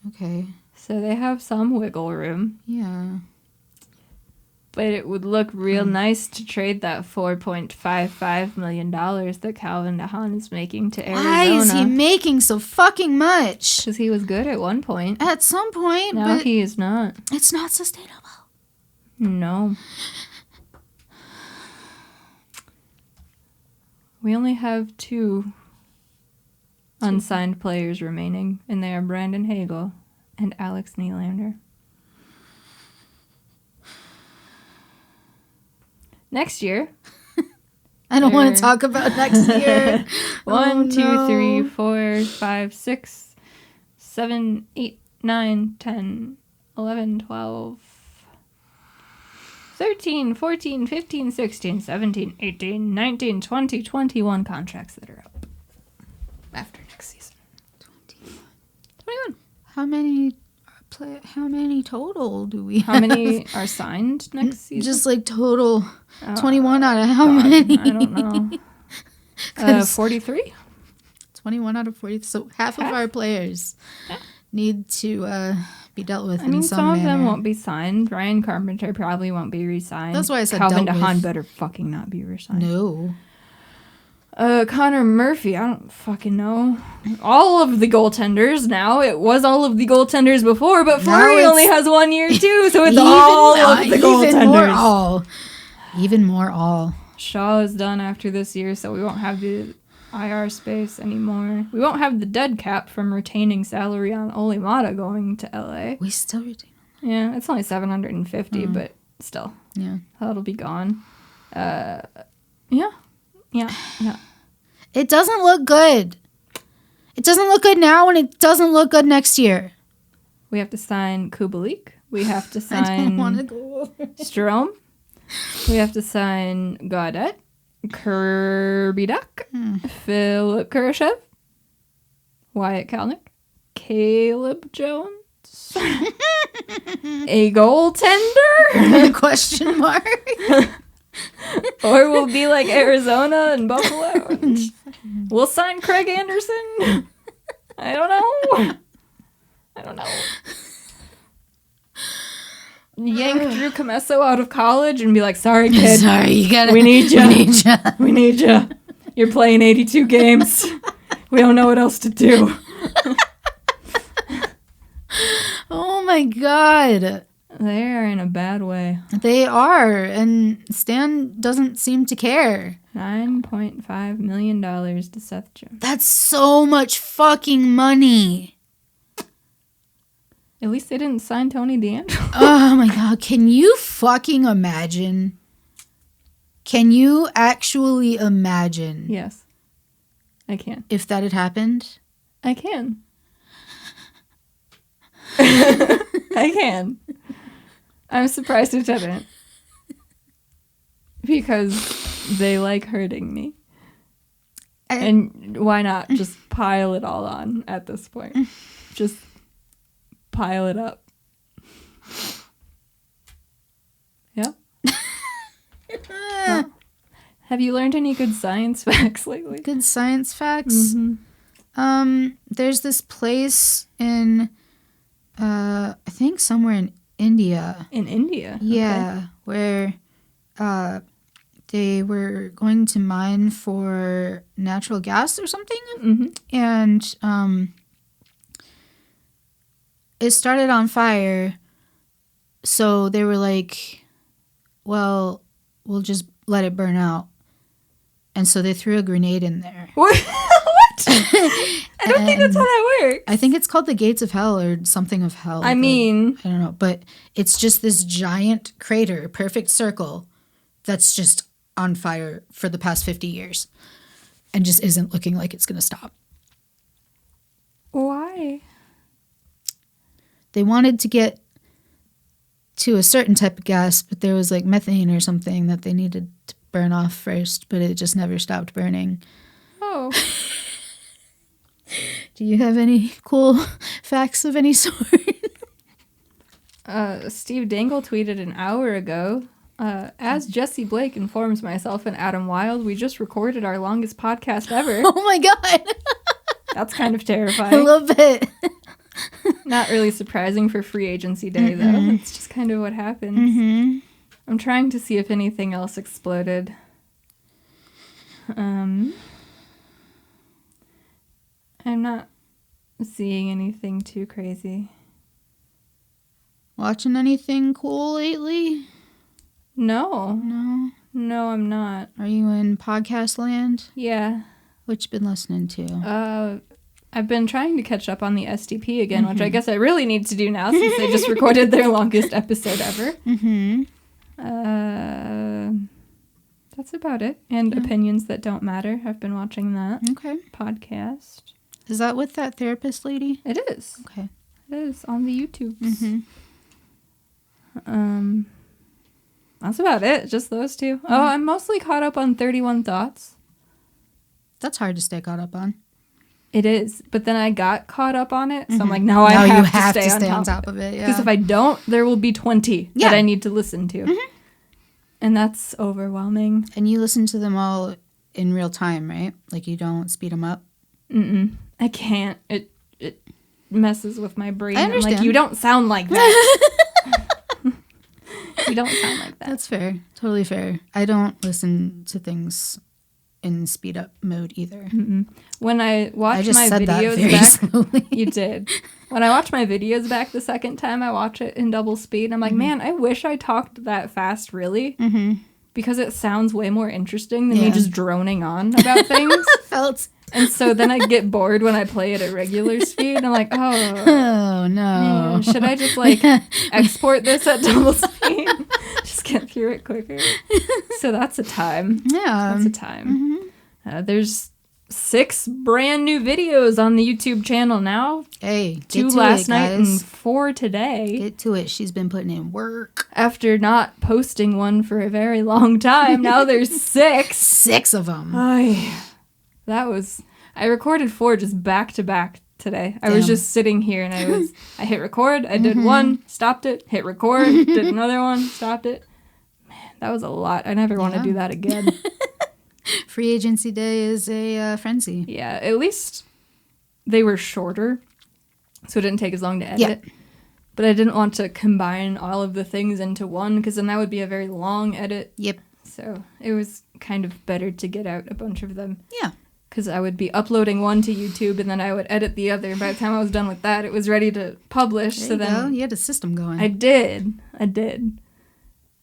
Okay. So they have some wiggle room. Yeah. But it would look real nice to trade that $4.55 million that Calvin DeHaan is making to Arizona. Why is he making so fucking much? Because he was good at one point. At some point. Now but he is not. It's not sustainable. No. We only have 2 unsigned players remaining, and they are Brandon Hagel and Alex Nylander. Next year. I don't want to talk about next year. 1, 2, 3, 4, 5, 6, 7, 8, 9, 10, 11, 12, 13, 14, 15, 16, 17, 18, 19, 20, 21 contracts that are up after next season. 21. How many total do we have? How many are signed next season? Just like total 21 out of how many? I don't know. 43? 21 out of 40. So half of our players need to be dealt with in some some manner. of them won't be signed. Ryan Carpenter probably won't be re-signed. That's why I said Calvin dealt DeHaan with. better fucking not be re-signed. No. Connor Murphy, I don't fucking know. All of the goaltenders now. It was all of the goaltenders before, but Fleury only has 1 year too, so it's all of the goaltenders. Even more all. Shaw is done after this year, so we won't have the IR space anymore. We won't have the dead cap from retaining salary on Olimata going to LA. We still retain. Yeah, it's only $750, but still. Yeah. That'll be gone. Yeah. It doesn't look good. It doesn't look good now, and it doesn't look good next year. We have to sign Kubalik. We have to I sign don't want to go over. Strome. We have to sign Gaudette, Kirby Duck, Philip Kurashev, Wyatt Kalnick, Caleb Jones, a goaltender? Question mark. Or we'll be like Arizona and Buffalo. And we'll sign Craig Anderson. I don't know. Yank Drew Comesso out of college and be like, sorry, kid. Sorry, We need you. We need you. You're playing 82 games. We don't know what else to do. Oh my God. They are in a bad way. They are, and Stan doesn't seem to care. $9.5 million to Seth Jones. That's so much fucking money. At least they didn't sign Tony DeAngelo. Oh my God. Can you fucking imagine? Can you actually imagine? Yes. I can. If that had happened? I can. I can. I'm surprised it didn't. Because they like hurting me. And why not just pile it all on at this point? Just pile it up. Yeah. Well, have you learned any good science facts lately? Good science facts? Mm-hmm. There's this place in, I think somewhere in India. In India? Yeah, okay. Where they were going to mine for natural gas or something. Mm-hmm. And it started on fire. So they were like, well, we'll just let it burn out. And so they threw a grenade in there. What? I don't think that's how that works. I think it's called the Gates of Hell or something of hell. I mean, I don't know. But it's just this giant crater, perfect circle, that's just on fire for the past 50 years. And just isn't looking like it's going to stop. Why? They wanted to get to a certain type of gas, but there was like methane or something that they needed to burn off first, but it just never stopped burning. Oh. Do you have any cool facts of any sort? Steve Dangle tweeted an hour ago, as Jesse Blake informs myself and Adam Wilde, we just recorded our longest podcast ever. Oh my God. That's kind of terrifying. A little bit. Not really surprising for free agency day, though. It's just kind of what happens. Mm-hmm. I'm trying to see if anything else exploded. I'm not seeing anything too crazy. Watching anything cool lately? No. No, I'm not. Are you in podcast land? Yeah. What you been listening to? I've been trying to catch up on the SDP again, which I guess I really need to do now since they just recorded their longest episode ever. Mm-hmm. That's about it. And Opinions That Don't Matter. I've been watching that. Okay. Podcast. Is that with that therapist lady? It is. Okay. It is on the YouTubes. Mm-hmm. That's about it. Just those two. Mm-hmm. Oh, I'm mostly caught up on 31 Thoughts. That's hard to stay caught up on. It is, but then I got caught up on it, so I'm like, now I have to stay on top of it. Yeah. Because if I don't, there will be 20 that I need to listen to. And that's overwhelming. And you listen to them all in real time, right? Like you don't speed them up? Mm-mm. I can't. It messes with my brain. I understand. I'm like, you don't sound like that. You don't sound like that. That's fair. Totally fair. I don't listen to things in speed up mode either. When I watch just my said that videos very back, slowly. you did. When I watch my videos back the second time I watch it in double speed, I'm like, man, I wish I talked that fast, really. Because it sounds way more interesting than me just droning on about things. And so then I get bored when I play it at regular speed. And I'm like, oh no. Man, should I just like export this at double speed? Just get through it quicker. So that's a time. Yeah. That's a time. There's 6 brand new videos on the YouTube channel now. Hey, get 2 to last it, night guys. and 4 today. Get to it. She's been putting in work. After not posting one for a very long time, now there's 6. 6 of them. I recorded 4 just back to back today. I was just sitting here and I hit record, I did one, stopped it, hit record, did another one, stopped it. Man, that was a lot. I never want to do that again. Free agency day is a frenzy. Yeah, at least they were shorter, so it didn't take as long to edit. Yeah. But I didn't want to combine all of the things into one, because then that would be a very long edit. Yep. So it was kind of better to get out a bunch of them. Yeah. Because I would be uploading one to YouTube, and then I would edit the other. By the time I was done with that, it was ready to publish. There so you then go. You had a system going. I did.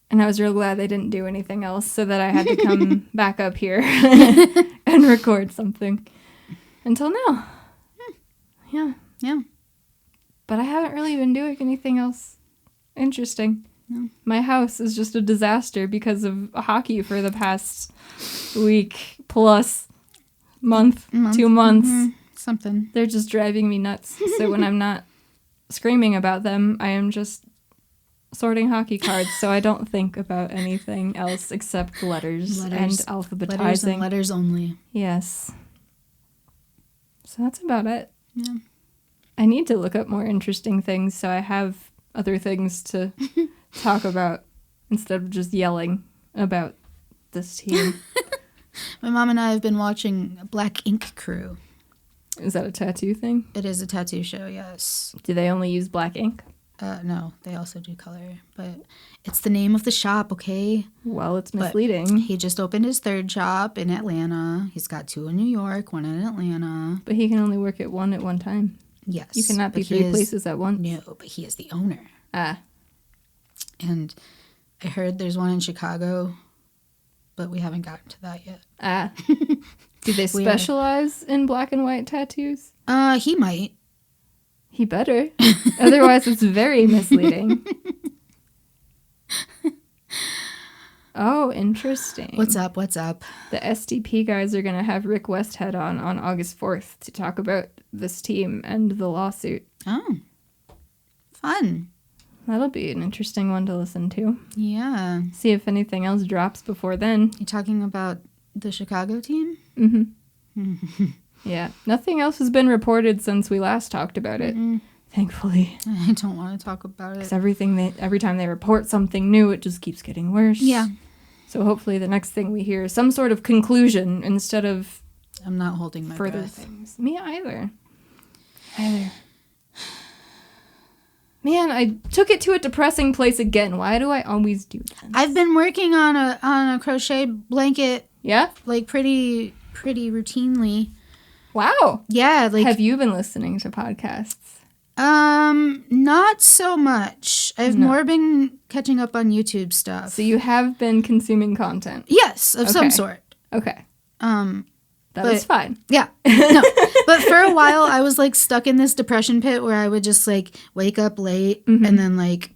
And I was real glad they didn't do anything else, so that I had to come back up here and record something. Until now. Yeah. Yeah. But I haven't really been doing anything else interesting. No. My house is just a disaster because of hockey for the past week plus month. 2 months. Something. They're just driving me nuts. So when I'm not screaming about them, I am just sorting hockey cards, so I don't think about anything else except letters and alphabetizing. Letters only. Yes. So that's about it. Yeah. I need to look up more interesting things so I have other things to talk about instead of just yelling about this team. My mom and I have been watching Black Ink Crew. Is that a tattoo thing? It is a tattoo show, yes. Do they only use black ink? No, they also do color, but it's the name of the shop, okay? Well, it's misleading. But he just opened his 3rd shop in Atlanta. He's got 2 in New York, 1 in Atlanta. But he can only work at one time. Yes. You cannot be 3 places at once. No, but he is the owner. Ah. And I heard there's one in Chicago, but we haven't gotten to that yet. Ah. Do they specialize in black and white tattoos? He might. He better. Otherwise, it's very misleading. Oh, interesting. What's up? The SDP guys are going to have Rick Westhead on August 4th to talk about this team and the lawsuit. Oh. Fun. That'll be an interesting one to listen to. Yeah. See if anything else drops before then. You talking about the Chicago team? Mm-hmm. Yeah. Nothing else has been reported since we last talked about it. Thankfully. I don't want to talk about it. Because every time they report something new, it just keeps getting worse. Yeah. So hopefully the next thing we hear is some sort of conclusion instead of I'm not holding my further breath. things. Me either. Man, I took it to a depressing place again. Why do I always do that? I've been working on a crochet blanket. Yeah? Like pretty routinely. Wow. Yeah, like have you been listening to podcasts? Not so much. I've more been catching up on YouTube stuff. So you have been consuming content? Yes, of some sort. Okay. That is fine. Yeah. No. But for a while I was like stuck in this depression pit where I would just like wake up late and then like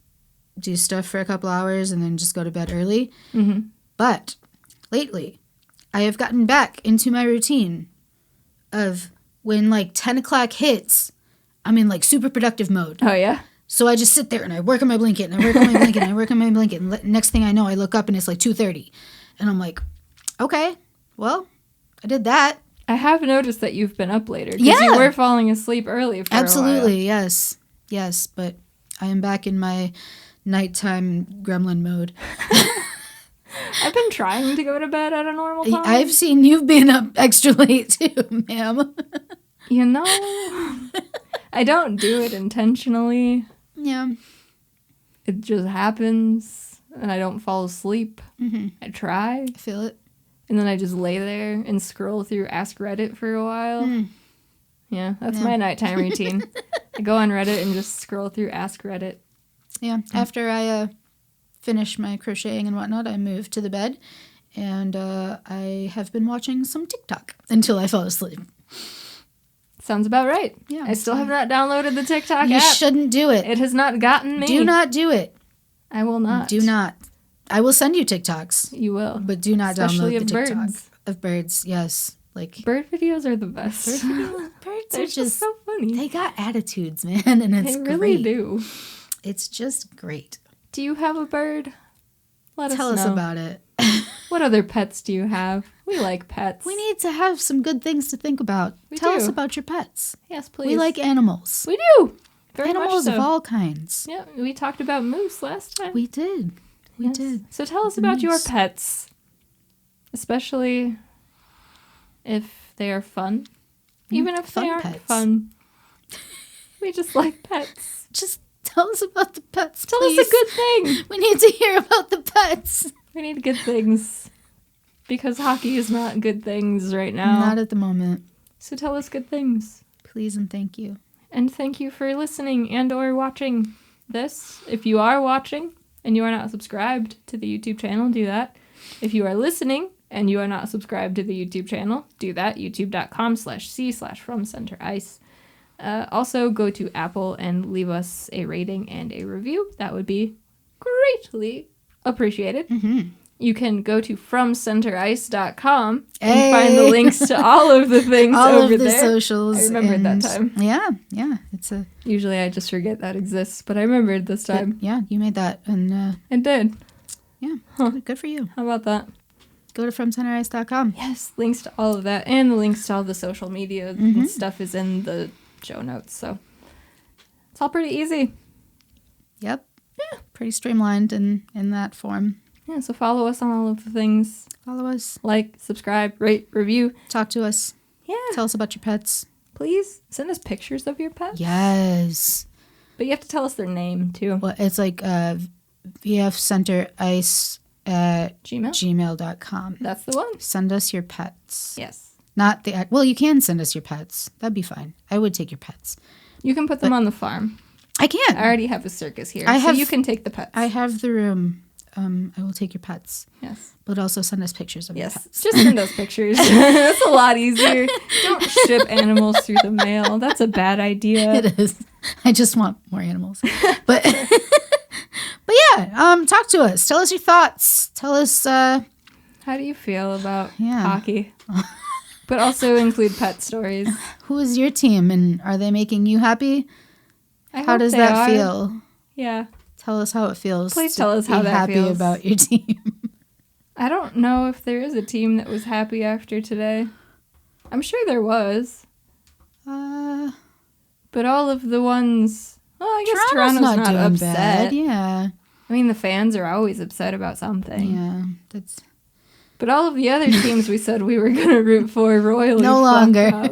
do stuff for a couple hours and then just go to bed early. Mm-hmm. But lately I have gotten back into my routine of when like 10 o'clock hits, I'm in like super productive mode. Oh, yeah? So I just sit there and I work on my blanket and I work on my blanket and I work on my blanket. And next thing I know, I look up and it's like 2:30. And I'm like, okay, well, I did that. I have noticed that you've been up later. Yeah. Because you were falling asleep early for a while. Absolutely, yes. Yes, but I am back in my nighttime gremlin mode. I've been trying to go to bed at a normal time. I've seen you've been up extra late too, ma'am. You know, I don't do it intentionally. Yeah. It just happens, and I don't fall asleep. Mm-hmm. I try. I feel it. And then I just lay there and scroll through Ask Reddit for a while. Yeah, that's my nighttime routine. I go on Reddit and just scroll through Ask Reddit. Yeah, after I finish my crocheting and whatnot, I move to the bed, and I have been watching some TikTok until I fall asleep. Sounds about right. Yeah, I still have not downloaded the TikTok app. You shouldn't do it. It has not gotten me. Do not do it. I will not. Do not. I will send you TikToks. You will. But do not Especially download the of TikTok. birds. Of birds, yes. Like bird videos are the best. Birds They're are just so funny. They got attitudes, man, and it's They really great. do. It's just great. Do you have a bird? Tell us about it. What other pets do you have? We like pets. We need to have some good things to think about. Tell us about your pets. Yes, please. We like animals. We do. Very Animals much so. of all kinds. Yeah, we talked about moose last time. We did. We did. So tell us about your pets, especially if they are fun. Even if they aren't fun. We just like pets. Just tell us about the pets, Tell please. us a good thing. We need to hear about the pets. We need good things. Because hockey is not good things right now. Not at the moment. So tell us good things. Please and thank you. And thank you for listening and or watching this. If you are watching and you are not subscribed to the YouTube channel, do that. If you are listening and you are not subscribed to the YouTube channel, do that. youtube.com/c/FromCenterIce. Also, go to Apple and leave us a rating and a review. That would be greatly appreciated. Mm-hmm. You can go to FromCenterIce.com and find the links to all of the things all over of the there. socials. I remembered that time. Yeah. It's Usually I just forget that exists, but I remembered this time. Yeah, you made that. And I did. Yeah, good for you. How about that? Go to FromCenterIce.com. Yes, links to all of that, and the links to all the social media and stuff is in the show notes, so it's all pretty easy. Yep. Yeah. Pretty streamlined in that form. Yeah, so follow us on all of the things. Follow us. Like, subscribe, rate, review. Talk to us. Yeah. Tell us about your pets. Please send us pictures of your pets. Yes. But you have to tell us their name, too. Well, it's like vfcenterice@gmail.com. That's the one. Send us your pets. Yes. Not the... Well, you can send us your pets. That'd be fine. I would take your pets. You can put them on the farm. I can. I already have a circus here, so you can take the pets. I have the room. I will take your pets. Yes. But also send us pictures of your pets. Just send us pictures. That's a lot easier. Don't ship animals through the mail. That's a bad idea. It is. I just want more animals. But but yeah, talk to us. Tell us your thoughts. Tell us how do you feel about hockey? But also include pet stories. Who is your team and are they making you happy? How does that feel? Yeah. Tell us how it feels. Please tell us how that feels. Happy about your team. I don't know if there is a team that was happy after today. I'm sure there was. But all of the ones... Well, I guess Toronto's not doing upset. Bad. Yeah. I mean, the fans are always upset about something. Yeah, that's... But all of the other teams we said we were going to root for royally no longer.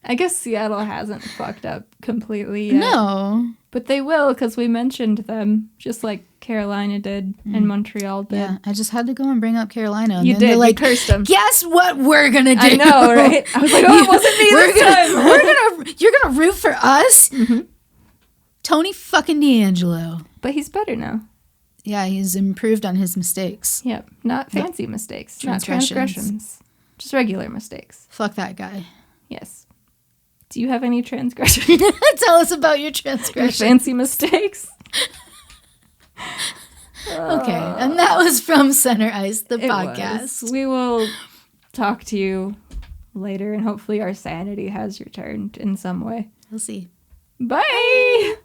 I guess Seattle hasn't fucked up completely yet. No. But they will, because we mentioned them, just like Carolina did and Montreal did. Yeah, I just had to go and bring up Carolina. And you then did, like, you cursed them. Guess what we're going to do? I know, right? I was like, oh, it wasn't me this time. You're going to root for us? Mm-hmm. Tony fucking D'Angelo. But he's better now. Yeah, he's improved on his mistakes. Yep, not fancy mistakes. Not transgressions. Just regular mistakes. Fuck that guy. Yes. Do you have any transgressions? Tell us about your transgressions. Your fancy mistakes. Okay, and that was From Center Ice, the podcast. We will talk to you later, and hopefully our sanity has returned in some way. We'll see. Bye!